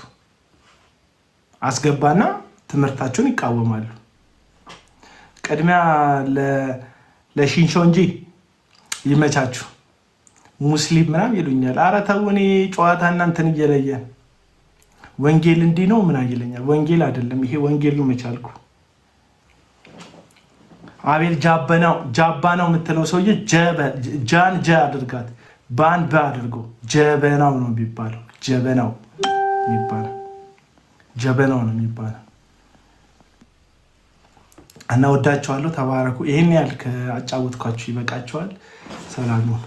አስገባና ትምህርታቸውን ይቃወማሉ። ቅድሚያ ለሽንሾንጂ ይመቻችሁ። ሙስሊም ምናምን ይሉኛል። ኧረ ተው፣ እኔ ጨዋታና እንትን እየለየን ወንጌል እንዲህ ነው ምናምን ይለኛል። ወንጌል አይደለም ይሄ፣ ወንጌል ነው መቻልኩ። አቤል ጃባናው የምትለው ሰውዬ ጃን ጀ አድርጋት ባን በ አድርጎ ጀበናው ነው የሚባለው። ጀበናው ነው የሚባለው። እና ወዳችኋለሁ። ተባረኩ። ይሄን ያህል ከአጫወትኳችሁ ይበቃችኋል። ሰላም ነው።